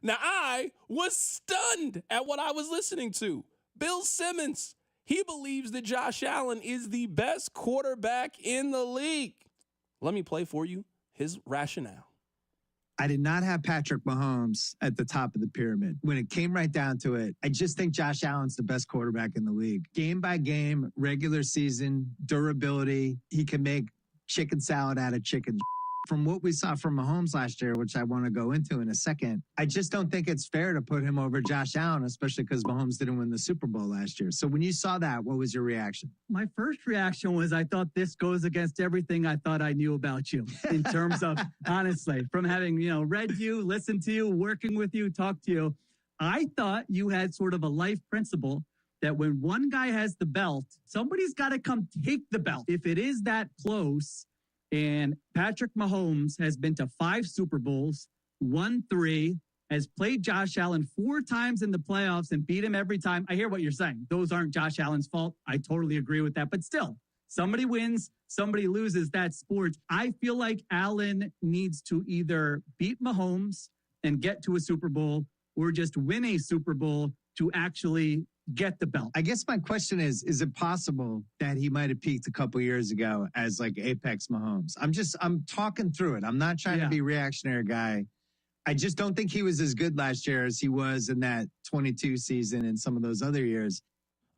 Now, I was stunned at what I was listening to. Bill Simmons, he believes that Josh Allen is the best quarterback in the league. Let me play for you his rationale. I did not have Patrick Mahomes at the top of the pyramid. When it came right down to it, I just think Josh Allen's the best quarterback in the league. Game by game, regular season, durability. He can make chicken salad out of chicken. From what we saw from Mahomes last year, which I want to go into in a second, I just don't think it's fair to put him over Josh Allen, especially because Mahomes didn't win the Super Bowl last year. So when you saw that, what was your reaction? My first reaction was I thought this goes against everything I thought I knew about you in terms of, honestly, from having, read you, listened to you, working with you, talked to you. I thought you had sort of a life principle that when one guy has the belt, somebody's got to come take the belt. If it is that close, and Patrick Mahomes has been to 5 Super Bowls, won 3, has played Josh Allen 4 times in the playoffs and beat him every time. I hear what you're saying. Those aren't Josh Allen's fault. I totally agree with that. But still, somebody wins, somebody loses. That's sports. I feel like Allen needs to either beat Mahomes and get to a Super Bowl or just win a Super Bowl to actually get the belt. I guess my question is it possible that he might have peaked a couple years ago as like Apex Mahomes? I'm talking through it. I'm not trying to be a reactionary guy. I just don't think he was as good last year as he was in that 22 season and some of those other years.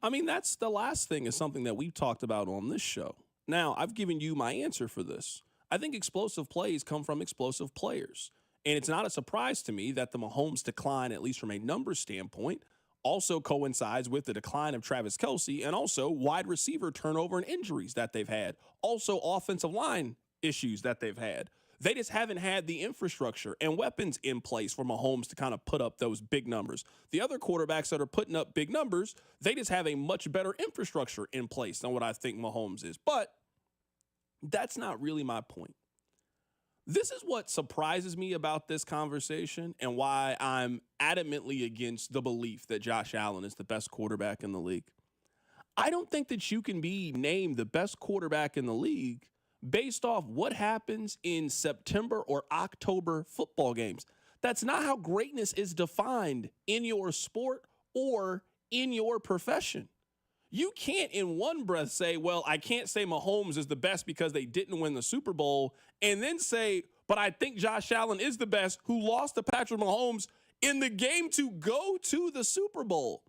I mean, that's the last thing is something that we've talked about on this show. Now, I've given you my answer for this. I think explosive plays come from explosive players. And it's not a surprise to me that the Mahomes decline, at least from a numbers standpoint, also coincides with the decline of Travis Kelce and also wide receiver turnover and injuries that they've had. Also offensive line issues that they've had. They just haven't had the infrastructure and weapons in place for Mahomes to kind of put up those big numbers. The other quarterbacks that are putting up big numbers, they just have a much better infrastructure in place than what I think Mahomes is. But that's not really my point. This is what surprises me about this conversation and why I'm adamantly against the belief that Josh Allen is the best quarterback in the league. I don't think that you can be named the best quarterback in the league based off what happens in September or October football games. That's not how greatness is defined in your sport or in your profession. You can't in one breath say, well, I can't say Mahomes is the best because they didn't win the Super Bowl, and then say, but I think Josh Allen is the best, who lost to Patrick Mahomes in the game to go to the Super Bowl.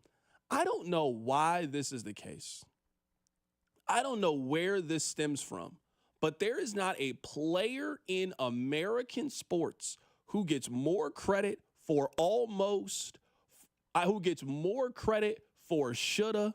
I don't know why this is the case. I don't know where this stems from, but there is not a player in American sports who gets more credit for who gets more credit for shoulda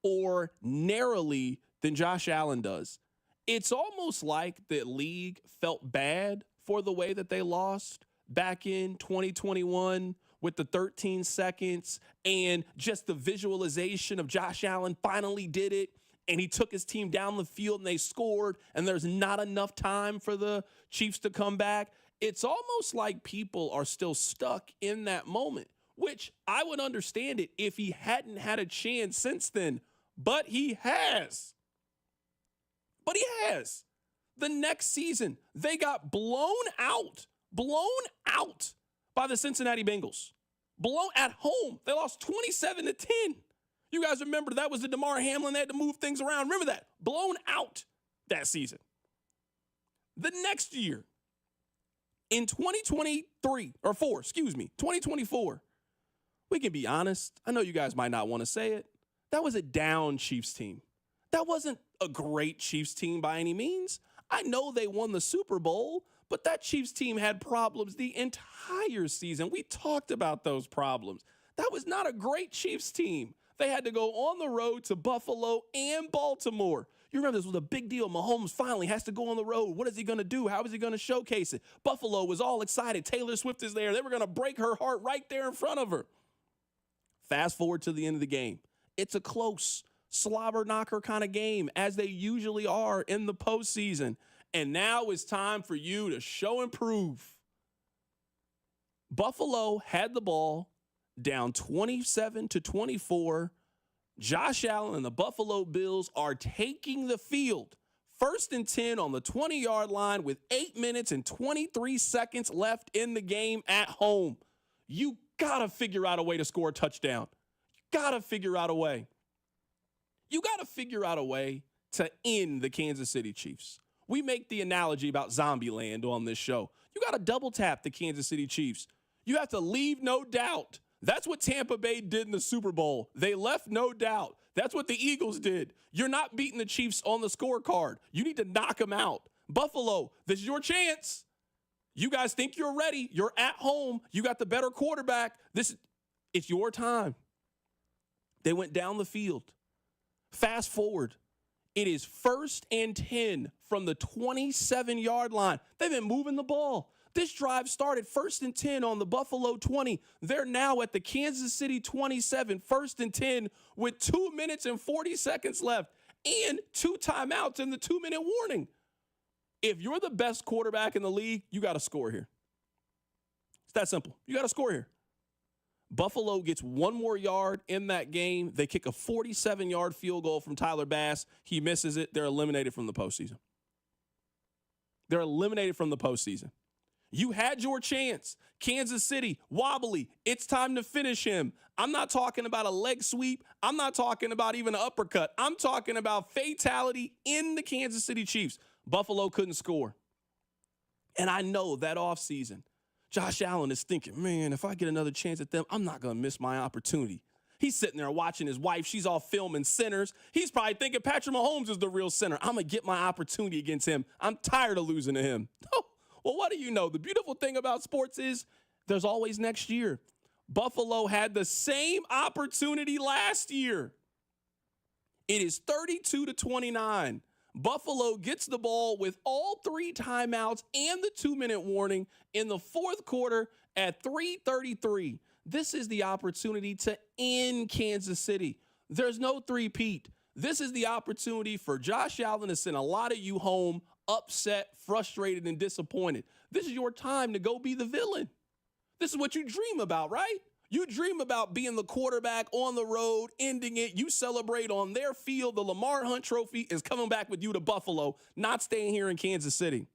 or narrowly than Josh Allen does. It's almost like the league felt bad for the way that they lost back in 2021 with the 13 seconds and just the visualization of Josh Allen finally did it, and he took his team down the field and they scored, and there's not enough time for the Chiefs to come back. It's almost like people are still stuck in that moment, which I would understand it if he hadn't had a chance since then, but he has. The next season, they got blown out by the Cincinnati Bengals. Blown at home. They lost 27-10. You guys remember that was the DeMar Hamlin. They had to move things around. Remember that. Blown out that season. The next year, in 2024, we can be honest. I know you guys might not want to say it. That was a down Chiefs team. That wasn't a great Chiefs team by any means. I know they won the Super Bowl, but that Chiefs team had problems the entire season. We talked about those problems. That was not a great Chiefs team. They had to go on the road to Buffalo and Baltimore. You remember this was a big deal. Mahomes finally has to go on the road. What is he going to do? How is he going to showcase it? Buffalo was all excited. Taylor Swift is there. They were going to break her heart right there in front of her. Fast forward to the end of the game. It's a close slobber knocker kind of game, as they usually are in the postseason. And now it's time for you to show and prove. Buffalo had the ball down 27-24. Josh Allen and the Buffalo Bills are taking the field. 1st and 10 on the 20-yard line with 8 minutes and 23 seconds left in the game at home. You got to figure out a way to score a touchdown. You got to figure out a way. You got to figure out a way to end the Kansas City Chiefs. We make the analogy about Zombieland on this show. You got to double tap the Kansas City Chiefs. You have to leave no doubt. That's what Tampa Bay did in the Super Bowl. They left no doubt. That's what the Eagles did. You're not beating the Chiefs on the scorecard. You need to knock them out. Buffalo, this is your chance. You guys think you're ready. You're at home. You got the better quarterback. It's your time. They went down the field. Fast forward. It is 1st and 10 from the 27-yard line. They've been moving the ball. This drive started 1st and 10 on the Buffalo 20. They're now at the Kansas City 27, 1st and 10 with 2 minutes and 40 seconds left and 2 timeouts in the 2-minute warning. If you're the best quarterback in the league, you got to score here. It's that simple. You got to score here. Buffalo gets 1 more yard in that game. They kick a 47-yard field goal from Tyler Bass. He misses it. They're eliminated from the postseason. You had your chance. Kansas City, wobbly. It's time to finish him. I'm not talking about a leg sweep. I'm not talking about even an uppercut. I'm talking about fatality in the Kansas City Chiefs. Buffalo couldn't score. And I know that offseason, Josh Allen is thinking, man, if I get another chance at them, I'm not going to miss my opportunity. He's sitting there watching his wife. She's all filming centers. He's probably thinking Patrick Mahomes is the real center. I'm going to get my opportunity against him. I'm tired of losing to him. Well, what do you know? The beautiful thing about sports is there's always next year. Buffalo had the same opportunity last year. It is 32-29. Buffalo gets the ball with all 3 timeouts and the 2-minute warning in the fourth quarter at 3:33. This is the opportunity to end Kansas City. There's no three-peat. This is the opportunity for Josh Allen to send a lot of you home upset, frustrated, and disappointed. This is your time to go be the villain. This is what you dream about, right? You dream about being the quarterback on the road, ending it. You celebrate on their field. The Lamar Hunt Trophy is coming back with you to Buffalo, not staying here in Kansas City.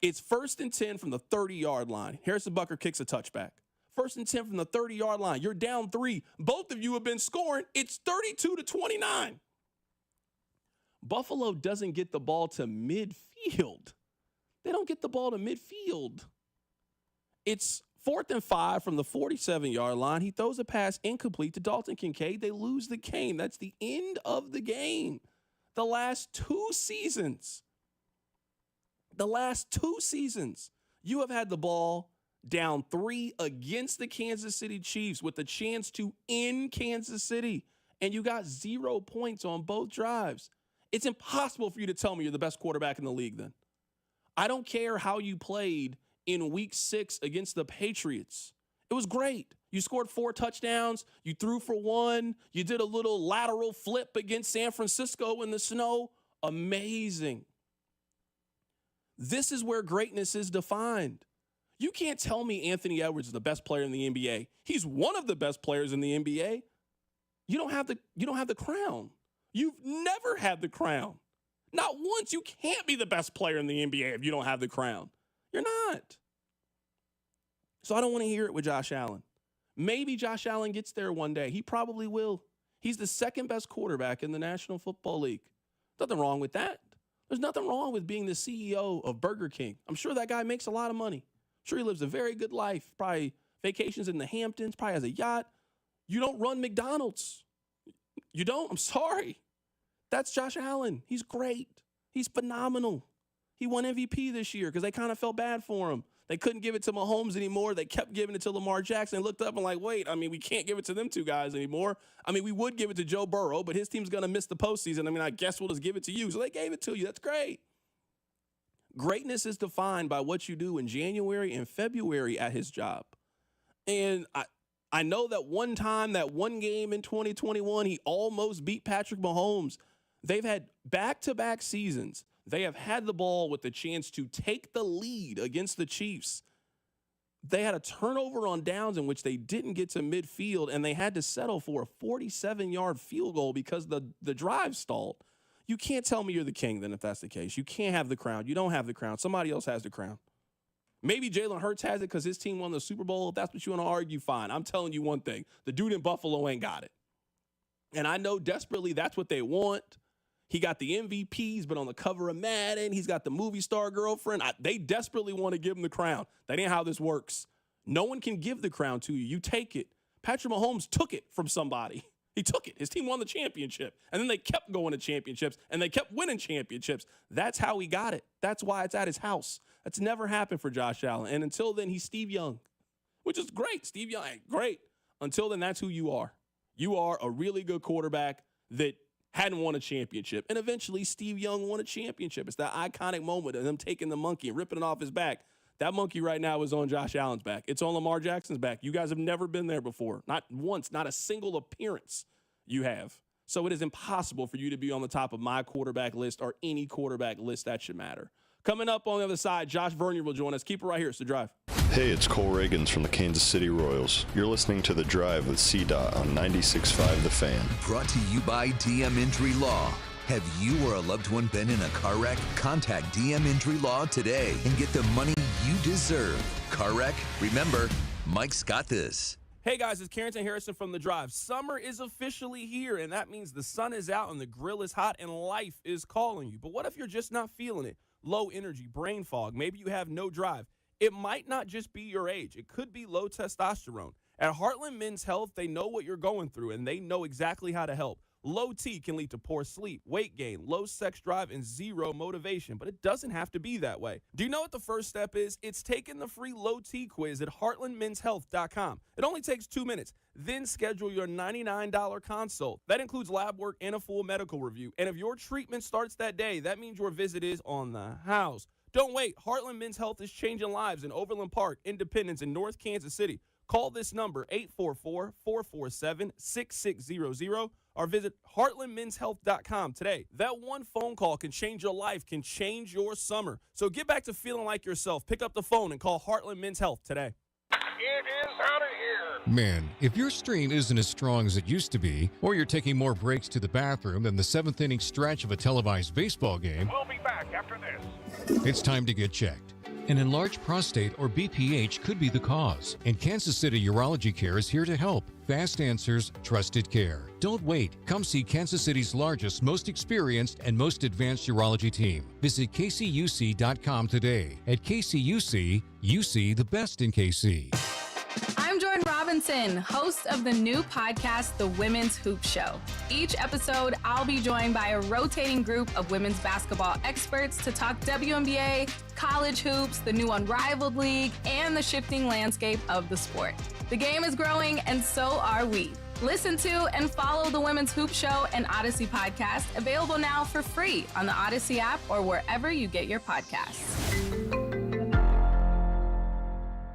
It's 1st and 10 from the 30-yard line. Harrison Butker kicks a touchback. 1st and 10 from the 30-yard line. You're down 3. Both of you have been scoring. It's 32-29. Buffalo doesn't get the ball to midfield. They don't get the ball to midfield. It's 4th and 5 from the 47-yard line. He throws a pass incomplete to Dalton Kincaid. They lose the game. That's the end of the game. The last 2 seasons, you have had the ball down 3 against the Kansas City Chiefs with the chance to end Kansas City, and you got 0 points on both drives. It's impossible for you to tell me you're the best quarterback in the league then. I don't care how you played in week 6 against the Patriots. It was great. You scored 4 touchdowns. You threw for 1. You did a little lateral flip against San Francisco in the snow. Amazing. This is where greatness is defined. You can't tell me Anthony Edwards is the best player in the NBA. He's one of the best players in the NBA. You don't have the crown. You've never had the crown. Not once. You can't be the best player in the NBA if you don't have the crown. You're not. So I don't want to hear it with Josh Allen. Maybe Josh Allen gets there one day. He probably will. He's the 2nd best quarterback in the National Football League. Nothing wrong with that. There's nothing wrong with being the CEO of Burger King. I'm sure that guy makes a lot of money. I'm sure he lives a very good life. Probably vacations in the Hamptons, probably has a yacht. You don't run McDonald's. You don't. I'm sorry. That's Josh Allen. He's great. He's phenomenal. He won MVP this year because they kind of felt bad for him. They couldn't give it to Mahomes anymore. They kept giving it to Lamar Jackson. They looked up and like, wait, we can't give it to them 2 guys anymore. We would give it to Joe Burrow, but his team's going to miss the postseason. I guess we'll just give it to you. So they gave it to you. That's great. Greatness is defined by what you do in January and February at his job. And I know that one time, that one game in 2021, he almost beat Patrick Mahomes. They've had back-to-back seasons. They have had the ball with the chance to take the lead against the Chiefs. They had a turnover on downs in which they didn't get to midfield, and they had to settle for a 47-yard field goal because the drive stalled. You can't tell me you're the king then if that's the case. You can't have the crown. You don't have the crown. Somebody else has the crown. Maybe Jalen Hurts has it because his team won the Super Bowl. If that's what you want to argue, fine. I'm telling you one thing. The dude in Buffalo ain't got it. And I know desperately that's what they want. He got the MVP. He's been on the cover of Madden. He's got the movie star girlfriend. They desperately want to give him the crown. That ain't how this works. No one can give the crown to you. You take it. Patrick Mahomes took it from somebody. He took it. His team won the championship. And then they kept going to championships, and they kept winning championships. That's how he got it. That's why it's at his house. That's never happened for Josh Allen. And until then, he's Steve Young, which is great. Steve Young, great. Until then, that's who you are. You are a really good quarterback that hadn't won a championship. And eventually, Steve Young won a championship. It's that iconic moment of him taking the monkey and ripping it off his back. That monkey right now is on Josh Allen's back. It's on Lamar Jackson's back. You guys have never been there before. Not once, not a single appearance you have. So it is impossible for you to be on the top of my quarterback list or any quarterback list that should matter. Coming up on the other side, Josh Vernier will join us. Keep it right here. It's The Drive. Hey, it's Cole Reagans from the Kansas City Royals. You're listening to The Drive with CDOT on 96.5 The Fan. Brought to you by DM Injury Law. Have you or a loved one been in a car wreck? Contact DM Injury Law today and get the money you deserve. Car wreck? Remember, Mike's got this. Hey guys, it's Carrington Harrison from The Drive. Summer is officially here, and that means the sun is out and the grill is hot and life is calling you. But what if you're just not feeling it? Low energy, brain fog, maybe you have no drive. It might not just be your age. It could be low testosterone. At Heartland Men's Health, they know what you're going through, and they know exactly how to help. Low T can lead to poor sleep, weight gain, low sex drive, and zero motivation, but it doesn't have to be that way. Do you know what the first step is? It's taking the free Low T quiz at heartlandmenshealth.com. It only takes 2 minutes. Then schedule your $99 consult. That includes lab work and a full medical review. And if your treatment starts that day, that means your visit is on the house. Don't wait. Heartland Men's Health is changing lives in Overland Park, Independence, and North Kansas City. Call this number, 844-447-6600, or visit heartlandmenshealth.com today. That one phone call can change your life, can change your summer. So get back to feeling like yourself. Pick up the phone and call Heartland Men's Health today. It is out of here. Man, if your stream isn't as strong as it used to be, or you're taking more breaks to the bathroom than the 7th inning stretch of a televised baseball game, We'll be back after this. it's time to get checked. An enlarged prostate, or BPH, could be the cause, and Kansas City Urology Care is here to help. Fast answers, trusted care. Don't wait. Come see Kansas City's largest, most experienced, and most advanced urology team. Visit kcuc.com today. At KCUC, you see the best in KC. I'm Jordan Robinson, host of the new podcast, The Women's Hoop Show. Each episode, I'll be joined by a rotating group of women's basketball experts to talk WNBA, college hoops, the new Unrivaled League, and the shifting landscape of the sport. The game is growing, and so are we. Listen to and follow The Women's Hoop Show and Odyssey podcast, available now for free on the Odyssey app or wherever you get your podcasts.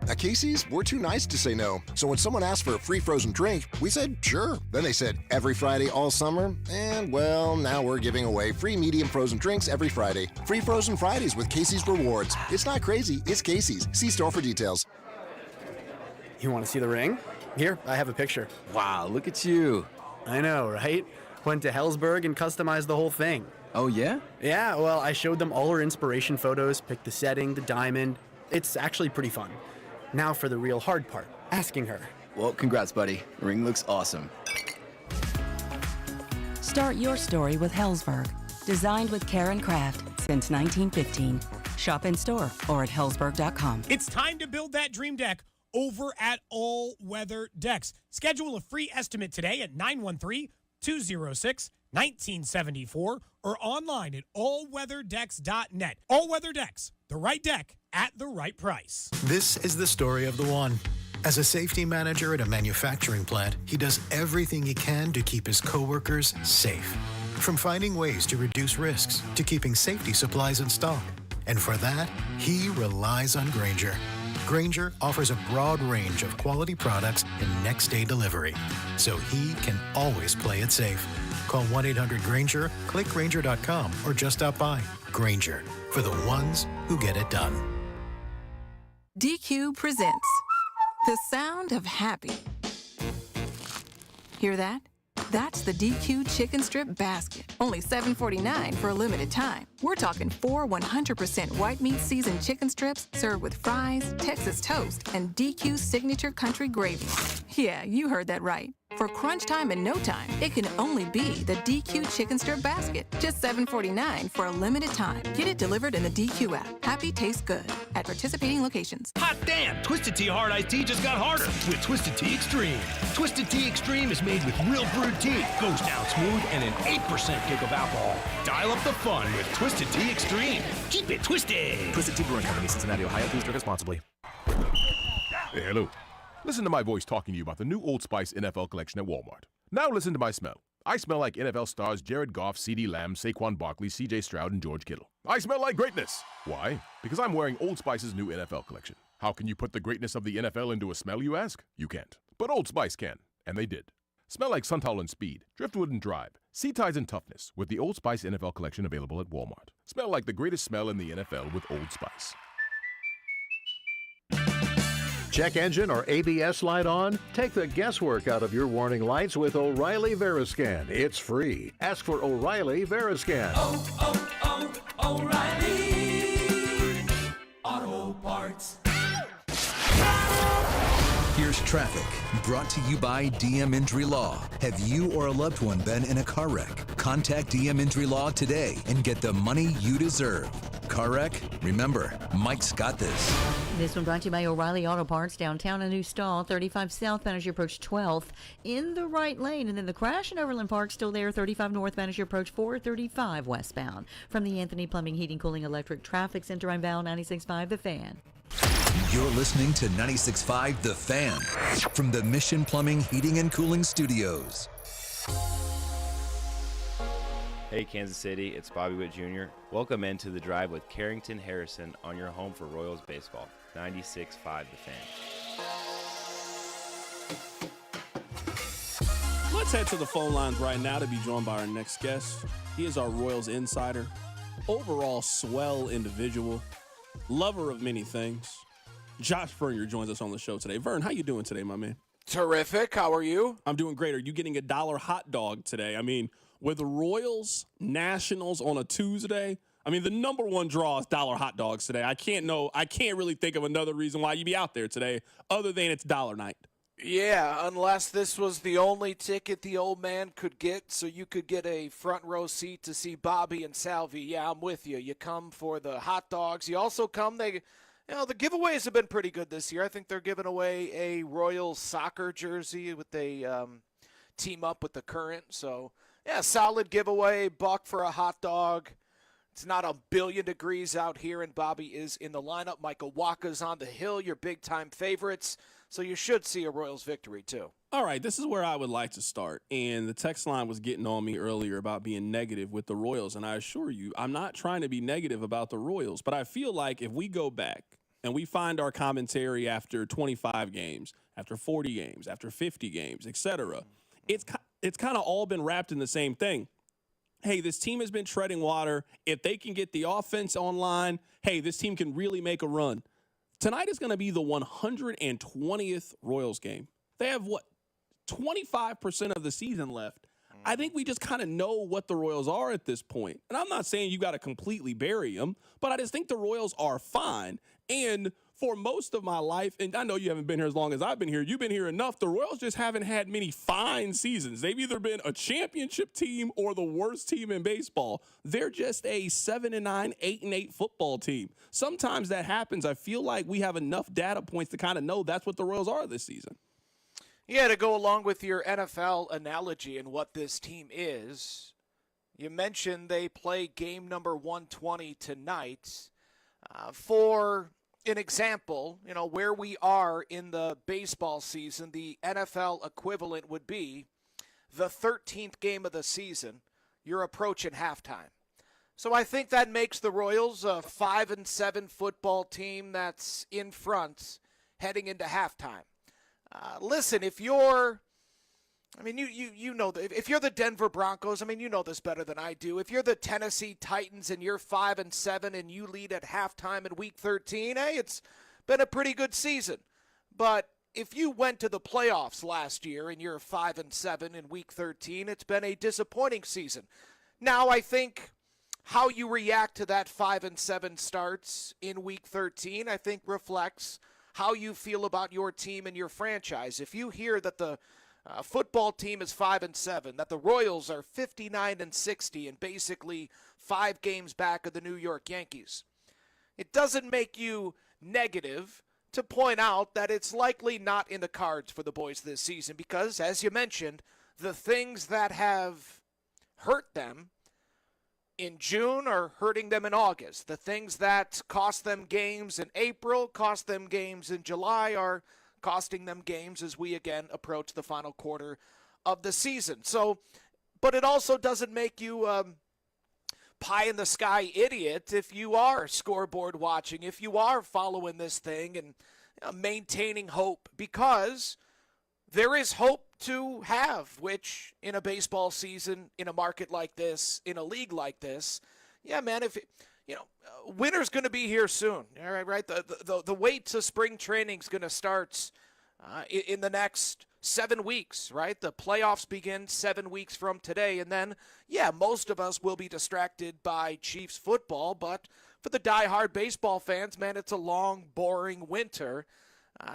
At Casey's, we're too nice to say no. So when someone asked for a free frozen drink, we said, sure. Then they said, every Friday all summer? And, well, now we're giving away free medium frozen drinks every Friday. Free Frozen Fridays with Casey's Rewards. It's not crazy, it's Casey's. See store for details. You want to see the ring? Here, I have a picture. Wow, look at you. I know, right? Went to Hellsberg and customized the whole thing. Oh, yeah? Yeah, well, I showed them all our inspiration photos, picked the setting, the diamond. It's actually pretty fun. Now for the real hard part, asking her. Well, congrats, buddy. The ring looks awesome. Start your story with Hellsberg. Designed with care and craft since 1915. Shop in store or at hellsberg.com. It's time to build that dream deck over at All Weather Decks. Schedule a free estimate today at 913-206-1974 or online at allweatherdecks.net. All Weather Decks, the right deck at the right price. This is the story of the one. As a safety manager at a manufacturing plant, he does everything he can to keep his coworkers safe. From finding ways to reduce risks to keeping safety supplies in stock. And for that, he relies on Grainger. Grainger offers a broad range of quality products and next-day delivery, so he can always play it safe. Call 1-800-GRAINGER, click Grainger.com, or just stop by. Grainger, for the ones who get it done. DQ presents the sound of happy. Hear that? That's the DQ chicken strip basket. Only $7.49 for a limited time. We're talking 4 100% white meat seasoned chicken strips served with fries, Texas toast, and DQ signature country gravy. Yeah, you heard that right. For crunch time and no time, it can only be the DQ chicken strip basket. Just $7.49 for a limited time. Get it delivered in the DQ app. Happy tastes good at participating locations. Hot damn! Twisted Tea Hard Iced Tea just got harder with Twisted Tea Extreme. Twisted Tea Extreme is made with real brewed tea, goes down smooth, and an 8% kick of alcohol. Dial up the fun with Twisted Tea Extreme. Keep it twisted. Twisted Tea Brewing Company, Cincinnati, Ohio. Please drink responsibly. Hey, hello. Listen to my voice talking to you about the new Old Spice NFL collection at Walmart. Now listen to my smell. I smell like NFL stars Jared Goff, CeeDee Lamb, Saquon Barkley, CJ Stroud, and George Kittle. I smell like greatness. Why? Because I'm wearing Old Spice's new NFL collection. How can you put the greatness of the NFL into a smell, you ask? You can't. But Old Spice can, and they did. Smell like Suntown and Speed, Driftwood and Drive, Sea Tides and Toughness with the Old Spice NFL collection available at Walmart. Smell like the greatest smell in the NFL with Old Spice. Check engine or ABS light on? Take the guesswork out of your warning lights with O'Reilly Veriscan. It's free. Ask for O'Reilly Veriscan. O'Reilly Auto Parts. Here's traffic, brought to you by DM Injury Law. Have you or a loved one been in a car wreck? Contact DM Injury Law today and get the money you deserve. Car wreck? Remember, Mike's got this. This one brought to you by O'Reilly Auto Parts. Downtown, a new stall, 35 southbound as you approach 12th in the right lane. And then the crash in Overland Park still there, 35 northbound as you approach 435 westbound. From the Anthony Plumbing, Heating, Cooling, Electric Traffic Center, I'm Val, 96.5 The Fan. You're listening to 96.5 The Fan from the Mission Plumbing, Heating, and Cooling Studios. Hey Kansas City, it's Bobby Witt Jr. Welcome into The Drive with Carrington Harrison on your home for Royals baseball, 96.5 The Fan. Let's head to the phone lines right now to be joined by our next guest. He is our Royals insider, overall swell individual, lover of many things. Josh Vernier joins us on the show today. Vern, how you doing today, my man? Terrific. How are you? I'm doing great. Are you getting $1 hot dog today? I mean, with the Royals Nationals on a Tuesday, I mean, the number one draw is $1 hot dogs today. I can't really think of another reason why you'd be out there today other than it's dollar night. Yeah, unless this was the only ticket the old man could get, so you could get a front row seat to see Bobby and Salvi. Yeah, I'm with you. You come for the hot dogs. You also come, the giveaways have been pretty good this year. I think they're giving away a Royals soccer jersey with a team up with the Current. So, yeah, solid giveaway, $1 for a hot dog. It's not a billion degrees out here, and Bobby is in the lineup. Michael Waka's on the hill, your big-time favorites. So you should see a Royals victory, too. All right, this is where I would like to start. And the text line was getting on me earlier about being negative with the Royals. And I assure you, I'm not trying to be negative about the Royals. But I feel like if we go back and we find our commentary after 25 games, after 40 games, after 50 games, etc., it's kind of all been wrapped in the same thing. Hey, this team has been treading water. If they can get the offense online, hey, this team can really make a run. Tonight is going to be the 120th Royals game. They have, 25% of the season left. I think we just kind of know what the Royals are at this point. And I'm not saying you got to completely bury them, but I just think the Royals are fine. And for most of my life, and I know you haven't been here as long as I've been here, you've been here enough, the Royals just haven't had many fine seasons. They've either been a championship team or the worst team in baseball. They're just a 7-9, 8-8 football team. Sometimes that happens. I feel like we have enough data points to kind of know that's what the Royals are this season. Yeah, to go along with your NFL analogy and what this team is, you mentioned they play game number 120 tonight. For an example, where we are in the baseball season, the NFL equivalent would be the 13th game of the season. You're approaching halftime. So I think that makes the Royals a 5-7 football team that's in front heading into halftime. Listen, if you're, you know, if you're the Denver Broncos, you know this better than I do. If you're the Tennessee Titans and you're 5-7 and you lead at halftime in Week 13, hey, it's been a pretty good season. But if you went to the playoffs last year and you're 5-7 in Week 13, it's been a disappointing season. Now, I think how you react to that 5-7 starts in Week 13, I think reflects how you feel about your team and your franchise. If you hear that the football team is 5-7, that the Royals are 59-60 and basically 5 games back of the New York Yankees, it doesn't make you negative to point out that it's likely not in the cards for the boys this season because, as you mentioned, the things that have hurt them in June are hurting them in August. The things that cost them games in April, cost them games in July, are costing them games as we again approach the final quarter of the season. So, but it also doesn't make you pie-in-the-sky idiot if you are scoreboard watching, if you are following this thing and maintaining hope, because there is hope to have, which in a baseball season, in a market like this, in a league like this, yeah, man, if winter's going to be here soon. All right. The wait to spring training is going to start in the next 7 weeks, right? The playoffs begin 7 weeks from today. And then, yeah, most of us will be distracted by Chiefs football. But for the diehard baseball fans, man, it's a long, boring winter.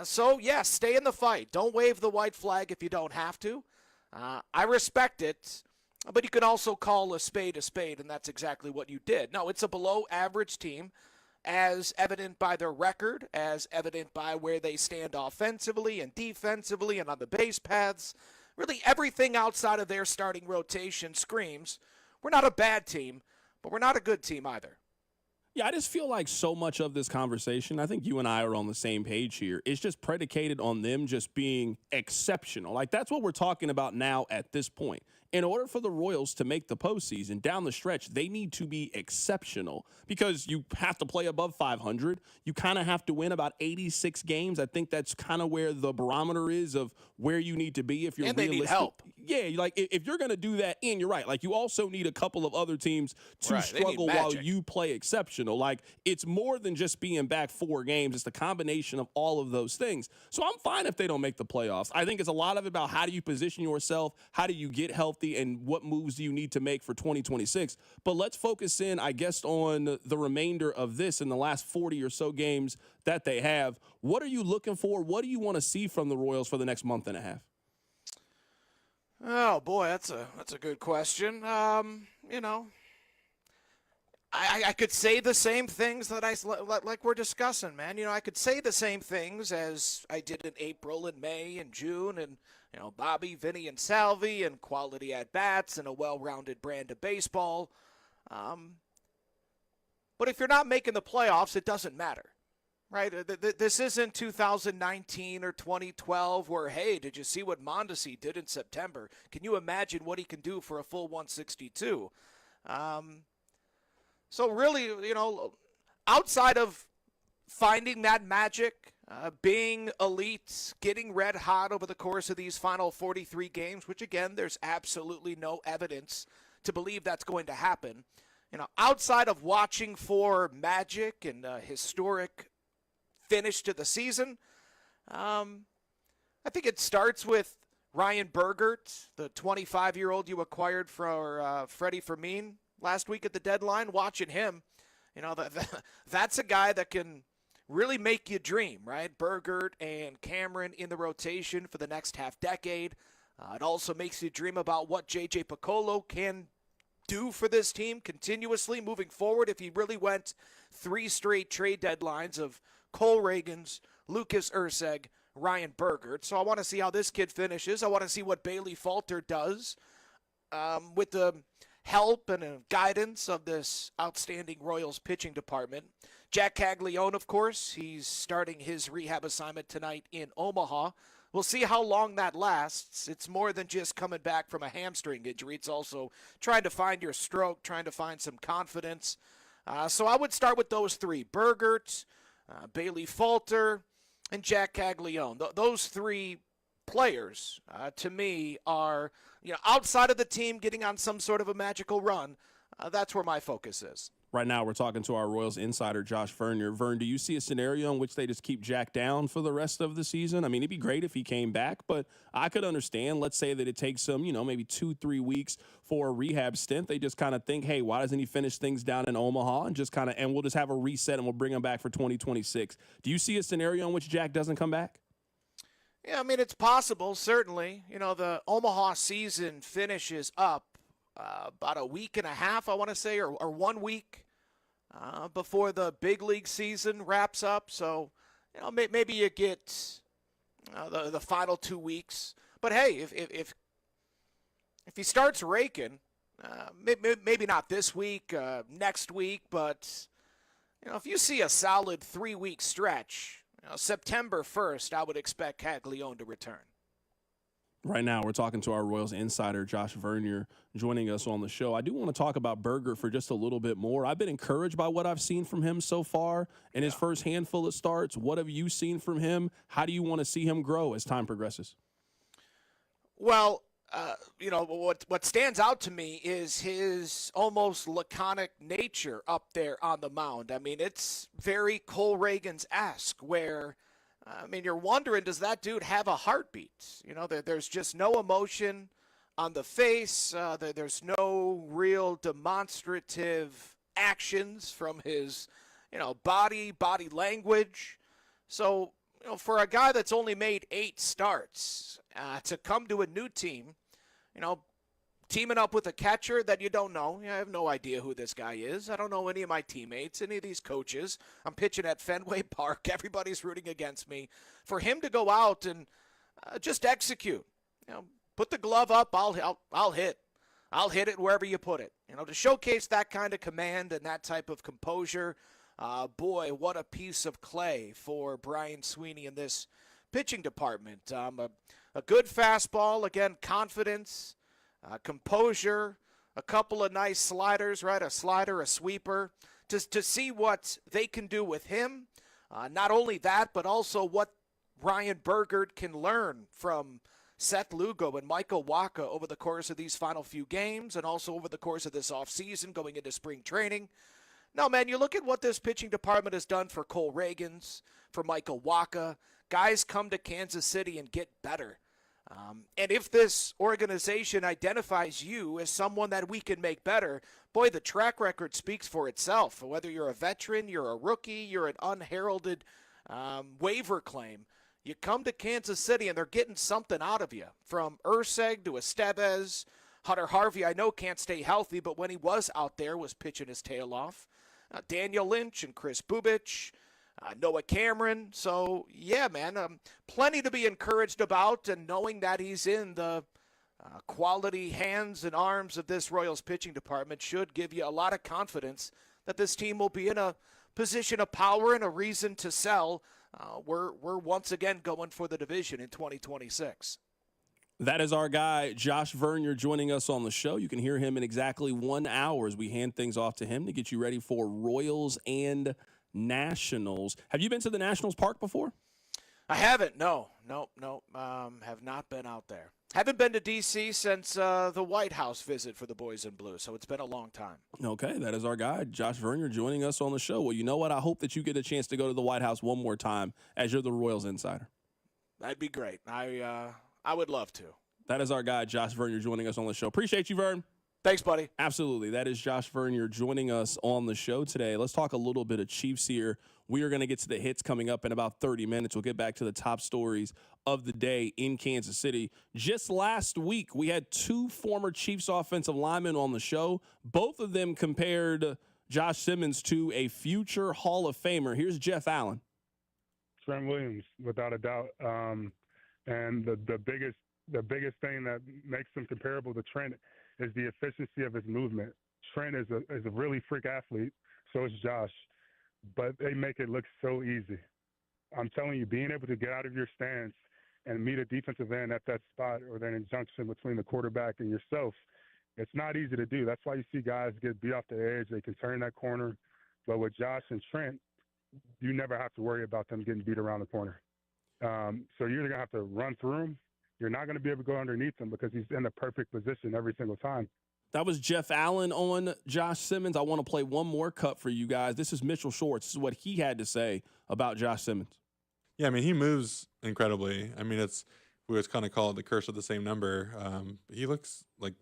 So, yeah, stay in the fight. Don't wave the white flag if you don't have to. I respect it. But you can also call a spade, and that's exactly what you did. No, it's a below-average team, as evident by their record, as evident by where they stand offensively and defensively and on the base paths. Really, everything outside of their starting rotation screams, we're not a bad team, but we're not a good team either. Yeah, I just feel like so much of this conversation, I think you and I are on the same page here, is just predicated on them just being exceptional. Like, that's what we're talking about now at this point. In order for the Royals to make the postseason down the stretch, they need to be exceptional because you have to play above 500. You kind of have to win about 86 games. I think that's kind of where the barometer is of where you need to be if you're realistic. And they need help. Yeah, like if you're going to do that, and you're right, like you also need a couple of other teams to struggle while you play exceptional. Like it's more than just being back 4 games. It's the combination of all of those things. So I'm fine if they don't make the playoffs. I think it's a lot of it about how do you position yourself, how do you get healthy, and what moves do you need to make for 2026. But let's focus in, I guess, on the remainder of this in the last 40 or so games that they have. What are you looking for? What do you want to see from the Royals for the next month and a half? Oh boy, that's a good question. You know, I could say the same things that like we're discussing, man. You know, I could say the same things as I did in April and May and June, and you know, Bobby, Vinny, and Salvi, and quality at bats and a well-rounded brand of baseball. But if you're not making the playoffs, it doesn't matter. Right? This isn't 2019 or 2012 where, hey, did you see what Mondesi did in September? Can you imagine what he can do for a full 162? So really, you know, outside of finding that magic, being elite, getting red hot over the course of these final 43 games, which, again, there's absolutely no evidence to believe that's going to happen. You know, outside of watching for magic and historic finish to the season, I think it starts with Ryan Bergert, the 25-year-old you acquired for Freddie Fermin last week at the deadline. Watching him, you know, that's a guy that can really make you dream, right? Bergert and Cameron in the rotation for the next half decade. It also makes you dream about what J.J. Piccolo can do for this team continuously moving forward if he really went 3 straight trade deadlines of Cole Reagans, Lucas Erceg, Ryan Bergert. So I want to see how this kid finishes. I want to see what Bailey Falter does with the help and guidance of this outstanding Royals pitching department. Jack Caglione, of course, he's starting his rehab assignment tonight in Omaha. We'll see how long that lasts. It's more than just coming back from a hamstring injury. It's also trying to find your stroke, trying to find some confidence. So I would start with those 3, Bergert, Bailey Falter, and Jack Caglione. Those 3 players, to me, are, you know, outside of the team getting on some sort of a magical run, that's where my focus is. Right now, we're talking to our Royals insider, Josh Vernier. Vern, do you see a scenario in which they just keep Jack down for the rest of the season? I mean, it'd be great if he came back, but I could understand. Let's say that it takes them, you know, maybe 2-3 weeks for a rehab stint. They just kind of think, hey, why doesn't he finish things down in Omaha and just kind of, and we'll just have a reset and we'll bring him back for 2026. Do you see a scenario in which Jack doesn't come back? Yeah, I mean, it's possible, certainly. You know, the Omaha season finishes up about a week and a half, I want to say, or 1 week before the big league season wraps up. So, you know, maybe you get the final 2 weeks. But hey, if he starts raking, maybe not this week, next week, but you know, if you see a solid 3-week stretch, you know, September 1st, I would expect Caglione to return. Right now, we're talking to our Royals insider, Josh Vernier, joining us on the show. I do want to talk about Berger for just a little bit more. I've been encouraged by what I've seen from him so far in his first handful of starts. What have you seen from him? How do you want to see him grow as time progresses? Well, you know, what stands out to me is his almost laconic nature up there on the mound. I mean, it's very Cole Reagans-esque where, I mean, you're wondering, does that dude have a heartbeat? You know, there's just no emotion on the face. There's no real demonstrative actions from his, you know, body language. So, you know, for a guy that's only made 8 starts to come to a new team, you know, teaming up with a catcher that you don't know. I have no idea who this guy is. I don't know any of my teammates, any of these coaches. I'm pitching at Fenway Park. Everybody's rooting against me. For him to go out and just execute, put the glove up, I'll hit. I'll hit it wherever you put it. To showcase that kind of command and that type of composure, boy, what a piece of clay for Brian Sweeney in this pitching department. A good fastball, again, confidence, composure, a couple of nice sliders, right? A slider, a sweeper. To see what they can do with him. Not only that, but also what Ryan Burgard can learn from Seth Lugo and Michael Wacha over the course of these final few games and also over the course of this offseason going into spring training. No, man, you look at what this pitching department has done for Cole Reagans, for Michael Wacha. Guys come to Kansas City and get better. And if this organization identifies you as someone that we can make better, boy, the track record speaks for itself. Whether you're a veteran, you're a rookie, you're an unheralded waiver claim, you come to Kansas City and they're getting something out of you. From Urseg to Estevez, Hunter Harvey, I know can't stay healthy, but when he was out there was pitching his tail off. Daniel Lynch and Chris Bubich, Noah Cameron. So, yeah, man, plenty to be encouraged about, and knowing that he's in the quality hands and arms of this Royals pitching department should give you a lot of confidence that this team will be in a position of power and a reason to sell. We're once again going for the division in 2026. That is our guy, Josh Vernier, joining us on the show. You can hear him in exactly 1 hour as we hand things off to him to get you ready for Royals and Nationals. Have you been to the Nationals Park before? I haven't. No. Have not been out there. Haven't been to D.C. since the White House visit for the Boys in Blue, so it's been a long time. Okay, that is our guy, Josh Vernier, joining us on the show. Well, you know what? I hope that you get a chance to go to the White House one more time as you're the Royals insider. That'd be great. I would love to. That is our guy, Josh Vernier, joining us on the show. Appreciate you, Vern. Thanks, buddy. Absolutely. That is Josh Vernier joining us on the show today. Let's talk a little bit of Chiefs here. We are going to get to the hits coming up in about 30 minutes. We'll get back to the top stories of the day in Kansas City. Just last week, we had 2 former Chiefs offensive linemen on the show. Both of them compared Josh Simmons to a future Hall of Famer. Here's Jeff Allen. Trent Williams, without a doubt. And the biggest thing that makes him comparable to Trent is the efficiency of his movement. Trent is a really freak athlete, so is Josh, but they make it look so easy. I'm telling you, being able to get out of your stance and meet a defensive end at that spot or that injunction between the quarterback and yourself, it's not easy to do. That's why you see guys get beat off the edge. They can turn that corner. But with Josh and Trent, you never have to worry about them getting beat around the corner. So you're going to have to run through him. You're not going to be able to go underneath him because he's in the perfect position every single time. That was Jeff Allen on Josh Simmons. I want to play one more cut for you guys. This is Mitchell Schwartz. This is what he had to say about Josh Simmons. Yeah, I mean, he moves incredibly. I mean, we always kind of call it the curse of the same number. He looks like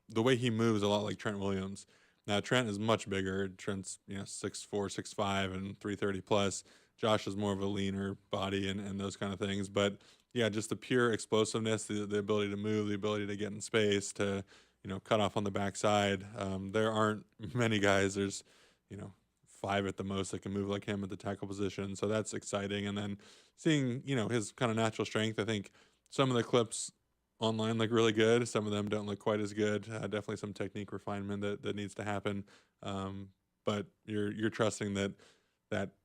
the way he moves a lot like Trent Williams. Now, Trent is much bigger. Trent's 6'4", 6'5", and 330 plus. Josh is more of a leaner body and those kind of things. But yeah, just the pure explosiveness, the ability to move, the ability to get in space, to cut off on the backside. There aren't many guys. There's 5 at the most that can move like him at the tackle position. So that's exciting. And then seeing his kind of natural strength. I think some of the clips online look really good. Some of them don't look quite as good. Definitely some technique refinement that needs to happen. But you're trusting that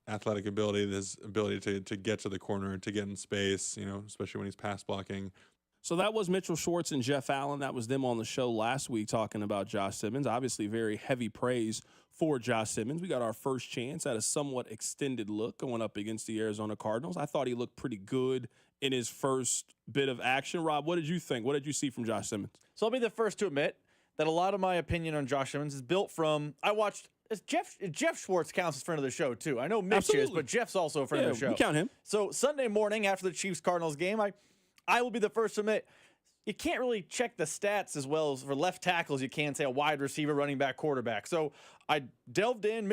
athletic ability, his ability to get to the corner, to get in space, especially when he's pass blocking. So that was Mitchell Schwartz and Jeff Allen. That was them on the show last week talking about Josh Simmons. Obviously, very heavy praise for Josh Simmons. We got our first chance at a somewhat extended look going up against the Arizona Cardinals. I thought he looked pretty good in his first bit of action. Rob, what did you think? What did you see from Josh Simmons? So I'll be the first to admit that a lot of my opinion on Josh Simmons is built from – I watched – Jeff Schwartz counts as friend of the show, too. I know Mitch is, but Jeff's also a friend of the show. We count him. So Sunday morning after the Chiefs-Cardinals game, I will be the first to admit you can't really check the stats as well as for left tackles you can, say, a wide receiver, running back, quarterback. So I delved in.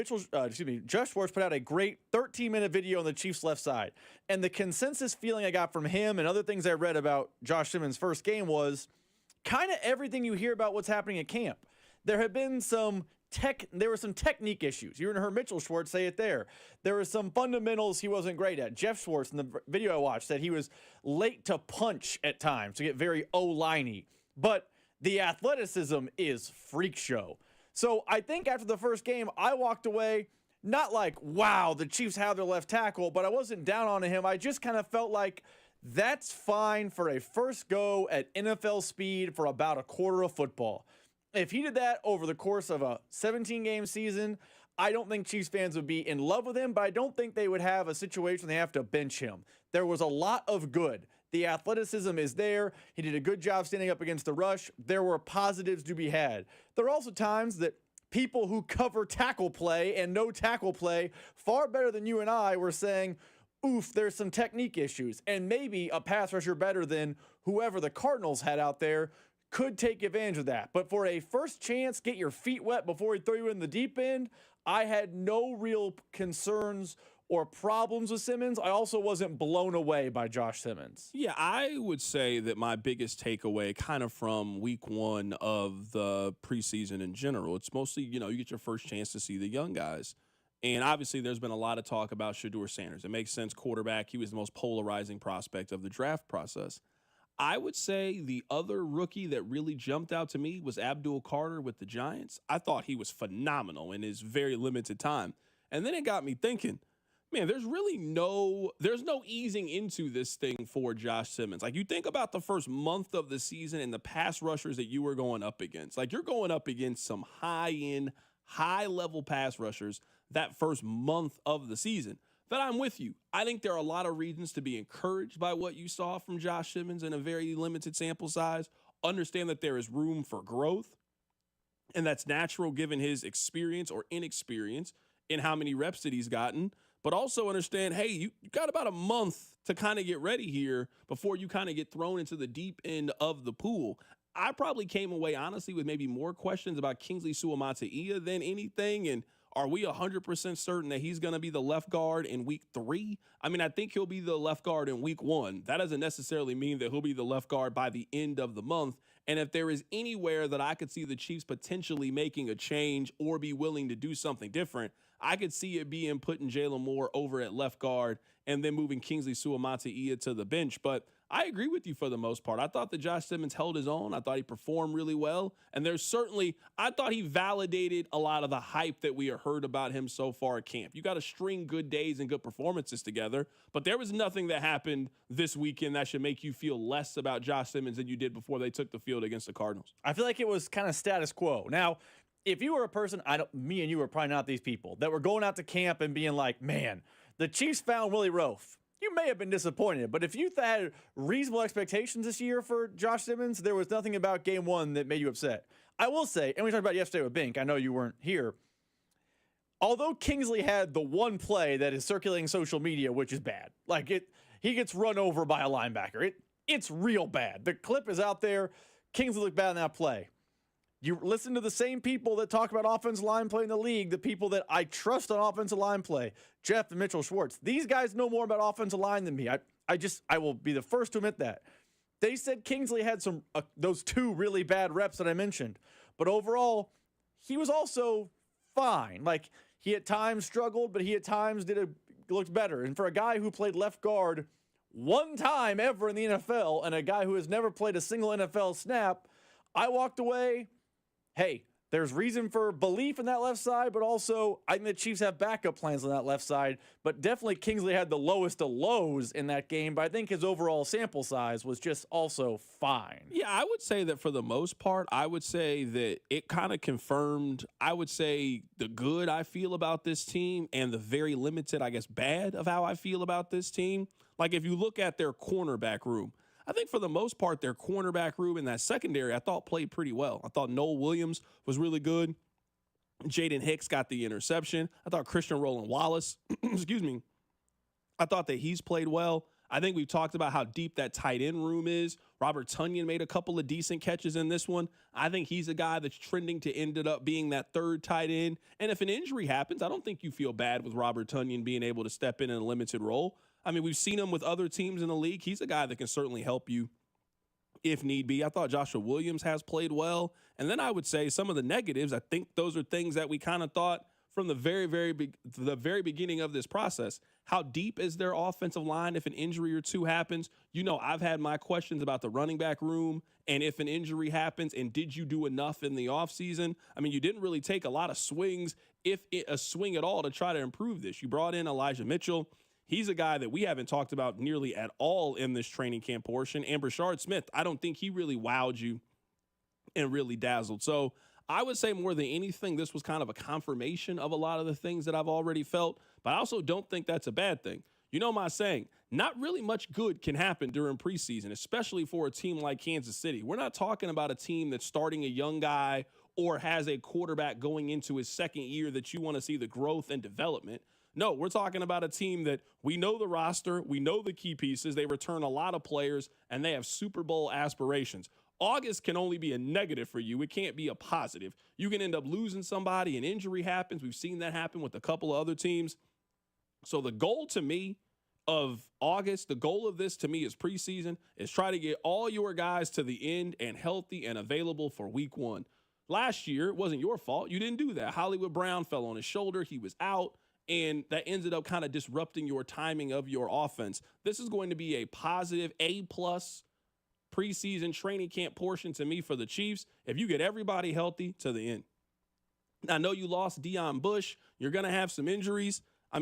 Josh Schwartz put out a great 13-minute video on the Chiefs' left side. And the consensus feeling I got from him and other things I read about Josh Simmons' first game was kind of everything you hear about what's happening at camp. There have been there were some technique issues. You heard Mitchell Schwartz say it there. There were some fundamentals he wasn't great at. Jeff Schwartz, in the video I watched, said he was late to punch at times, to get very O-liney. But the athleticism is freak show. So I think after the first game, I walked away not like, wow, the Chiefs have their left tackle, but I wasn't down on him. I just kind of felt like that's fine for a first go at NFL speed for about a quarter of football. If he did that over the course of a 17-game season, I don't think Chiefs fans would be in love with him, but I don't think they would have a situation they have to bench him. There was a lot of good. The athleticism is there. He did a good job standing up against the rush. There were positives to be had. There are also times that people who cover tackle play and know tackle play far better than you and I were saying, oof, there's some technique issues. And maybe a pass rusher better than whoever the Cardinals had out there could take advantage of that. But for a first chance, get your feet wet before he throw you in the deep end, I had no real concerns or problems with Simmons. I also wasn't blown away by Josh Simmons. Yeah, I would say that my biggest takeaway kind of from week one of the preseason in general, it's mostly, you get your first chance to see the young guys. And obviously there's been a lot of talk about Shedeur Sanders. It makes sense, quarterback. He was the most polarizing prospect of the draft process. I would say the other rookie that really jumped out to me was Abdul Carter with the Giants. I thought he was phenomenal in his very limited time. And then it got me thinking, man, there's no easing into this thing for Josh Simmons. Like, you think about the first month of the season and the pass rushers that you were going up against. Like, you're going up against some high-end, high-level pass rushers that first month of the season. But I'm with you. I think there are a lot of reasons to be encouraged by what you saw from Josh Simmons in a very limited sample size. Understand that there is room for growth, and that's natural given his experience or inexperience in how many reps that he's gotten. But also understand, hey, you got about a month to kind of get ready here before you kind of get thrown into the deep end of the pool. I probably came away, honestly, with maybe more questions about Kingsley Suamataia than anything, and are we 100% certain that he's going to be the left guard in week 3? I mean, I think he'll be the left guard in week 1. That doesn't necessarily mean that he'll be the left guard by the end of the month. And if there is anywhere that I could see the Chiefs potentially making a change or be willing to do something different, I could see it being putting Jalen Moore over at left guard and then moving Kingsley Suamataia to the bench. But I agree with you for the most part. I thought that Josh Simmons held his own. I thought he performed really well. And I thought he validated a lot of the hype that we have heard about him so far at camp. You got to string good days and good performances together. But there was nothing that happened this weekend that should make you feel less about Josh Simmons than you did before they took the field against the Cardinals. I feel like it was kind of status quo. Now, if you were a person, me and you were probably not these people, that were going out to camp and being like, man, the Chiefs found Willie Roaf. You may have been disappointed, but if you had reasonable expectations this year for Josh Simmons, there was nothing about game 1 that made you upset. I will say, and we talked about it yesterday with Bink, I know you weren't here, although Kingsley had the one play that is circulating social media, which is bad. Like, he gets run over by a linebacker. It's real bad. The clip is out there. Kingsley looked bad in that play. You listen to the same people that talk about offensive line play in the league, the people that I trust on offensive line play, Jeff and Mitchell Schwartz. These guys know more about offensive line than me. I will be the first to admit that. They said Kingsley had those 2 really bad reps that I mentioned. But overall, he was also fine. Like, he at times struggled, but he at times looked better. And for a guy who played left guard one time ever in the NFL and a guy who has never played a single NFL snap, I walked away, hey, there's reason for belief in that left side, but also I think the Chiefs have backup plans on that left side. But definitely Kingsley had the lowest of lows in that game, but I think his overall sample size was just also fine. Yeah, I would say that for the most part, I would say that it kind of confirmed, I would say, the good I feel about this team and the very limited, I guess, bad of how I feel about this team. Like, if you look at their cornerback room, I think for the most part, their cornerback room and that secondary, I thought played pretty well. I thought Noel Williams was really good. Jaden Hicks got the interception. I thought Christian Roland Wallace, I thought that he's played well. I think we've talked about how deep that tight end room is. Robert Tonyan made a couple of decent catches in this one. I think he's a guy that's trending to end up being that third tight end. And if an injury happens, I don't think you feel bad with Robert Tonyan being able to step in a limited role. I mean, we've seen him with other teams in the league. He's a guy that can certainly help you if need be. I thought Joshua Williams has played well. And then I would say some of the negatives, I think those are things that we kind of thought from the very beginning of this process. How deep is their offensive line if an injury or two happens? You know, I've had my questions about the running back room and if an injury happens, and did you do enough in the offseason? I mean, you didn't really take a lot of swings, a swing at all, to try to improve this. You brought in Elijah Mitchell. He's a guy that we haven't talked about nearly at all in this training camp portion. And Brashard Smith, I don't think he really wowed you and really dazzled. So I would say more than anything, this was kind of a confirmation of a lot of the things that I've already felt, but I also don't think that's a bad thing. You know my saying, not really much good can happen during preseason, especially for a team like Kansas City. We're not talking about a team that's starting a young guy or has a quarterback going into his second year that you want to see the growth and development. No, we're talking about a team that we know the roster, we know the key pieces, they return a lot of players, and they have Super Bowl aspirations. August can only be a negative for you. It can't be a positive. You can end up losing somebody, an injury happens. We've seen that happen with a couple of other teams. So the goal to me of August, the goal of this to me is preseason, is try to get all your guys to the end and healthy and available for week one. Last year, it wasn't your fault. You didn't do that. Hollywood Brown fell on his shoulder. He was out, and that ended up kind of disrupting your timing of your offense. This is going to be a positive A-plus preseason training camp portion to me for the Chiefs if you get everybody healthy to the end. I know you lost Deion Bush. You're going to have some injuries. I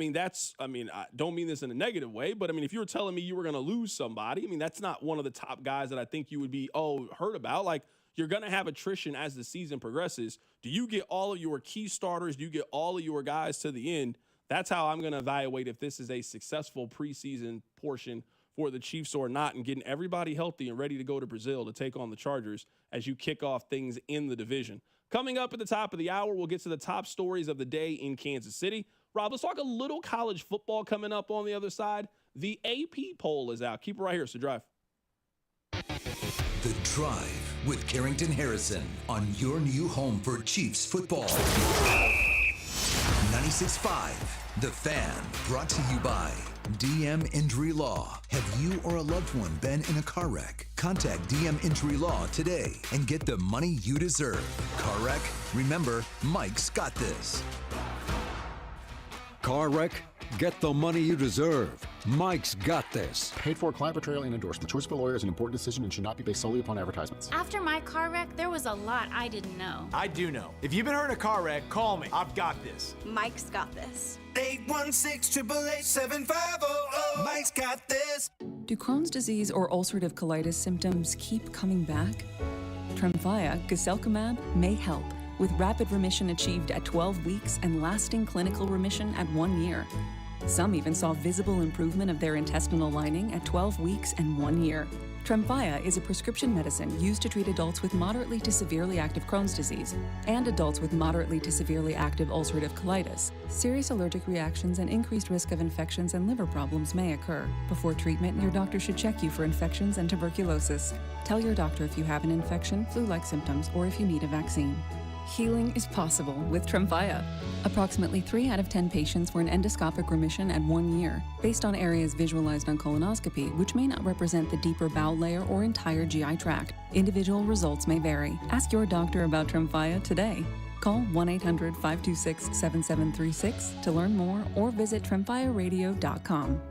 don't mean this in a negative way, but if you were telling me you were going to lose somebody, that's not one of the top guys that I think you would be, hurt about. Like, you're going to have attrition as the season progresses. Do you get all of your key starters? Do you get all of your guys to the end? That's how I'm going to evaluate if this is a successful preseason portion for the Chiefs or not, and getting everybody healthy and ready to go to Brazil to take on the Chargers as you kick off things in the division. Coming up at the top of the hour, we'll get to the top stories of the day in Kansas City. Rob, let's talk a little college football coming up on the other side. The AP poll is out. Keep it right here. So drive. The Drive with Carrington Harrison on your new home for Chiefs football. 96.5, The Fan, brought to you by DM Injury Law. Have you or a loved one been in a car wreck? Contact DM Injury Law today and get the money you deserve. Car wreck? Remember, Mike's got this. Car wreck? Get the money you deserve. Mike's got this. Paid for, client portrayal, and endorsement. Choice of a lawyer is an important decision and should not be based solely upon advertisements. After my car wreck, there was a lot I didn't know. I do know. If you've been hurt in a car wreck, call me. I've got this. Mike's got this. 816-888-7500. Mike's got this. Do Crohn's disease or ulcerative colitis symptoms keep coming back? Tremfya, guselkumab, may help, with rapid remission achieved at 12 weeks and lasting clinical remission at 1 year. Some even saw visible improvement of their intestinal lining at 12 weeks and 1 year. Tremfya is a prescription medicine used to treat adults with moderately to severely active Crohn's disease and adults with moderately to severely active ulcerative colitis. Serious allergic reactions and increased risk of infections and liver problems may occur. Before treatment, your doctor should check you for infections and tuberculosis. Tell your doctor if you have an infection, flu-like symptoms, or if you need a vaccine. Healing is possible with Tremfya. Approximately 3 out of 10 patients were in endoscopic remission at 1 year, based on areas visualized on colonoscopy, which may not represent the deeper bowel layer or entire GI tract. Individual results may vary. Ask your doctor about Tremfya today. Call 1-800-526-7736 to learn more or visit tremfyaradio.com.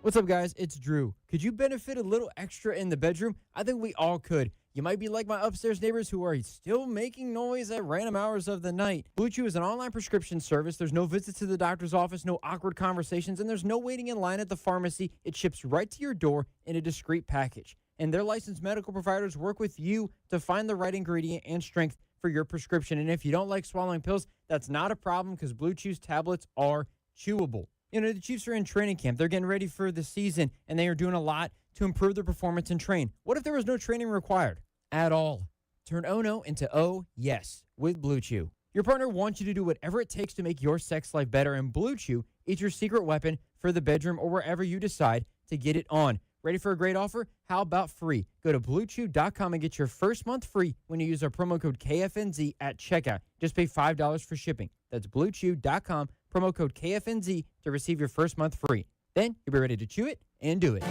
What's up, guys? It's Drew. Could you benefit a little extra in the bedroom? I think we all could. You might be like my upstairs neighbors who are still making noise at random hours of the night. Blue Chew is an online prescription service. There's no visits to the doctor's office, no awkward conversations, and there's no waiting in line at the pharmacy. It ships right to your door in a discreet package. And their licensed medical providers work with you to find the right ingredient and strength for your prescription. And if you don't like swallowing pills, that's not a problem because Blue Chew's tablets are chewable. You know, the Chiefs are in training camp. They're getting ready for the season, and they are doing a lot to improve their performance and train. What if there was no training required at all? Turn oh no into oh yes with Blue Chew. Your partner wants you to do whatever it takes to make your sex life better, and Blue Chew is your secret weapon for the bedroom or wherever you decide to get it on. Ready for a great offer? How about free? Go to BlueChew.com and get your first month free when you use our promo code KFNZ at checkout. Just pay $5 for shipping. That's BlueChew.com, promo code KFNZ to receive your first month free. Then you'll be ready to chew it and do it.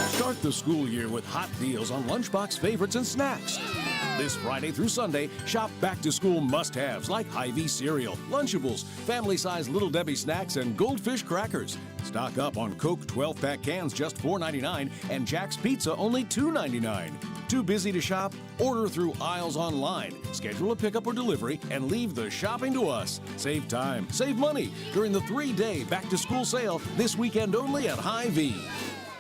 Start the school year with hot deals on lunchbox favorites and snacks. This Friday through Sunday, shop back-to-school must-haves like Hy-Vee cereal, Lunchables, family-sized Little Debbie snacks, and Goldfish crackers. Stock up on Coke 12-pack cans just $4.99 and Jack's Pizza only $2.99. Too busy to shop? Order through Aisles Online. Schedule a pickup or delivery and leave the shopping to us. Save time, save money during the 3-day back-to-school sale this weekend only at Hy-Vee.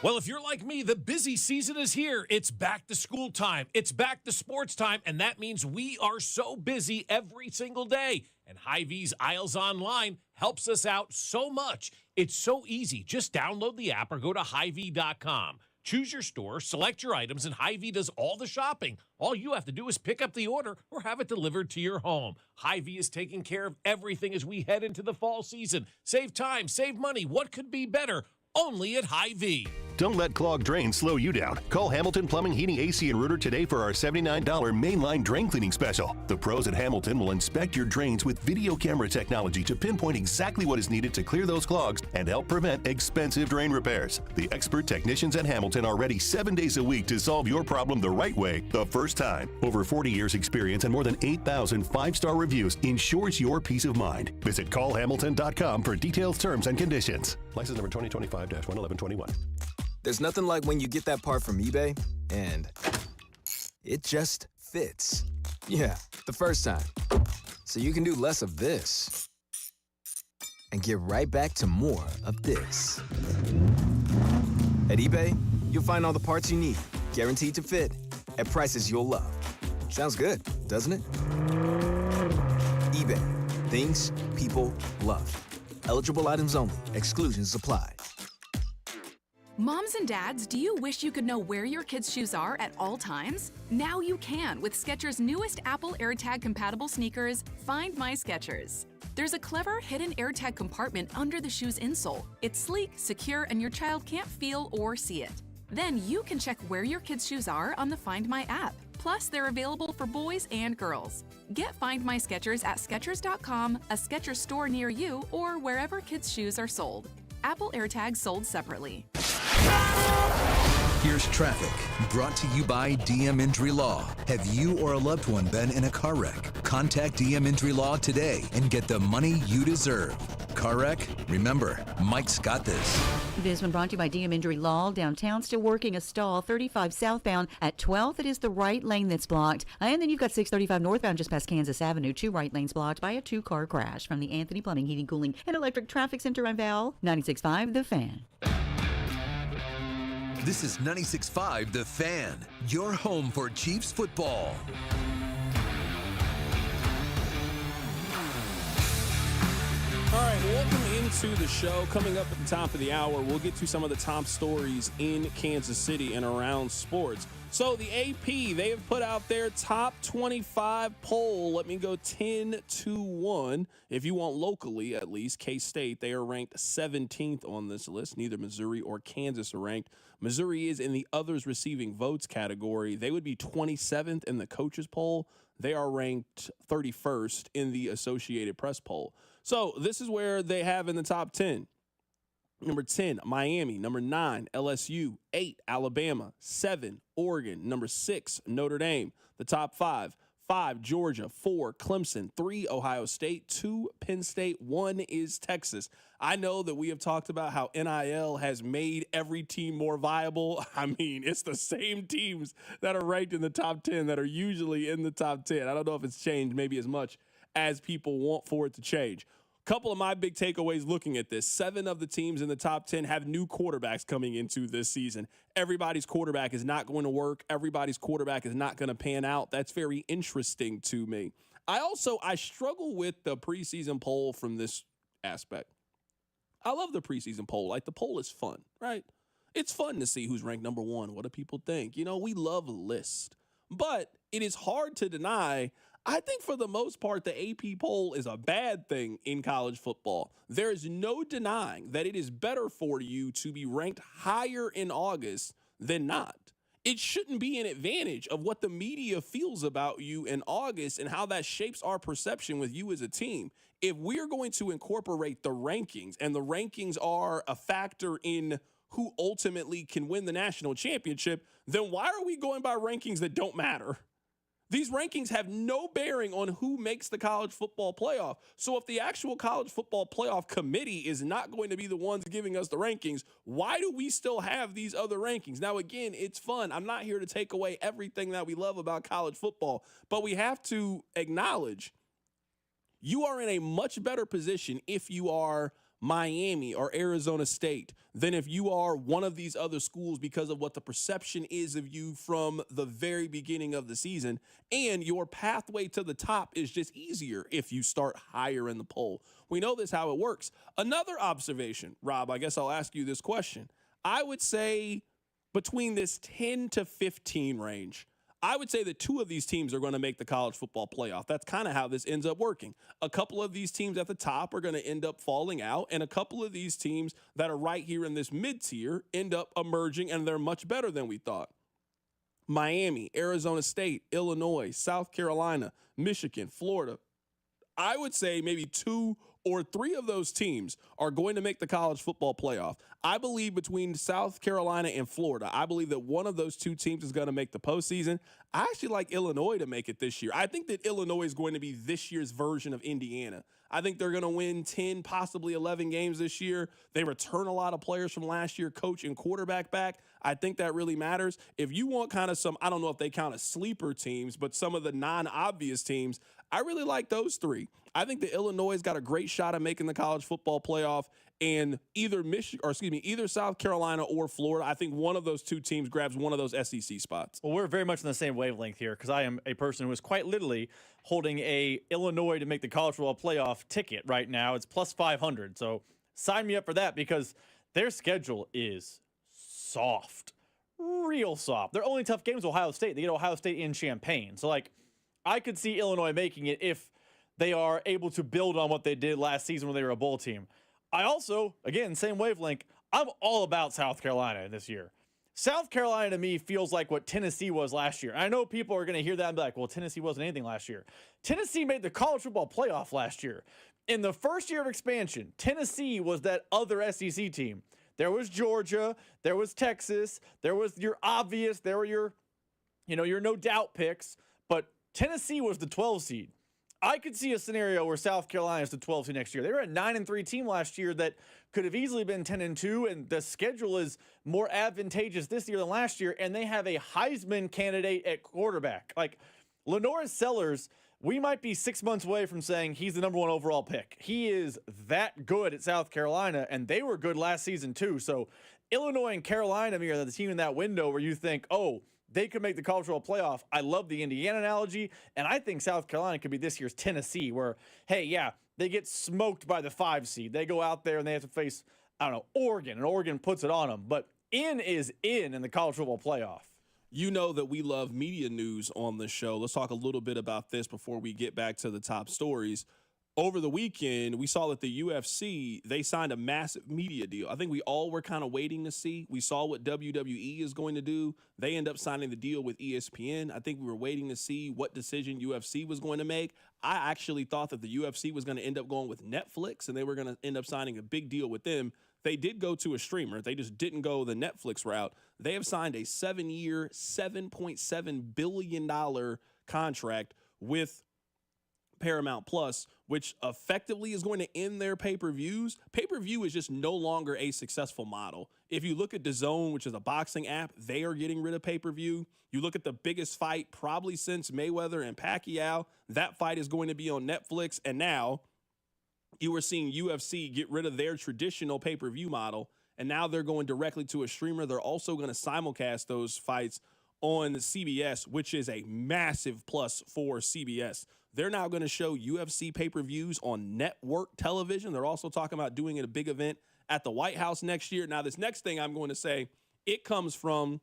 Well, if you're like me, the busy season is here. It's back to school time. It's back to sports time, and that means we are so busy every single day. And Hy-Vee's Aisles Online helps us out so much. It's so easy. Just download the app or go to Hy-Vee.com. Choose your store, select your items, and Hy-Vee does all the shopping. All you have to do is pick up the order or have it delivered to your home. Hy-Vee is taking care of everything as we head into the fall season. Save time, save money. What could be better? Only at Hy-Vee. Don't let clogged drains slow you down. Call Hamilton Plumbing, Heating, AC, and Rooter today for our $79 mainline drain cleaning special. The pros at Hamilton will inspect your drains with video camera technology to pinpoint exactly what is needed to clear those clogs and help prevent expensive drain repairs. The expert technicians at Hamilton are ready 7 days a week to solve your problem the right way, the first time. Over 40 years experience and more than 8,000 5-star reviews ensures your peace of mind. Visit callhamilton.com for details, terms, and conditions. License number 2025-11121. There's nothing like when you get that part from eBay and it just fits. Yeah, the first time. So you can do less of this and get right back to more of this. At eBay, you'll find all the parts you need, guaranteed to fit, at prices you'll love. Sounds good, doesn't it? eBay, things people love. Eligible items only. Exclusions apply. Moms and dads, do you wish you could know where your kids' shoes are at all times? Now you can with Skechers' newest Apple AirTag compatible sneakers, Find My Skechers. There's a clever hidden AirTag compartment under the shoe's insole. It's sleek, secure, and your child can't feel or see it. Then you can check where your kids' shoes are on the Find My app. Plus, they're available for boys and girls. Get Find My Skechers at Skechers.com, a Skechers store near you, or wherever kids' shoes are sold. Apple AirTags sold separately. Here's traffic, brought to you by DM Injury Law. Have you or a loved one been in a car wreck? Contact DM Injury Law today and get the money you deserve. Car wreck? Remember, Mike's got this. This one brought to you by DM Injury Law. Downtown still working a stall, 35 southbound at 12th. It is the right lane that's blocked. And then you've got 635 northbound just past Kansas Avenue. 2 right lanes blocked by a 2-car crash. From the Anthony Plumbing, Heating, Cooling, and Electric Traffic Center on Val, 96.5 The Fan. This is 96.5 The Fan, your home for Chiefs football. All right, welcome into the show. Coming up at the top of the hour, we'll get to some of the top stories in Kansas City and around sports. So the AP, they have put out their top 25 poll. Let me go 10-1. If you want locally, at least, K-State, they are ranked 17th on this list. Neither Missouri or Kansas are ranked. Missouri is in the others receiving votes category. They would be 27th in the coaches poll. They are ranked 31st in the Associated Press poll. So this is where they have in the top 10. Number 10, Miami. Number 9, LSU. 8, Alabama. 7, Oregon. Number 6, Notre Dame. The top 5. 5, Georgia. 4, Clemson. 3, Ohio State. 2, Penn State. 1 is Texas. I know that we have talked about how NIL has made every team more viable. I mean, it's the same teams that are ranked in the top 10 that are usually in the top 10. I don't know if it's changed maybe as much as people want for it to change. Couple of my big takeaways looking at this. 7 of the teams in the top 10 have new quarterbacks coming into this season. Everybody's quarterback is not going to work. Everybody's quarterback is not going to pan out. That's very interesting to me. I struggle with the preseason poll from this aspect. I love the preseason poll. Like, the poll is fun, right? It's fun to see who's ranked number 1. What do people think? You know, we love a list. But it is hard to deny, I think for the most part, the AP poll is a bad thing in college football. There is no denying that it is better for you to be ranked higher in August than not. it shouldn't be an advantage of what the media feels about you in August and how that shapes our perception with you as a team. If we're going to incorporate the rankings, and the rankings are a factor in who ultimately can win the national championship, then why are we going by rankings that don't matter? These rankings have no bearing on who makes the college football playoff. So if the actual college football playoff committee is not going to be the ones giving us the rankings, why do we still have these other rankings? Now, again, it's fun. I'm not here to take away everything that we love about college football, but we have to acknowledge you are in a much better position if you are Miami or Arizona State than if you are one of these other schools because of what the perception is of you from the very beginning of the season. And your pathway to the top is just easier if you start higher in the poll. We know this how it works. Another observation, Rob, I guess I'll ask you this question. I would say between this 10 to 15 range, I would say that two of these teams are going to make the college football playoff. That's kind of how this ends up working. A couple of these teams at the top are going to end up falling out, and a couple of these teams that are right here in this mid-tier end up emerging, and they're much better than we thought. Miami, Arizona State, Illinois, South Carolina, Michigan, Florida. I would say maybe 2 or 3 of those teams are going to make the college football playoff. I believe between South Carolina and Florida, I believe that one of those 2 teams is going to make the postseason. I actually like Illinois to make it this year. I think that Illinois is going to be this year's version of Indiana. I think they're going to win 10, possibly 11 games this year. They return a lot of players from last year, coach and quarterback back. I think that really matters. If you want kind of some, I don't know if they count as sleeper teams, but some of the non-obvious teams, I really like those 3. I think that Illinois has got a great shot at making the college football playoff, and either either South Carolina or Florida, I think one of those 2 teams grabs one of those SEC spots. Well, we're very much on the same wavelength here because I am a person who is quite literally holding a Illinois to make the college football playoff ticket right now. It's plus 500. So sign me up for that because their schedule is soft, real soft. Their only tough game is Ohio State. They get Ohio State in Champaign. So, I could see Illinois making it if they are able to build on what they did last season when they were a bowl team. I also, again, same wavelength, I'm all about South Carolina this year. South Carolina to me feels like what Tennessee was last year. I know people are going to hear that and be like, well, Tennessee wasn't anything last year. Tennessee made the college football playoff last year. In the first year of expansion, Tennessee was that other SEC team. There was Georgia, there was Texas, there was your obvious, there were your no doubt picks, but Tennessee was the 12 seed. I could see a scenario where South Carolina is the 12 seed next year. They were a 9-3 team last year that could have easily been 10-2, and the schedule is more advantageous this year than last year, and they have a Heisman candidate at quarterback. Lenora Sellers, we might be 6 months away from saying he's the number 1 overall pick. He is that good at South Carolina, and they were good last season too. So Illinois and Carolina are the team in that window where you think, oh, they could make the college football playoff. I love the Indiana analogy, and I think South Carolina could be this year's Tennessee where, hey, yeah, they get smoked by the 5 seed. They go out there and they have to face, Oregon, and Oregon puts it on them. But in is in the college football playoff. You know that we love media news on this show. Let's talk a little bit about this before we get back to the top stories. Over the weekend, we saw that the UFC, they signed a massive media deal. I think we all were kind of waiting to see. We saw what WWE is going to do. They end up signing the deal with ESPN. I think we were waiting to see what decision UFC was going to make. I actually thought that the UFC was going to end up going with Netflix, and they were going to end up signing a big deal with them. They did go to a streamer. They just didn't go the Netflix route. They have signed a 7-year, $7.7 billion contract with Paramount Plus, which effectively is going to end their pay-per-views. Pay-per-view is just no longer a successful model. If you look at DAZN, which is a boxing app, they are getting rid of pay-per-view. You look at the biggest fight probably since Mayweather and Pacquiao, that fight is going to be on Netflix. And now you are seeing UFC get rid of their traditional pay-per-view model, and now they're going directly to a streamer. They're also going to simulcast those fights on CBS, which is a massive plus for CBS. They're now going to show UFC pay-per-views on network television. They're also talking about doing a big event at the White House next year. Now, this next thing I'm going to say, it comes from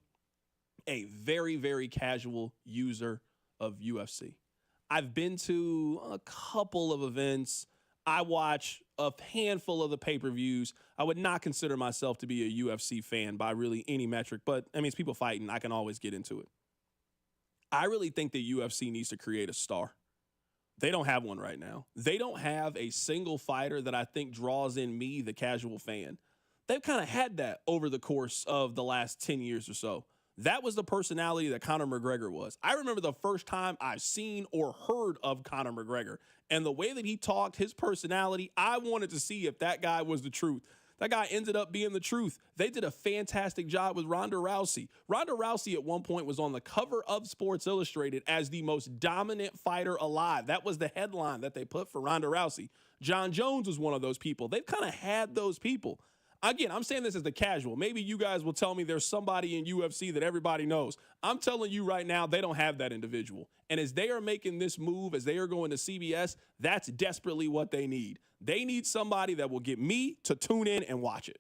a very, very casual user of UFC. I've been to a couple of events. I watch a handful of the pay-per-views. I would not consider myself to be a UFC fan by really any metric, but I mean, it's people fighting. I can always get into it. I really think the UFC needs to create a star. They don't have one right now. They don't have a single fighter that I think draws in me, the casual fan. They've kind of had that over the course of the last 10 years or so. That was the personality that Conor McGregor was. I remember the first time I've seen or heard of Conor McGregor, and the way that he talked, his personality, I wanted to see if that guy was the truth. That guy ended up being the truth. They did a fantastic job with Ronda Rousey. Ronda Rousey at one point was on the cover of Sports Illustrated as the most dominant fighter alive. That was the headline that they put for Ronda Rousey. John Jones was one of those people. They've kind of had those people. Again, I'm saying this as the casual. Maybe you guys will tell me there's somebody in UFC that everybody knows. I'm telling you right now, they don't have that individual. And as they are making this move, as they are going to CBS, that's desperately what they need. They need somebody that will get me to tune in and watch it.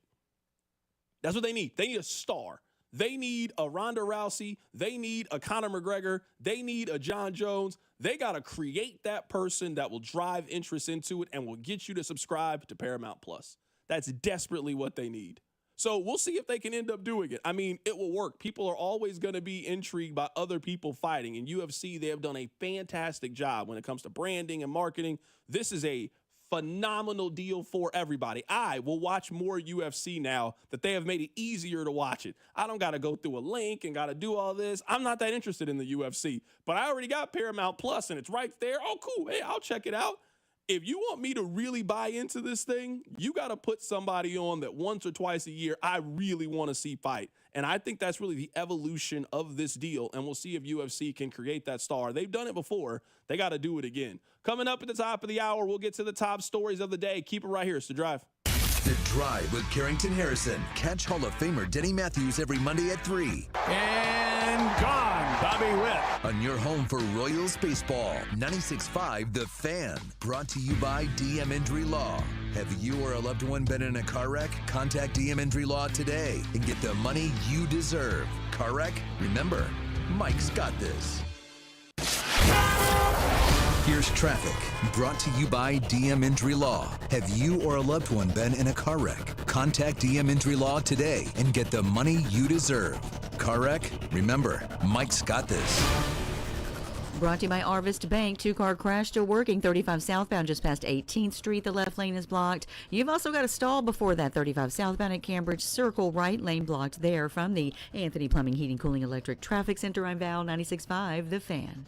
That's what they need. They need a star. They need a Ronda Rousey. They need a Conor McGregor. They need a John Jones. They got to create that person that will drive interest into it and will get you to subscribe to Paramount Plus. That's desperately what they need. So we'll see if they can end up doing it. I mean, it will work. People are always going to be intrigued by other people fighting. In UFC, they have done a fantastic job when it comes to branding and marketing. This is a phenomenal deal for everybody. I will watch more UFC now that they have made it easier to watch it. I don't got to go through a link and got to do all this. I'm not that interested in the UFC, but I already got Paramount Plus and it's right there. Oh, cool. Hey, I'll check it out. If you want me to really buy into this thing, you got to put somebody on that once or twice a year I really want to see fight. And I think that's really the evolution of this deal. And we'll see if UFC can create that star. They've done it before. They got to do it again. Coming up at the top of the hour, we'll get to the top stories of the day. Keep it right here. It's The Drive. The Drive with Carrington Harrison. Catch Hall of Famer Denny Matthews every Monday at 3. And gone, Bobby Witt. On your home for Royals baseball, 96.5 The Fan. Brought to you by DM Injury Law. Have you or a loved one been in a car wreck? Contact DM Injury Law today and get the money you deserve. Car wreck? Remember, Mike's got this. Here's traffic, brought to you by DM Injury Law. Have you or a loved one been in a car wreck? Contact DM Injury Law today and get the money you deserve. Car wreck? Remember, Mike's got this. Brought to you by Arvest Bank. Two-car crash still working. 35 southbound just past 18th Street. The left lane is blocked. You've also got a stall before that. 35 southbound at Cambridge Circle. Right lane blocked there. From the Anthony Plumbing, Heating, Cooling, Electric Traffic Center, I'm Val, 96.5 The Fan.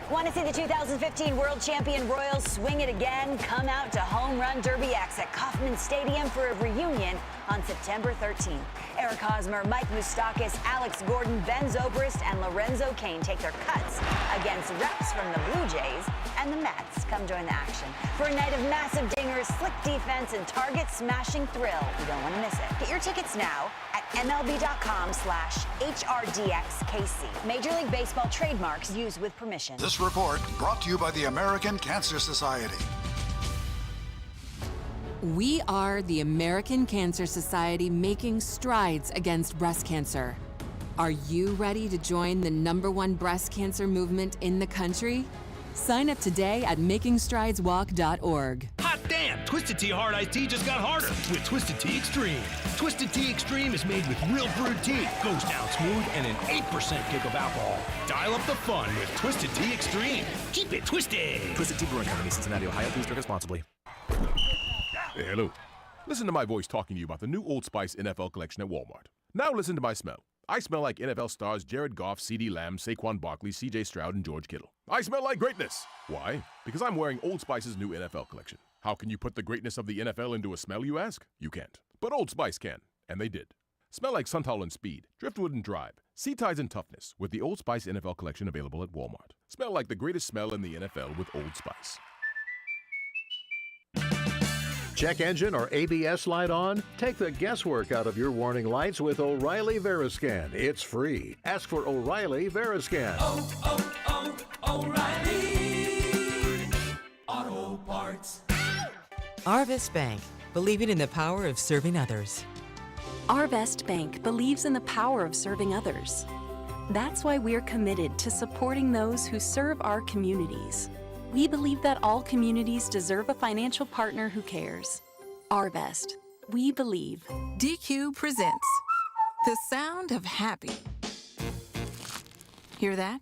Want to see the 2015 World Champion Royals swing it again? Come out to Home Run Derby X at Kauffman Stadium for a reunion on September 13th. Eric Hosmer, Mike Moustakas, Alex Gordon, Ben Zobrist, and Lorenzo Cain take their cuts against reps from the Blue Jays and the Mets. Come join the action for a night of massive dingers, slick defense, and target-smashing thrill. You don't want to miss it. Get your tickets now at MLB.com/HRDXKC. Major League Baseball trademarks used with permission. This report brought to you by the American Cancer Society. We are the American Cancer Society, making strides against breast cancer. Are you ready to join the #1 breast cancer movement in the country? Sign up today at makingstrideswalk.org. Hot damn! Twisted Tea Hard Iced Tea just got harder with Twisted Tea Extreme. Twisted Tea Extreme is made with real brewed tea, goes down smooth, and an 8% kick of alcohol. Dial up the fun with Twisted Tea Extreme. Keep it twisted. Twisted Tea Brewing Company, Cincinnati, Ohio. Please drink responsibly. Hey, hello. Listen to my voice talking to you about the new Old Spice NFL collection at Walmart. Now listen to my smell. I smell like NFL stars Jared Goff, CeeDee Lamb, Saquon Barkley, CJ Stroud, and George Kittle. I smell like greatness. Why? Because I'm wearing Old Spice's new NFL collection. How can you put the greatness of the NFL into a smell, you ask? You can't. But Old Spice can. And they did. Smell like Suntal and Speed, Driftwood and Drive, Sea Ties and Toughness with the Old Spice NFL collection available at Walmart. Smell like the greatest smell in the NFL with Old Spice. Check engine or ABS light on? Take the guesswork out of your warning lights with O'Reilly Veriscan. It's free. Ask for O'Reilly Veriscan. O'Reilly Auto Parts. Arvest Bank, believing in the power of serving others. Arvest Bank believes in the power of serving others. That's why we're committed to supporting those who serve our communities. we believe that all communities deserve a financial partner who cares. Arvest. We believe. DQ presents the sound of happy. Hear that?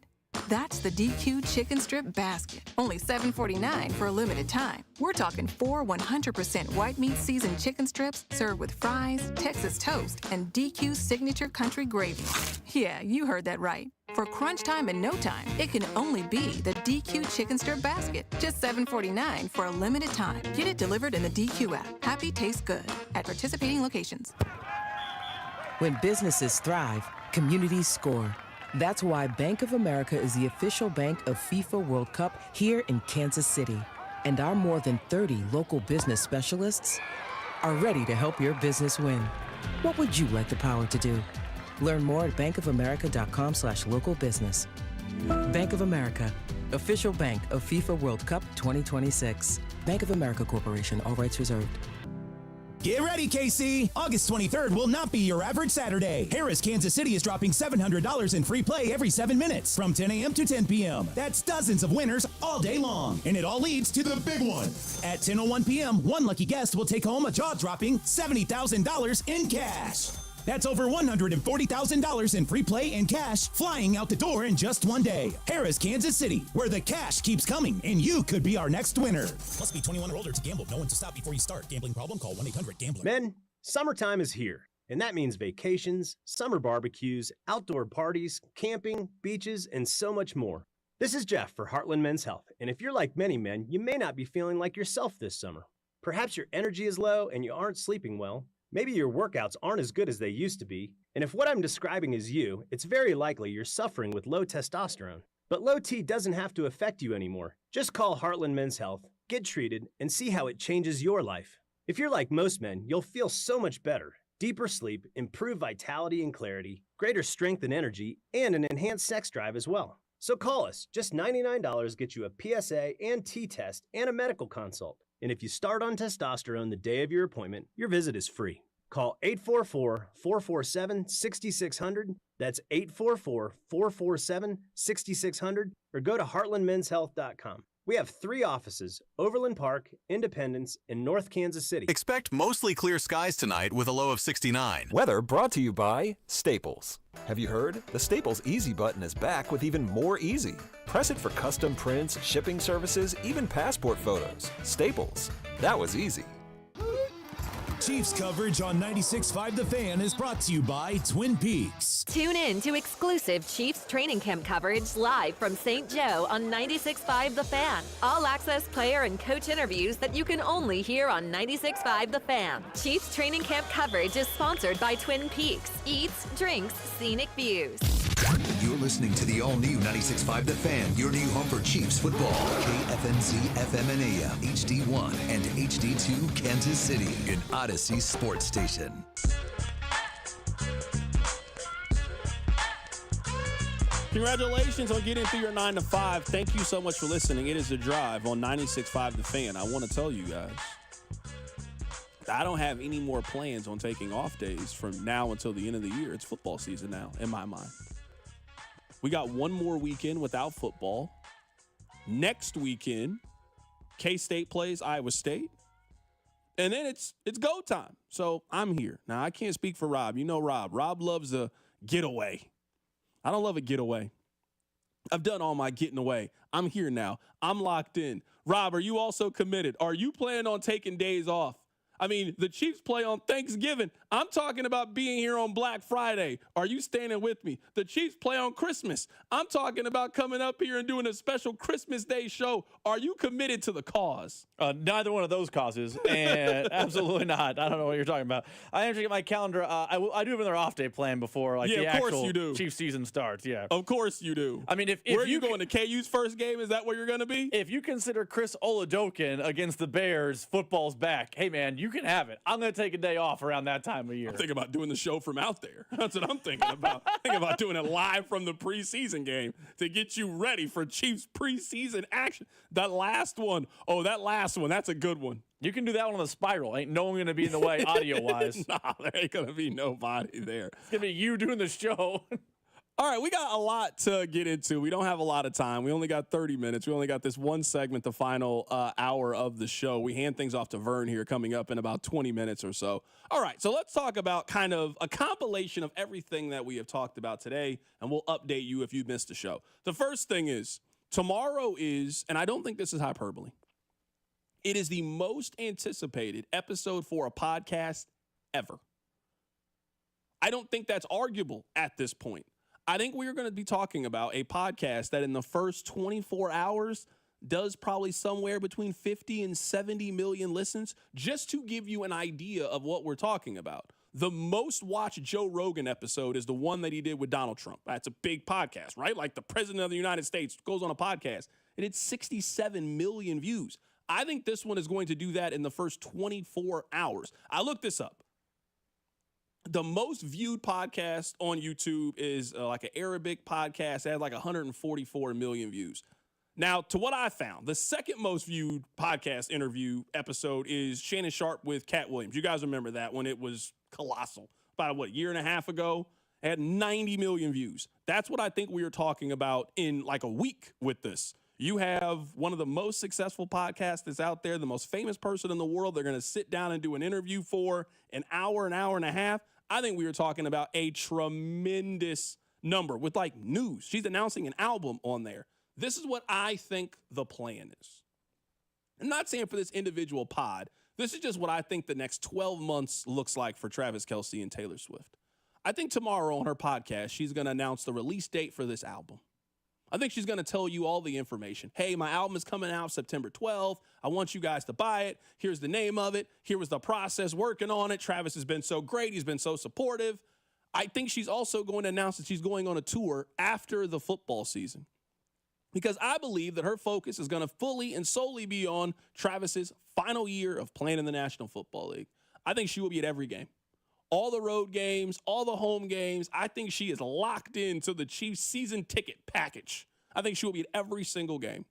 That's the DQ chicken strip basket. Only $7.49 for a limited time. We're talking 4 100% white meat seasoned chicken strips served with fries, Texas toast, and DQ's signature country gravy. Yeah, you heard that right. For crunch time and no time, it can only be the DQ chicken strip basket. Just $7.49 for a limited time. Get it delivered in the DQ app. Happy tastes good at participating locations. When businesses thrive, communities score. That's why Bank of America is the official bank of FIFA World Cup here in Kansas City. And our more than 30 local business specialists are ready to help your business win. What would you like the power to do? Learn more at bankofamerica.com/local business. Bank of America, official bank of FIFA World Cup 2026. Bank of America Corporation, all rights reserved. Get ready, KC! August 23rd will not be your average Saturday. Harris, Kansas City is dropping $700 in free play every 7 minutes from 10 a.m. to 10 p.m. That's dozens of winners all day long. And it all leads to the big one. At 10:01 p.m., one lucky guest will take home a jaw-dropping $70,000 in cash. That's over $140,000 in free play and cash flying out the door in just one day. Harris, Kansas City, where the cash keeps coming, and you could be our next winner. Must be 21 or older to gamble. Know when to stop before you start. Gambling problem? Call 1-800-GAMBLER. Men, summertime is here, and that means vacations, summer barbecues, outdoor parties, camping, beaches, and so much more. This is Jeff for Heartland Men's Health, and if you're like many men, you may not be feeling like yourself this summer. Perhaps your energy is low and you aren't sleeping well. Maybe your workouts aren't as good as they used to be, and if what I'm describing is you, it's very likely you're suffering with low testosterone. But low T doesn't have to affect you anymore. Just call Heartland Men's Health, get treated, and see how it changes your life. If you're like most men, you'll feel so much better. Deeper sleep, improved vitality and clarity, greater strength and energy, and an enhanced sex drive as well. So call us. Just $99 gets you a PSA and T test and a medical consult. And if you start on testosterone the day of your appointment, your visit is free. Call 844-447-6600. That's 844-447-6600. Or go to heartlandmenshealth.com. We have 3 offices, Overland Park, Independence, and North Kansas City. Expect mostly clear skies tonight with a low of 69. Weather brought to you by Staples. Have you heard? The Staples Easy button is back with even more easy. Press it for custom prints, shipping services, even passport photos. Staples. That was easy. Chiefs coverage on 96.5 The Fan is brought to you by Twin Peaks. Tune in to exclusive Chiefs training camp coverage live from St. Joe on 96.5 The Fan. All access player and coach interviews that you can only hear on 96.5 The Fan. Chiefs training camp coverage is sponsored by Twin Peaks. Eats, drinks, scenic views. You're listening to the all-new 96.5 The Fan, your new home for Chiefs football. KFNZ FM and AM, HD1 and HD2 Kansas City, an Odyssey sports station. Congratulations on getting through your 9 to 5. Thank you so much for listening. It is The Drive on 96.5 The Fan. I want to tell you guys, I don't have any more plans on taking off days from now until the end of the year. It's football season now, in my mind. We got one more weekend without football. Next weekend, K-State plays Iowa State. And then it's go time. So I'm here. Now, I can't speak for Rob. You know Rob. Rob loves a getaway. I don't love a getaway. I've done all my getting away. I'm here now. I'm locked in. Rob, are you also committed? Are you planning on taking days off? I mean, the Chiefs play on Thanksgiving. I'm talking about being here on Black Friday. Are you standing with me? The Chiefs play on Christmas. I'm talking about coming up here and doing a special Christmas Day show. Are you committed to the cause? Neither one of those causes, and absolutely not. I don't know what you're talking about. I actually get my calendar. I do have another off day planned before the actual Chiefs season starts. Yeah, of course you do. I mean, if where are you going to KU's first game? Is that where you're going to be? If you consider Chris Oladokun against the Bears, football's back. Hey man, you can have it. I'm going to take a day off around that time of year. I'm thinking about doing the show from out there. That's what I'm thinking about. Thinking about doing it live from the preseason game to get you ready for Chiefs preseason action. That last one, that's a good one. You can do that one on the spiral. Ain't no one going to be in the way audio-wise. Nah, there ain't going to be nobody there. It's going to be you doing the show. All right, we got a lot to get into. We don't have a lot of time. We only got 30 minutes. We only got this one segment, the final hour of the show. We hand things off to Vern here coming up in about 20 minutes or so. All right, so let's talk about kind of a compilation of everything that we have talked about today, and we'll update you if you missed the show. The first thing is, tomorrow is, and I don't think this is hyperbole, it is the most anticipated episode for a podcast ever. I don't think that's arguable at this point. I think we are going to be talking about a podcast that in the first 24 hours does probably somewhere between 50 and 70 million listens, just to give you an idea of what we're talking about. The most watched Joe Rogan episode is the one that he did with Donald Trump. That's a big podcast, right? Like the president of the United States goes on a podcast. It had 67 million views. I think this one is going to do that in the first 24 hours. I looked this up. The most viewed podcast on YouTube is like an Arabic podcast. It has like 144 million views. Now, to what I found, the second most viewed podcast interview episode is Shannon Sharp with Cat Williams. You guys remember that when it was colossal. About, a year and a half ago? It had 90 million views. That's what I think we are talking about in like a week with this. You have one of the most successful podcasts that's out there, the most famous person in the world. They're going to sit down and do an interview for an hour and a half. I think we were talking about a tremendous number with like news. She's announcing an album on there. This is what I think the plan is. I'm not saying for this individual pod. This is just what I think the next 12 months looks like for Travis Kelce and Taylor Swift. I think tomorrow on her podcast, she's going to announce the release date for this album. I think she's going to tell you all the information. Hey, my album is coming out September 12th. I want you guys to buy it. Here's the name of it. Here was the process working on it. Travis has been so great. He's been so supportive. I think she's also going to announce that she's going on a tour after the football season, because I believe that her focus is going to fully and solely be on Travis's final year of playing in the National Football League. I think she will be at every game. All the road games, all the home games. I think she is locked into the Chiefs season ticket package. I think she will be at every single game.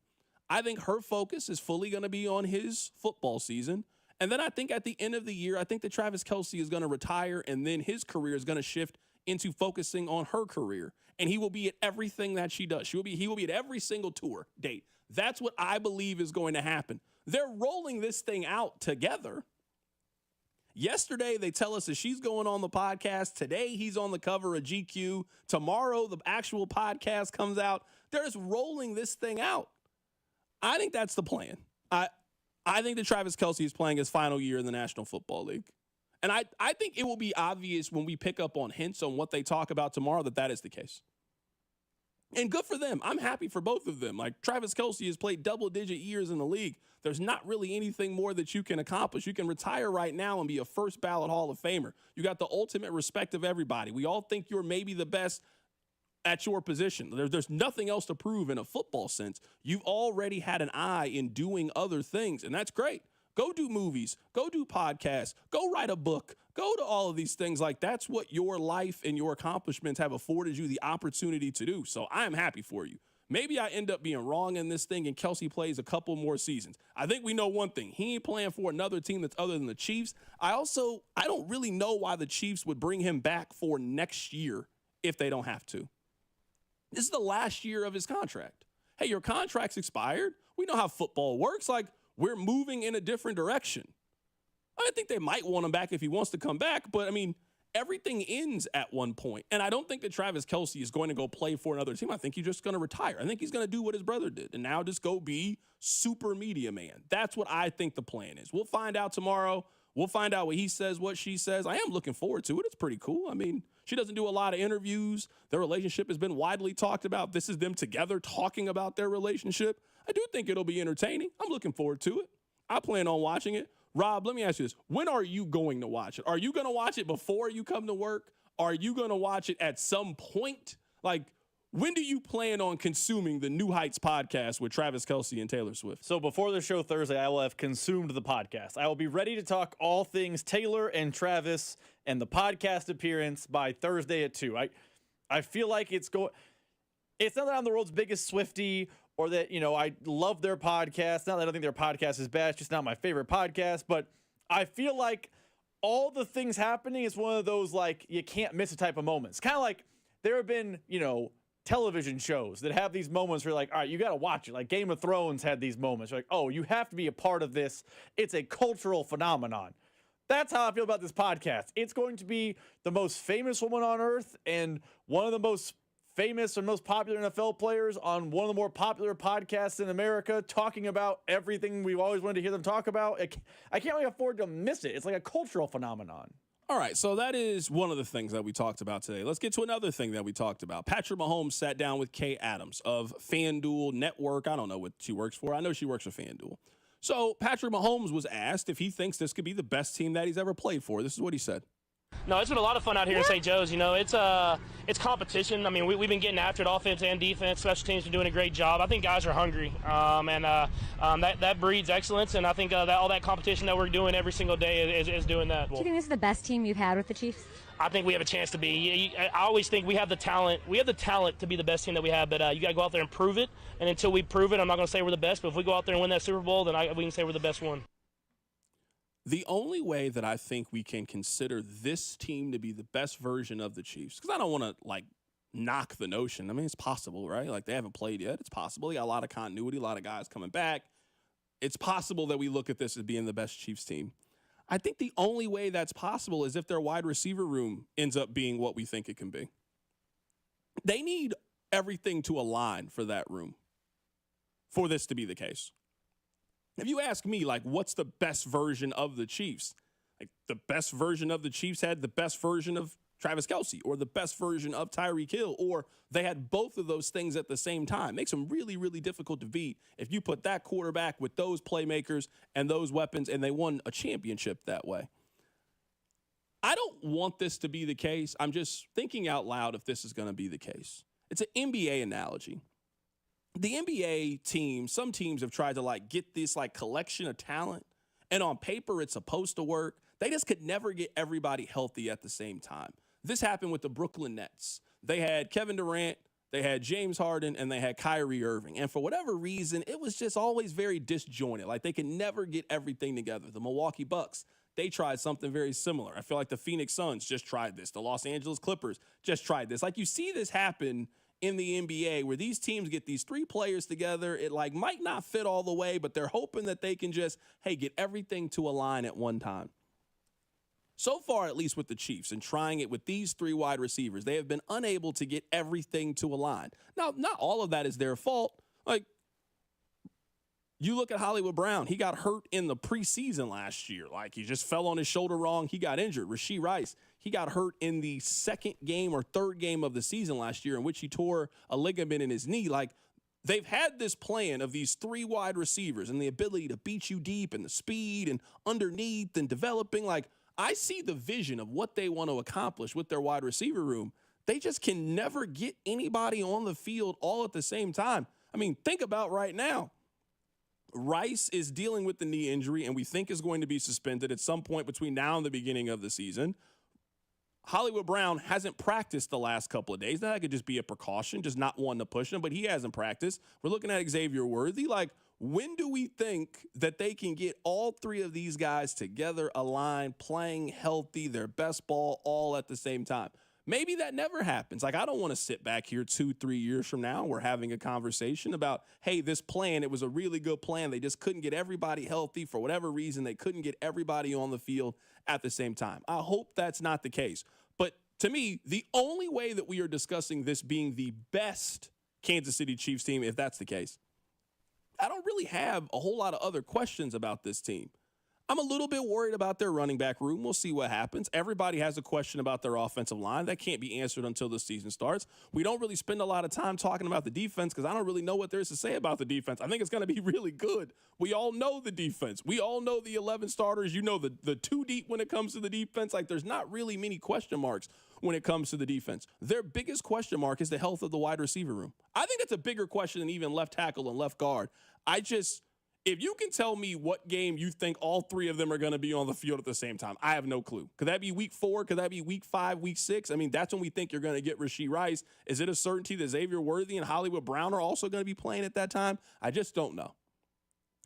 I think her focus is fully going to be on his football season. And then I think at the end of the year, I think that Travis Kelce is going to retire, and then his career is going to shift into focusing on her career. And he will be at everything that she does. He will be at every single tour date. That's what I believe is going to happen. They're rolling this thing out together. Yesterday, they tell us that she's going on the podcast. Today, he's on the cover of GQ. Tomorrow, the actual podcast comes out. They're just rolling this thing out. I think that's the plan. I think that Travis Kelce is playing his final year in the National Football League. And I think it will be obvious when we pick up on hints on what they talk about tomorrow that is the case. And good for them. I'm happy for both of them. Like, Travis Kelce has played double-digit years in the league. There's not really anything more that you can accomplish. You can retire right now and be a first-ballot Hall of Famer. You got the ultimate respect of everybody. We all think you're maybe the best at your position. There's nothing else to prove in a football sense. You've already had an eye in doing other things, and that's great. Go do movies. Go do podcasts. Go write a book. Go to all of these things. Like, that's what your life and your accomplishments have afforded you the opportunity to do. So I am happy for you. Maybe I end up being wrong in this thing and Kelce plays a couple more seasons. I think we know one thing. He ain't playing for another team that's other than the Chiefs. I don't really know why the Chiefs would bring him back for next year if they don't have to. This is the last year of his contract. Hey, your contract's expired. We know how football works. Like, we're moving in a different direction. I think they might want him back if he wants to come back, but I mean, everything ends at one point. And I don't think that Travis Kelce is going to go play for another team. I think he's just going to retire. I think he's going to do what his brother did and now just go be super media man. That's what I think the plan is. We'll find out tomorrow. We'll find out what he says, what she says. I am looking forward to it. It's pretty cool. I mean, she doesn't do a lot of interviews. Their relationship has been widely talked about. This is them together talking about their relationship. I do think it'll be entertaining. I'm looking forward to it. I plan on watching it. Rob, let me ask you this. When are you going to watch it? Are you going to watch it before you come to work? Are you going to watch it at some point? Like, when do you plan on consuming the New Heights podcast with Travis Kelce and Taylor Swift? So before the show Thursday, I will have consumed the podcast. I will be ready to talk all things Taylor and Travis and the podcast appearance by Thursday at 2. I feel like it's not that I'm the world's biggest Swiftie or that, I love their podcast. Not that I don't think their podcast is bad. It's just not my favorite podcast. But I feel like all the things happening is one of those, like, you can't miss a type of moments. Kind of like there have been, television shows that have these moments where you're like, all right, you got to watch it. Like Game of Thrones had these moments. You're like, oh, you have to be a part of this. It's a cultural phenomenon. That's how I feel about this podcast. It's going to be the most famous woman on earth and one of the most famous and most popular NFL players on one of the more popular podcasts in America, talking about everything we've always wanted to hear them talk about. I can't really afford to miss it. It's like a cultural phenomenon. All right, so that is one of the things that we talked about today. Let's get to another thing that we talked about. Patrick Mahomes sat down with Kay Adams of FanDuel Network. I don't know what she works for. I know she works for FanDuel. So Patrick Mahomes was asked if he thinks this could be the best team that he's ever played for. This is what he said. No, it's been a lot of fun out here in St. Joe's. It's competition. I mean, we've been getting after it, offense and defense. Special teams are doing a great job. I think guys are hungry, and that breeds excellence. And I think that all that competition that we're doing every single day is doing that. Do you think this is the best team you've had with the Chiefs? I think we have a chance to be. I always think we have the talent. We have the talent to be the best team that we have, but you got to go out there and prove it. And until we prove it, I'm not going to say we're the best. But if we go out there and win that Super Bowl, then we can say we're the best one. The only way that I think we can consider this team to be the best version of the Chiefs, because I don't want to, knock the notion. I mean, it's possible, right? They haven't played yet. It's possible. They got a lot of continuity, a lot of guys coming back. It's possible that we look at this as being the best Chiefs team. I think the only way that's possible is if their wide receiver room ends up being what we think it can be. They need everything to align for that room for this to be the case. If you ask me, what's the best version of the Chiefs? The best version of the Chiefs had the best version of Travis Kelce, or the best version of Tyreek Hill, or they had both of those things at the same time. Makes them really, really difficult to beat if you put that quarterback with those playmakers and those weapons, and they won a championship that way. I don't want this to be the case. I'm just thinking out loud if this is going to be the case. It's an NBA analogy. The NBA team, some teams have tried to get this collection of talent, and on paper it's supposed to work. They just could never get everybody healthy at the same time. This happened with the Brooklyn Nets. They had Kevin Durant, they had James Harden, and they had Kyrie Irving. And for whatever reason, it was just always very disjointed. They could never get everything together. The Milwaukee Bucks, they tried something very similar. I feel like the Phoenix Suns just tried this. The Los Angeles Clippers just tried this. You see this happen in the NBA where these teams get these three players together. It might not fit all the way, but they're hoping that they can just, get everything to align at one time. So far, at least with the Chiefs and trying it with these three wide receivers, they have been unable to get everything to align. Now, not all of that is their fault. You look at Hollywood Brown. He got hurt in the preseason last year. He just fell on his shoulder wrong. He got injured. Rashee Rice, he got hurt in the second game or third game of the season last year in which he tore a ligament in his knee. They've had this plan of these three wide receivers and the ability to beat you deep and the speed and underneath and developing. I see the vision of what they want to accomplish with their wide receiver room. They just can never get anybody on the field all at the same time. I mean, think about right now. Rice is dealing with the knee injury and we think is going to be suspended at some point between now and the beginning of the season. Hollywood Brown hasn't practiced the last couple of days. Now, that could just be a precaution, just not wanting to push him, but he hasn't practiced. We're looking at Xavier Worthy. When do we think that they can get all three of these guys together, aligned, playing healthy, their best ball all at the same time? Maybe that never happens. I don't want to sit back here 2-3 years from now. We're having a conversation about, hey, this plan, it was a really good plan. They just couldn't get everybody healthy for whatever reason. They couldn't get everybody on the field at the same time. I hope that's not the case. But to me, the only way that we are discussing this being the best Kansas City Chiefs team, if that's the case, I don't really have a whole lot of other questions about this team. I'm a little bit worried about their running back room. We'll see what happens. Everybody has a question about their offensive line. That can't be answered until the season starts. We don't really spend a lot of time talking about the defense because I don't really know what there is to say about the defense. I think it's going to be really good. We all know the defense. We all know the 11 starters. You know the two deep when it comes to the defense. There's not really many question marks when it comes to the defense. Their biggest question mark is the health of the wide receiver room. I think that's a bigger question than even left tackle and left guard. If you can tell me what game you think all three of them are going to be on the field at the same time, I have no clue. Could that be week 4? Could that be week 5, week 6? I mean, that's when we think you're going to get Rashee Rice. Is it a certainty that Xavier Worthy and Hollywood Brown are also going to be playing at that time? I just don't know.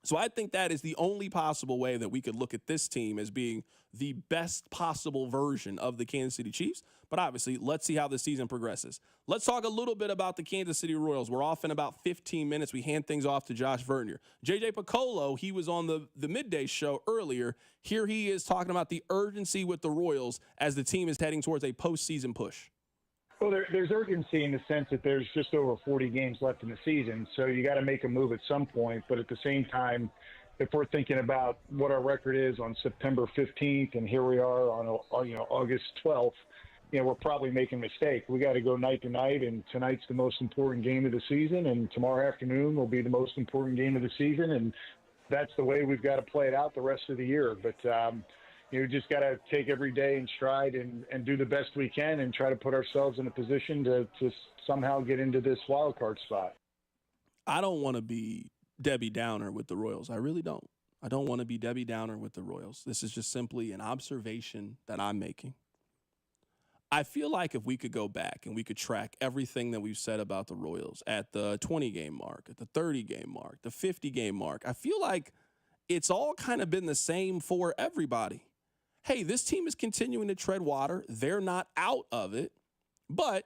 So I think that is the only possible way that we could look at this team as being the best possible version of the Kansas City Chiefs. But obviously, let's see how the season progresses. Let's talk a little bit about the Kansas City Royals. We're off in about 15 minutes. We hand things off to Josh Vernier. JJ Piccolo, he was on the midday show earlier. Here he is talking about the urgency with the Royals as the team is heading towards a postseason push. Well, there's urgency in the sense that there's just over 40 games left in the season, so you got to make a move at some point. But at the same time, if we're thinking about what our record is on September 15th, and here we are on August 12th, we're probably making a mistake. We got to go night to night, and tonight's the most important game of the season, and tomorrow afternoon will be the most important game of the season, and that's the way we've got to play it out the rest of the year. But we just got to take every day in stride and do the best we can and try to put ourselves in a position to somehow get into this wild card spot. I don't want to be Debbie Downer with the Royals. I really don't. I don't want to be Debbie Downer with the Royals. This is just simply an observation that I'm making. I feel like if we could go back and we could track everything that we've said about the Royals at the 20-game mark, at the 30-game mark, the 50-game mark, I feel like it's all kind of been the same for everybody. Hey, this team is continuing to tread water. They're not out of it, but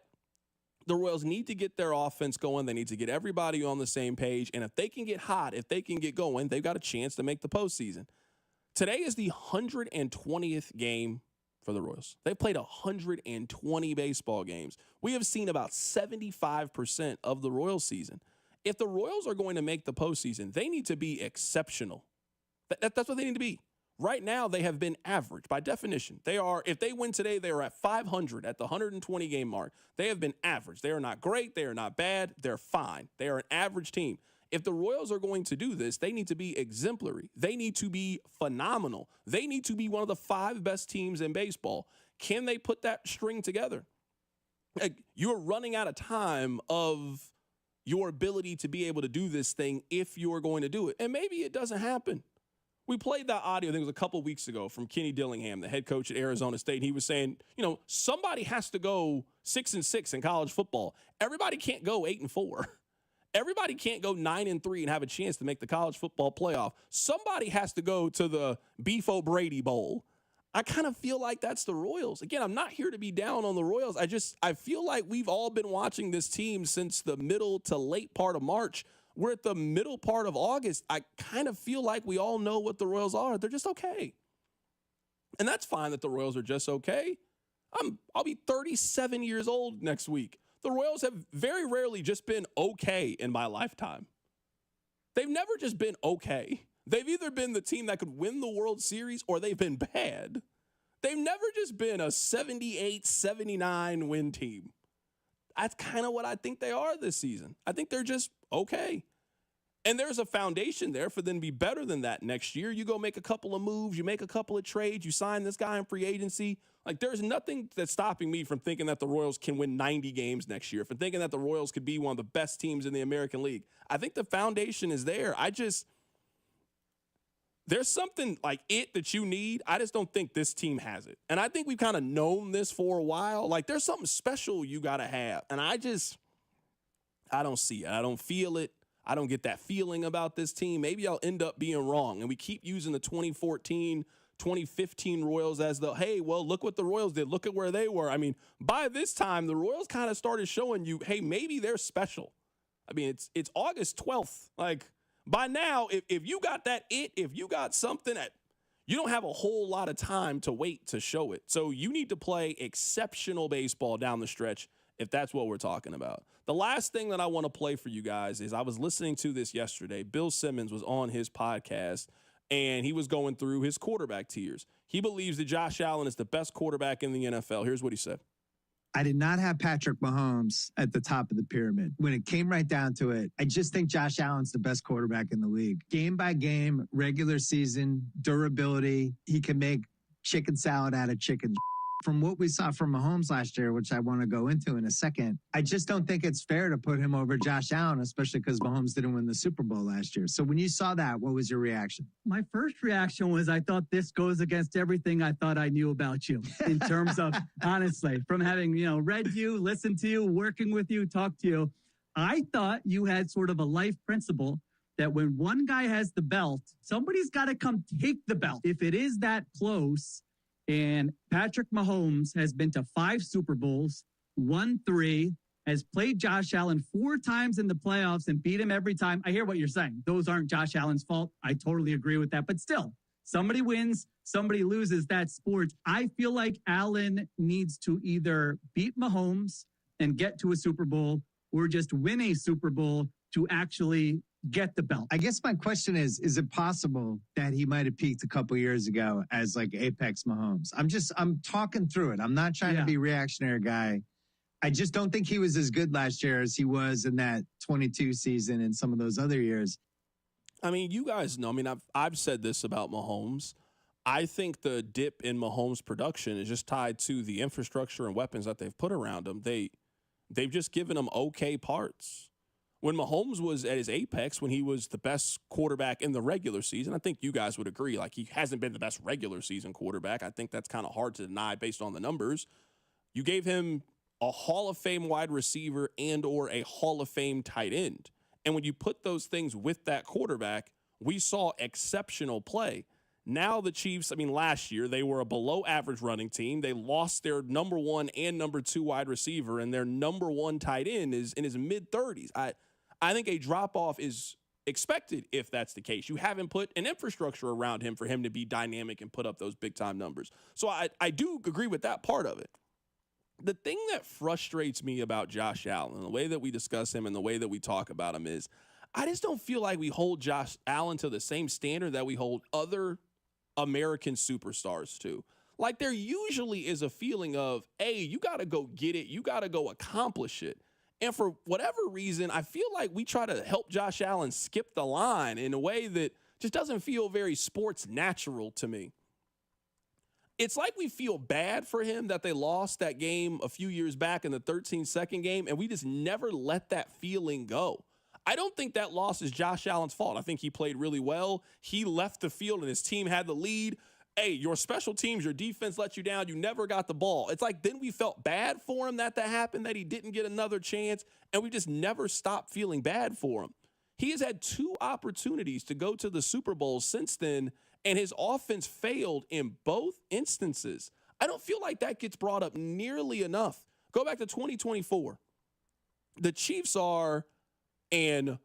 the Royals need to get their offense going. They need to get everybody on the same page, and if they can get hot, if they can get going, they've got a chance to make the postseason. Today is the 120th game for the Royals. They've played 120 baseball games. We have seen about 75% of the Royals season. If the Royals are going to make the postseason, they need to be exceptional. That's what they need to be. Right now, they have been average. By definition, they are, if they win today, they are at 500 at the 120-game mark. They have been average. They are not great. They are not bad. They're fine. They are an average team. If the Royals are going to do this, they need to be exemplary. They need to be phenomenal. They need to be one of the 5 best teams in baseball. Can they put that string together? You're running out of time of your ability to be able to do this thing if you're going to do it. And maybe it doesn't happen. We played that audio, I think it was a couple weeks ago, from Kenny Dillingham, the head coach at Arizona State. And he was saying, somebody has to go 6-6 in college football. Everybody can't go 8-4. Everybody can't go 9-3 and have a chance to make the college football playoff. Somebody has to go to the Beef O'Brady Bowl. I kind of feel like that's the Royals. Again, I'm not here to be down on the Royals. I feel like we've all been watching this team since the middle to late part of March. We're at the middle part of August. I kind of feel like we all know what the Royals are. They're just okay. And that's fine that the Royals are just okay. I'll be 37 years old next week. The Royals have very rarely just been okay in my lifetime. They've never just been okay. They've either been the team that could win the World Series or they've been bad. They've never just been a 78, 79 win team. That's kind of what I think they are this season. I think they're just okay. And there's a foundation there for them to be better than that next year. You go make a couple of moves, you make a couple of trades, you sign this guy in free agency. Like, there's nothing that's stopping me from thinking that the Royals can win 90 games next year, from thinking that the Royals could be one of the best teams in the American League. I think the foundation is there. There's something like it that you need. I just don't think this team has it. And I think we've kind of known this for a while. Like, there's something special you got to have. And I don't see it. I don't feel it. I don't get that feeling about this team. Maybe I'll end up being wrong. And we keep using the 2014, 2015 Royals as the, hey, well, look what the Royals did. Look at where they were. I mean, by this time, the Royals kind of started showing you, hey, maybe they're special. I mean, it's August 12th. Like, by now, if you got that if you got something that you don't have a whole lot of time to wait to show it. So you need to play exceptional baseball down the stretch if that's what we're talking about. The last thing that I want to play for you guys is I was listening to this yesterday. Bill Simmons was on his podcast, and he was going through his quarterback tiers. He believes that Josh Allen is the best quarterback in the NFL. Here's what he said. I did not have Patrick Mahomes at the top of the pyramid. When it came right down to it, I just think Josh Allen's the best quarterback in the league. Game by game, regular season, durability. He can make chicken salad out of chicken. From what we saw from Mahomes last year, which I want to go into in a second, I just don't think it's fair to put him over Josh Allen, especially because Mahomes didn't win the Super Bowl last year. So when you saw that, what was your reaction? My first reaction was I thought this goes against everything I thought I knew about you in terms of, honestly, from having, read you, listened to you, working with you, talked to you. I thought you had sort of a life principle that when one guy has the belt, somebody's got to come take the belt. If it is that close, and Patrick Mahomes has been to 5 Super Bowls, won 3, has played Josh Allen 4 times in the playoffs and beat him every time. I hear what you're saying. Those aren't Josh Allen's fault. I totally agree with that. But still, somebody wins, somebody loses. That's sports. I feel like Allen needs to either beat Mahomes and get to a Super Bowl or just win a Super Bowl to actually get the belt. I guess my question is it possible that he might have peaked a couple years ago as like Apex Mahomes? I'm talking through it. I'm not trying to be reactionary guy. I just don't think he was as good last year as he was in that 22 season and some of those other years. I mean, you guys know, I've said this about Mahomes. I think the dip in Mahomes' production is just tied to the infrastructure and weapons that they've put around him. They've just given him okay parts. When Mahomes was at his apex, when he was the best quarterback in the regular season, I think you guys would agree, like, he hasn't been the best regular season quarterback. I think that's kind of hard to deny based on the numbers. You gave him a Hall of Fame wide receiver and or a Hall of Fame tight end. And when you put those things with that quarterback, we saw exceptional play. Now the Chiefs, last year, they were a below average running team. They lost their number 1 and number 2 wide receiver, and their number 1 tight end is in his mid-30s. I think a drop-off is expected if that's the case. You haven't put an infrastructure around him for him to be dynamic and put up those big-time numbers. So I do agree with that part of it. The thing that frustrates me about Josh Allen, the way that we discuss him and the way that we talk about him is I just don't feel like we hold Josh Allen to the same standard that we hold other American superstars to. Like, there usually is a feeling of, hey, you got to go get it. You got to go accomplish it. And for whatever reason, I feel like we try to help Josh Allen skip the line in a way that just doesn't feel very sports natural to me. It's like we feel bad for him that they lost that game a few years back in the 13-second game, and we just never let that feeling go. I don't think that loss is Josh Allen's fault. I think he played really well. He left the field, and his team had the lead. Hey, your special teams, your defense let you down. You never got the ball. It's like then we felt bad for him that happened, that he didn't get another chance, and we just never stopped feeling bad for him. He has had 2 opportunities to go to the Super Bowl since then, and his offense failed in both instances. I don't feel like that gets brought up nearly enough. Go back to 2024. The Chiefs are an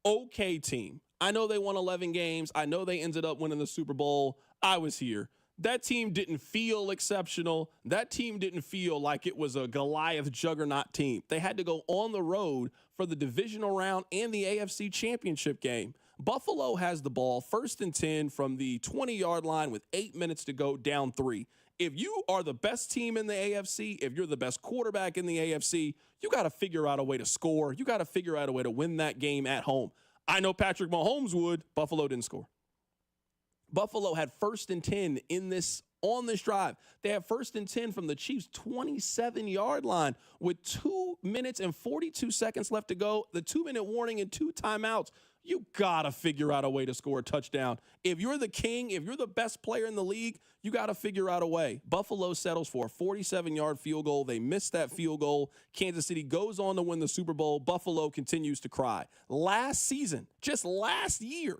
okay team. I know they won 11 games. I know they ended up winning the Super Bowl. I was here. That team didn't feel exceptional. That team didn't feel like it was a Goliath juggernaut team. They had to go on the road for the divisional round and the AFC Championship game. Buffalo has the ball, 1st and 10 from the 20-yard line with 8 minutes to go, down 3. If you are the best team in the AFC, if you're the best quarterback in the AFC, you got to figure out a way to score. You got to figure out a way to win that game at home. I know Patrick Mahomes would. Buffalo didn't score. Buffalo had 1st and 10 on this drive. They had 1st and 10 from the Chiefs' 27-yard line with 2 minutes and 42 seconds left to go, the 2-minute warning and 2 timeouts. You got to figure out a way to score a touchdown. If you're the king, if you're the best player in the league, you got to figure out a way. Buffalo settles for a 47-yard field goal. They missed that field goal. Kansas City goes on to win the Super Bowl. Buffalo continues to cry. Last season, just last year,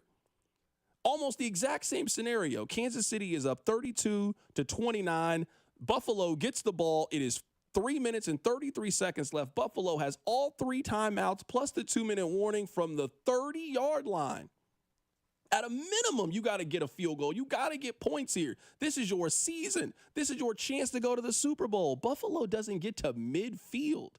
almost the exact same scenario. Kansas City is up 32-29. Buffalo gets the ball. It is 3 minutes and 33 seconds left. Buffalo has all 3 timeouts plus the 2-minute warning from the 30-yard line. At a minimum, you got to get a field goal. You got to get points here. This is your season. This is your chance to go to the Super Bowl. Buffalo doesn't get to midfield.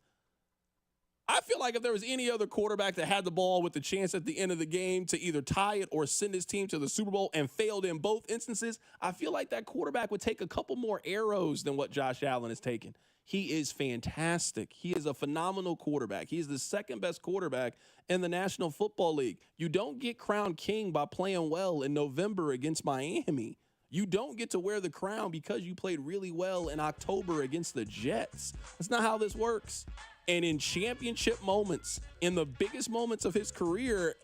I feel like if there was any other quarterback that had the ball with the chance at the end of the game to either tie it or send his team to the Super Bowl and failed in both instances, I feel like that quarterback would take a couple more arrows than what Josh Allen has taken. He is fantastic. He is a phenomenal quarterback. He is the 2nd best quarterback in the National Football League. You don't get crowned king by playing well in November against Miami. You don't get to wear the crown because you played really well in October against the Jets. That's not how this works. And in championship moments, in the biggest moments of his career,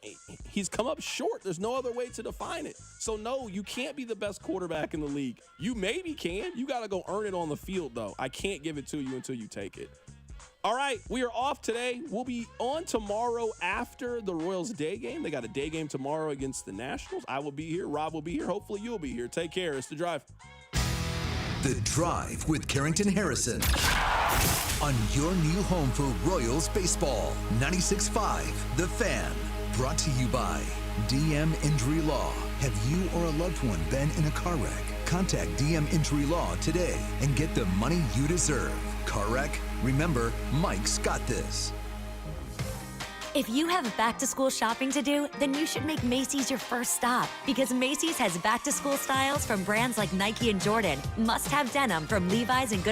he's come up short. There's no other way to define it. So, no, you can't be the best quarterback in the league. You maybe can. You got to go earn it on the field, though. I can't give it to you until you take it. All right, we are off today. We'll be on tomorrow after the Royals day game. They got a day game tomorrow against the Nationals. I will be here. Rob will be here. Hopefully you'll be here. Take care. It's The Drive. The Drive with Carrington Harrison on your new home for Royals baseball. 96.5 The Fan. Brought to you by DM Injury Law. Have you or a loved one been in a car wreck? Contact DM Injury Law today and get the money you deserve. Car wreck? Remember, Mike's got this. If you have back-to-school shopping to do, then you should make Macy's your first stop, because Macy's has back-to-school styles from brands like Nike and Jordan, must-have denim from Levi's and Good